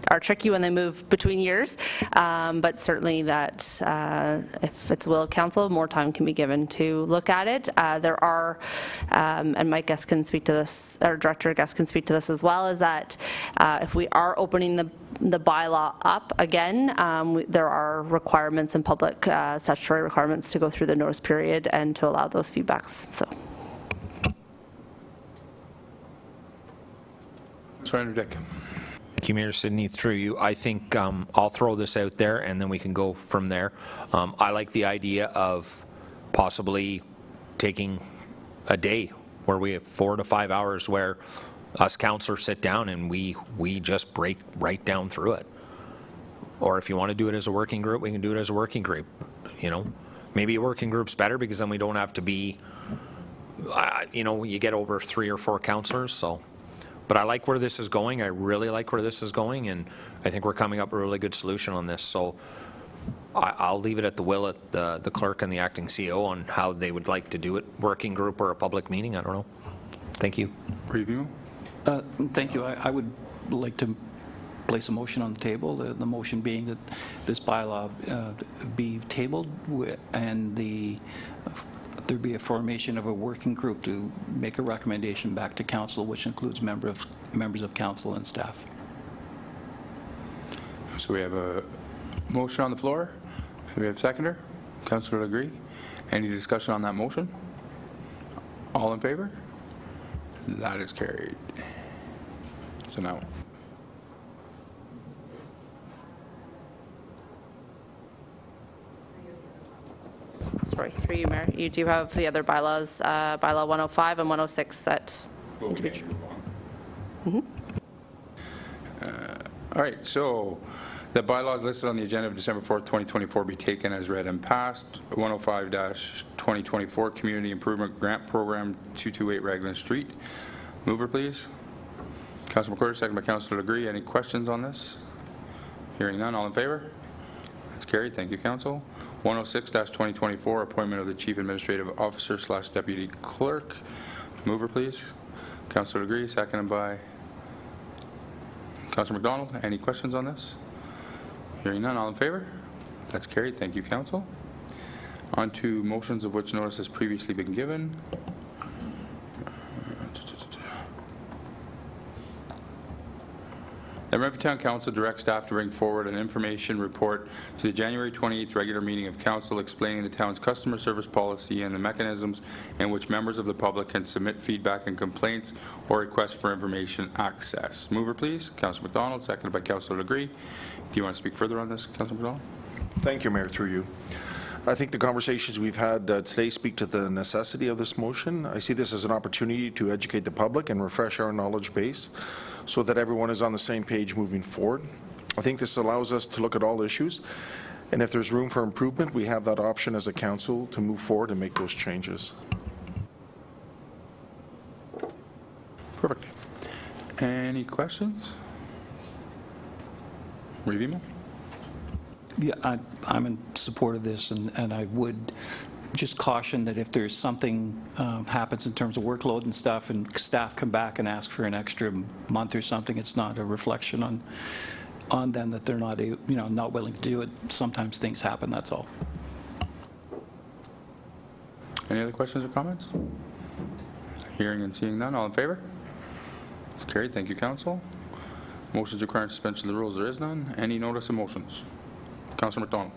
[SPEAKER 2] are tricky when they move between years, but certainly that if it's will of council, more time can be given to look at it. There are, and Mike Guest can speak to this, or Director Guest can speak to this as well, is that if we are opening the bylaw up again, there are requirements in public statutory requirements to go through the notice period and to allow those feedbacks. So.
[SPEAKER 1] Surrender Dick.
[SPEAKER 5] Thank you, Mayor Sidney. Through you, I think I'll throw this out there and then we can go from there. I like the idea of possibly taking a day where we have 4 to 5 hours where us councillors sit down and we just break right down through it. Or if you want to do it as a working group, we can do it as a working group. You know, maybe a working group's better because then we don't have to be, you know, you get over 3 or 4 councillors, so. But I like where this is going. I really like where this is going, and I think we're coming up with a really good solution on this. So I'll leave it at the will of the clerk and the acting CEO on how they would like to do it, working group or a public meeting. I don't know. Thank you.
[SPEAKER 1] Review.
[SPEAKER 7] Thank you. I would like to place a motion on the table, the motion being that this bylaw be tabled and there be a formation of a working group to make a recommendation back to council, which includes members of council and staff.
[SPEAKER 1] So we have a motion on the floor. Do we have a seconder? Councillor agree. Any discussion on that motion? All in favor? That is carried. So now.
[SPEAKER 2] Sorry, through you, Mayor. You do have the other bylaws, bylaw 105 and 106 that need to be.
[SPEAKER 1] All right, so the bylaws listed on the agenda of December 4th, 2024 be taken as read and passed. 105-2024 Community Improvement Grant Program 228 Raglan Street. Mover, please. Councilor McWhirter, second by Councilor Legree. Any questions on this? Hearing none, all in favor? That's carried. Thank you, Council. 106-2024, appointment of the Chief Administrative Officer / Deputy Clerk. Mover, please. Councillor Legree, seconded by Councillor McDonald. Any questions on this? Hearing none, all in favor? That's carried. Thank you, Council. On to motions of which notice has previously been given. The Renfrew Town Council directs staff to bring forward an information report to the January 28th regular meeting of Council explaining the town's customer service policy and the mechanisms in which members of the public can submit feedback and complaints or requests for information access. Mover, please. Councillor McDonald, seconded by Councillor Legree. Do you want to speak further on this, Councillor McDonald?
[SPEAKER 3] Thank you, Mayor, through you. I think the conversations we've had today speak to the necessity of this motion. I see this as an opportunity to educate the public and refresh our knowledge base so that everyone is on the same page moving forward. I think this allows us to look at all issues, and if there's room for improvement, we have that option as a council to move forward and make those changes.
[SPEAKER 1] Perfect. Any questions? Review?
[SPEAKER 7] Yeah, I'm in support of this, and I would just caution that if there's something happens in terms of workload and stuff, and staff come back and ask for an extra month or something, it's not a reflection on them that they're not, not willing to do it. Sometimes things happen. That's all.
[SPEAKER 1] Any other questions or comments? Hearing and seeing none, all in favor? It's carried. Thank you, Council. Motions requiring suspension of the rules, there is none. Any notice of motions? Councillor McDonald.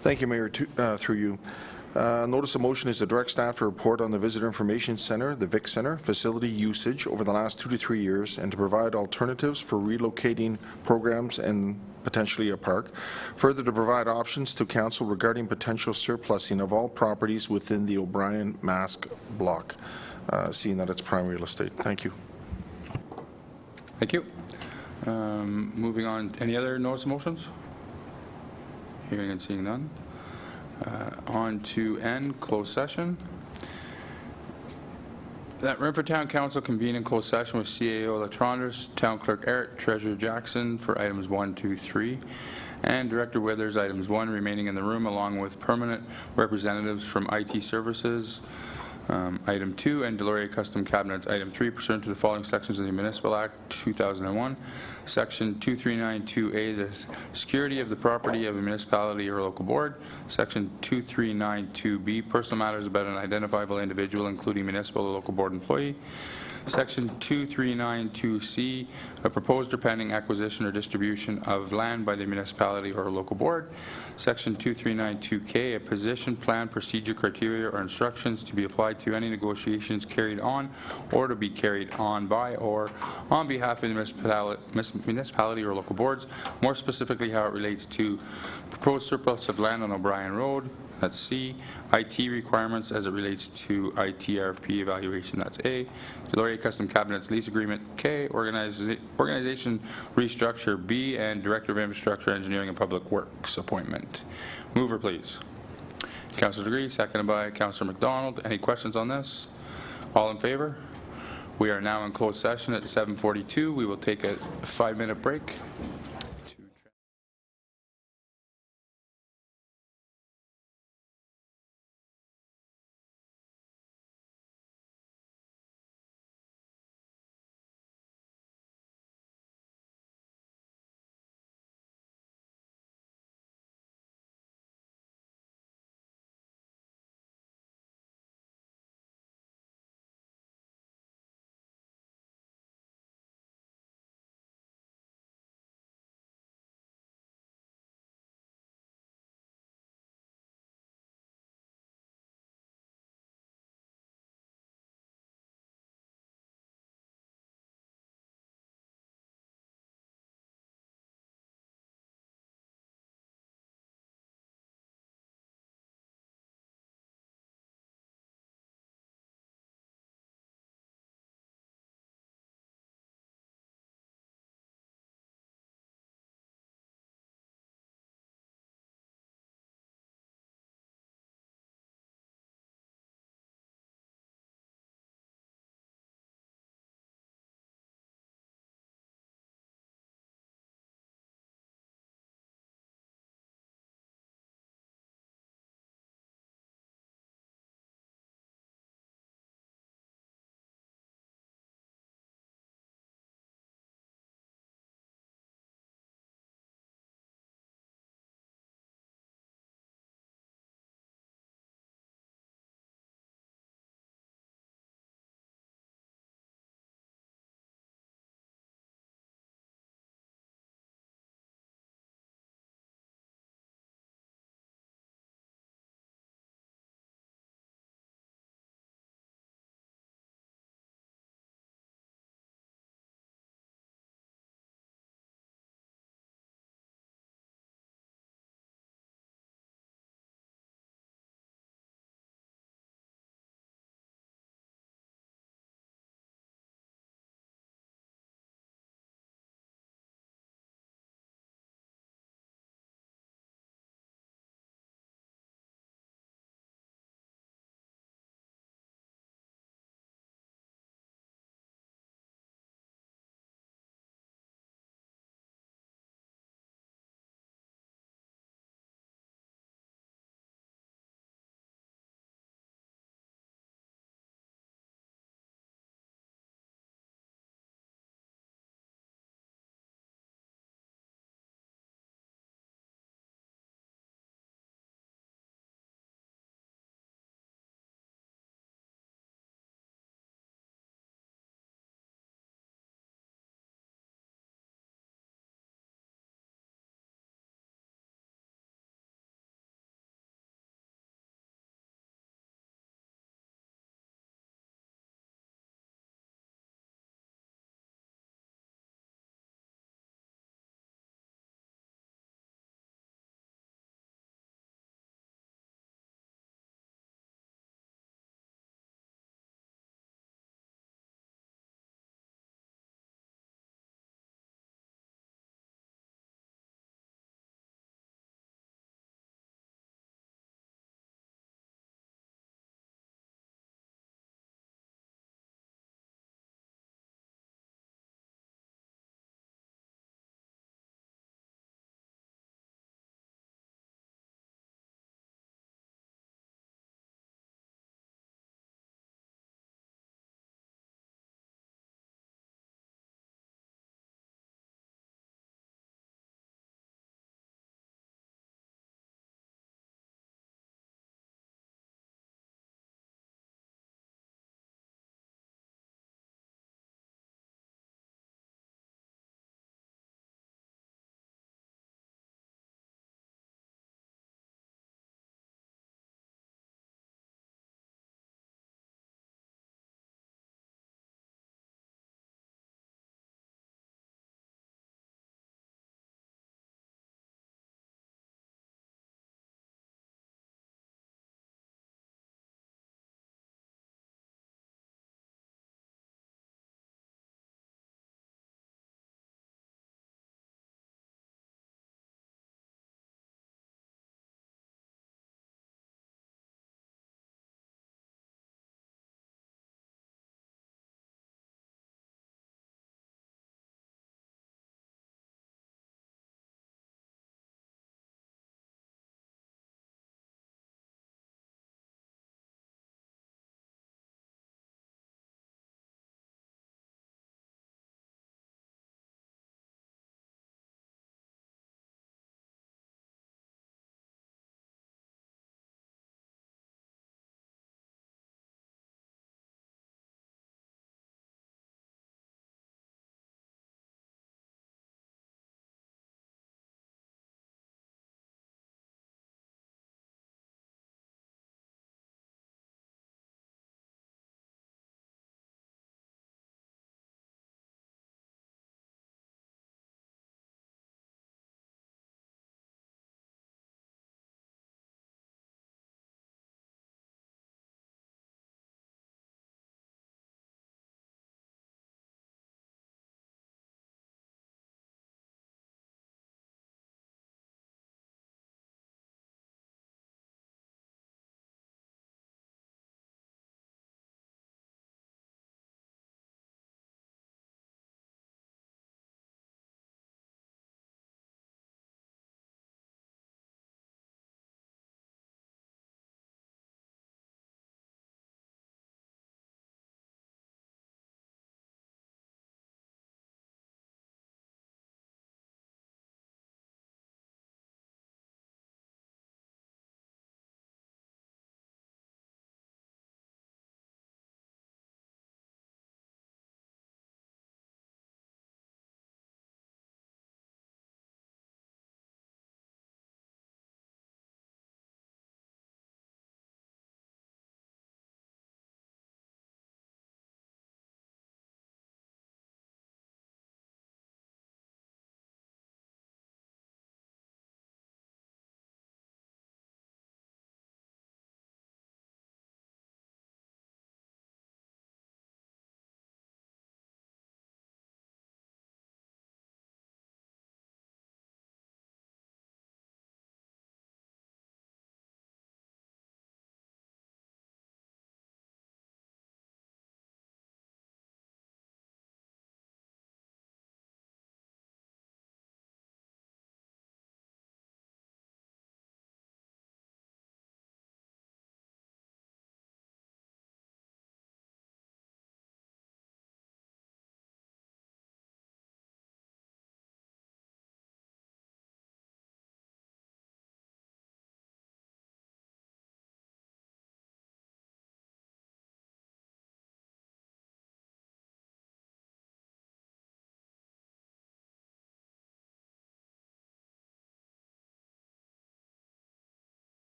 [SPEAKER 3] Thank you, Mayor. Through you. Notice of motion is to direct staff to report on the Visitor Information Center, the VIC Center, facility usage over the last 2 to 3 years and to provide alternatives for relocating programs and potentially a park. Further, to provide options to Council regarding potential surplusing of all properties within the O'Brien Mask block, seeing that it's prime real estate. Thank you.
[SPEAKER 1] Thank you. Moving on, any other notice of motions? Hearing and seeing none. On to N, closed session. That Renfrew Town Council convene in closed session with CAO Electronics, Town Clerk Eric, Treasurer Jackson for items 1, 2, 3, and Director Withers, items 1, remaining in the room, along with permanent representatives from IT Services, item 2, and Delorier Custom Cabinets, item 3, pursuant to the following sections of the Municipal Act 2001, Section 2392A, the security of the property of a municipality or local board, Section 2392B, personal matters about an identifiable individual, including municipal or local board employee, Section 2392C, a proposed or pending acquisition or distribution of land by the municipality or local board. Section 2392K, a position, plan, procedure, criteria, or instructions to be applied to any negotiations carried on or to be carried on by or on behalf of the municipality or local boards, more specifically how it relates to proposed surplus of land on O'Brien Road. That's C. IT requirements as it relates to IT RFP evaluation. That's A. Delorier Custom Cabinets lease agreement. K. Organization restructure. B. And Director of Infrastructure, Engineering, and Public Works appointment. Mover, please. Councillor Legree, seconded by Councillor McDonald. Any questions on this? All in favor? We are now in closed session at 7:42. We will take a 5-minute break.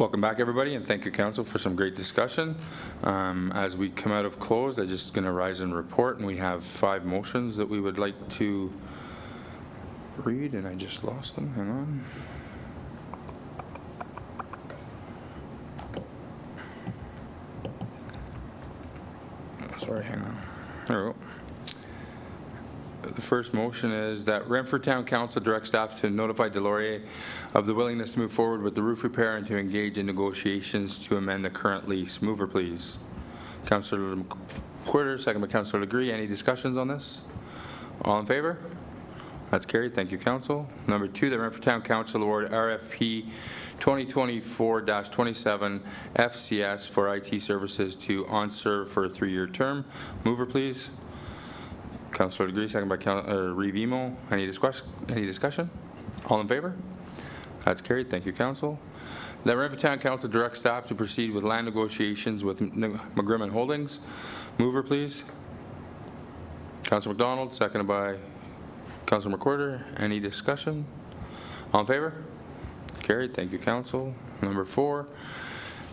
[SPEAKER 1] Welcome back, everybody, and thank you, Council, for some great discussion. As we come out of closed, I'm just going to rise and report, and we have 5 motions that we would like to read, and I just lost them. Hang on. Sorry, hang on. There we go. The first motion is that Renfrew Town Council direct staff to notify Delorier of the willingness to move forward with the roof repair and to engage in negotiations to amend the current lease. Mover, please. Councillor McQuarter, second by Councillor Legree. Any discussions on this? All in favor? That's carried. Thank you, Council. Number 2, that Renfrew Town Council award RFP 2024-27 FCS for IT services to OnServe for a 3-year term. Mover, please. Councillor Legree, second by Reeve Emo. Any discussion? All in favor? That's carried. Thank you, Council. That Renfrew Town Council directs staff to proceed with land negotiations with McGrimmon Holdings. Mover, please. Councillor McDonald, seconded by Councillor McQuarter. Any discussion? All in favor? Carried. Thank you, Council. Number 4,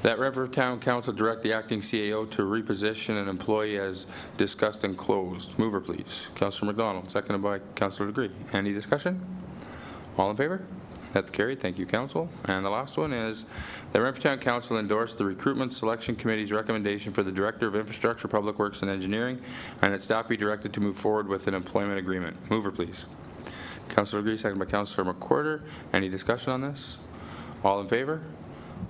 [SPEAKER 1] that Renfrew Town Council direct the acting CAO to reposition an employee as discussed and closed. Mover, please. Councillor McDonald, seconded by Councillor Legree. Any discussion? All in favor? That's carried. Thank you, Council. And the last one is that Renfrew Town Council endorsed the Recruitment Selection Committee's recommendation for the Director of Infrastructure, Public Works and Engineering, and that staff be directed to move forward with an employment agreement. Mover, please. Councillor Legree, seconded by Councillor McQuarter. Any discussion on this? All in favor?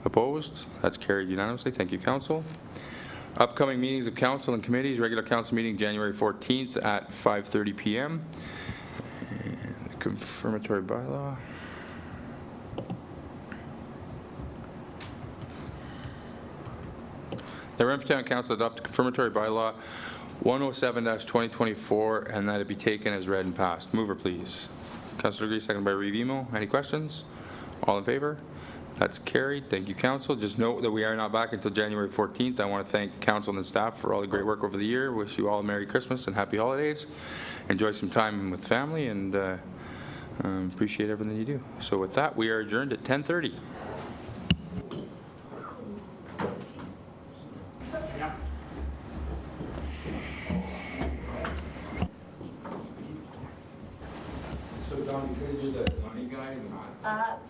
[SPEAKER 1] Opposed? That's carried unanimously. Thank you, Council. Upcoming meetings of Council and committees. Regular Council meeting January 14th at 5:30 p.m. And the confirmatory bylaw. The Renfrew Town Council adopt a confirmatory bylaw 107-2024 and that it be taken as read and passed. Mover, please. Councillor Legree, seconded by Reeve Emo. Any questions? All in favor? That's carried. Thank you, Council. Just note that we are not back until January 14th. I want to thank Council and staff for all the great work over the year. Wish you all a Merry Christmas and Happy Holidays. Enjoy some time with family and appreciate everything you do. So with that, we are adjourned at 10:30. So, Don, because you're the money guy, not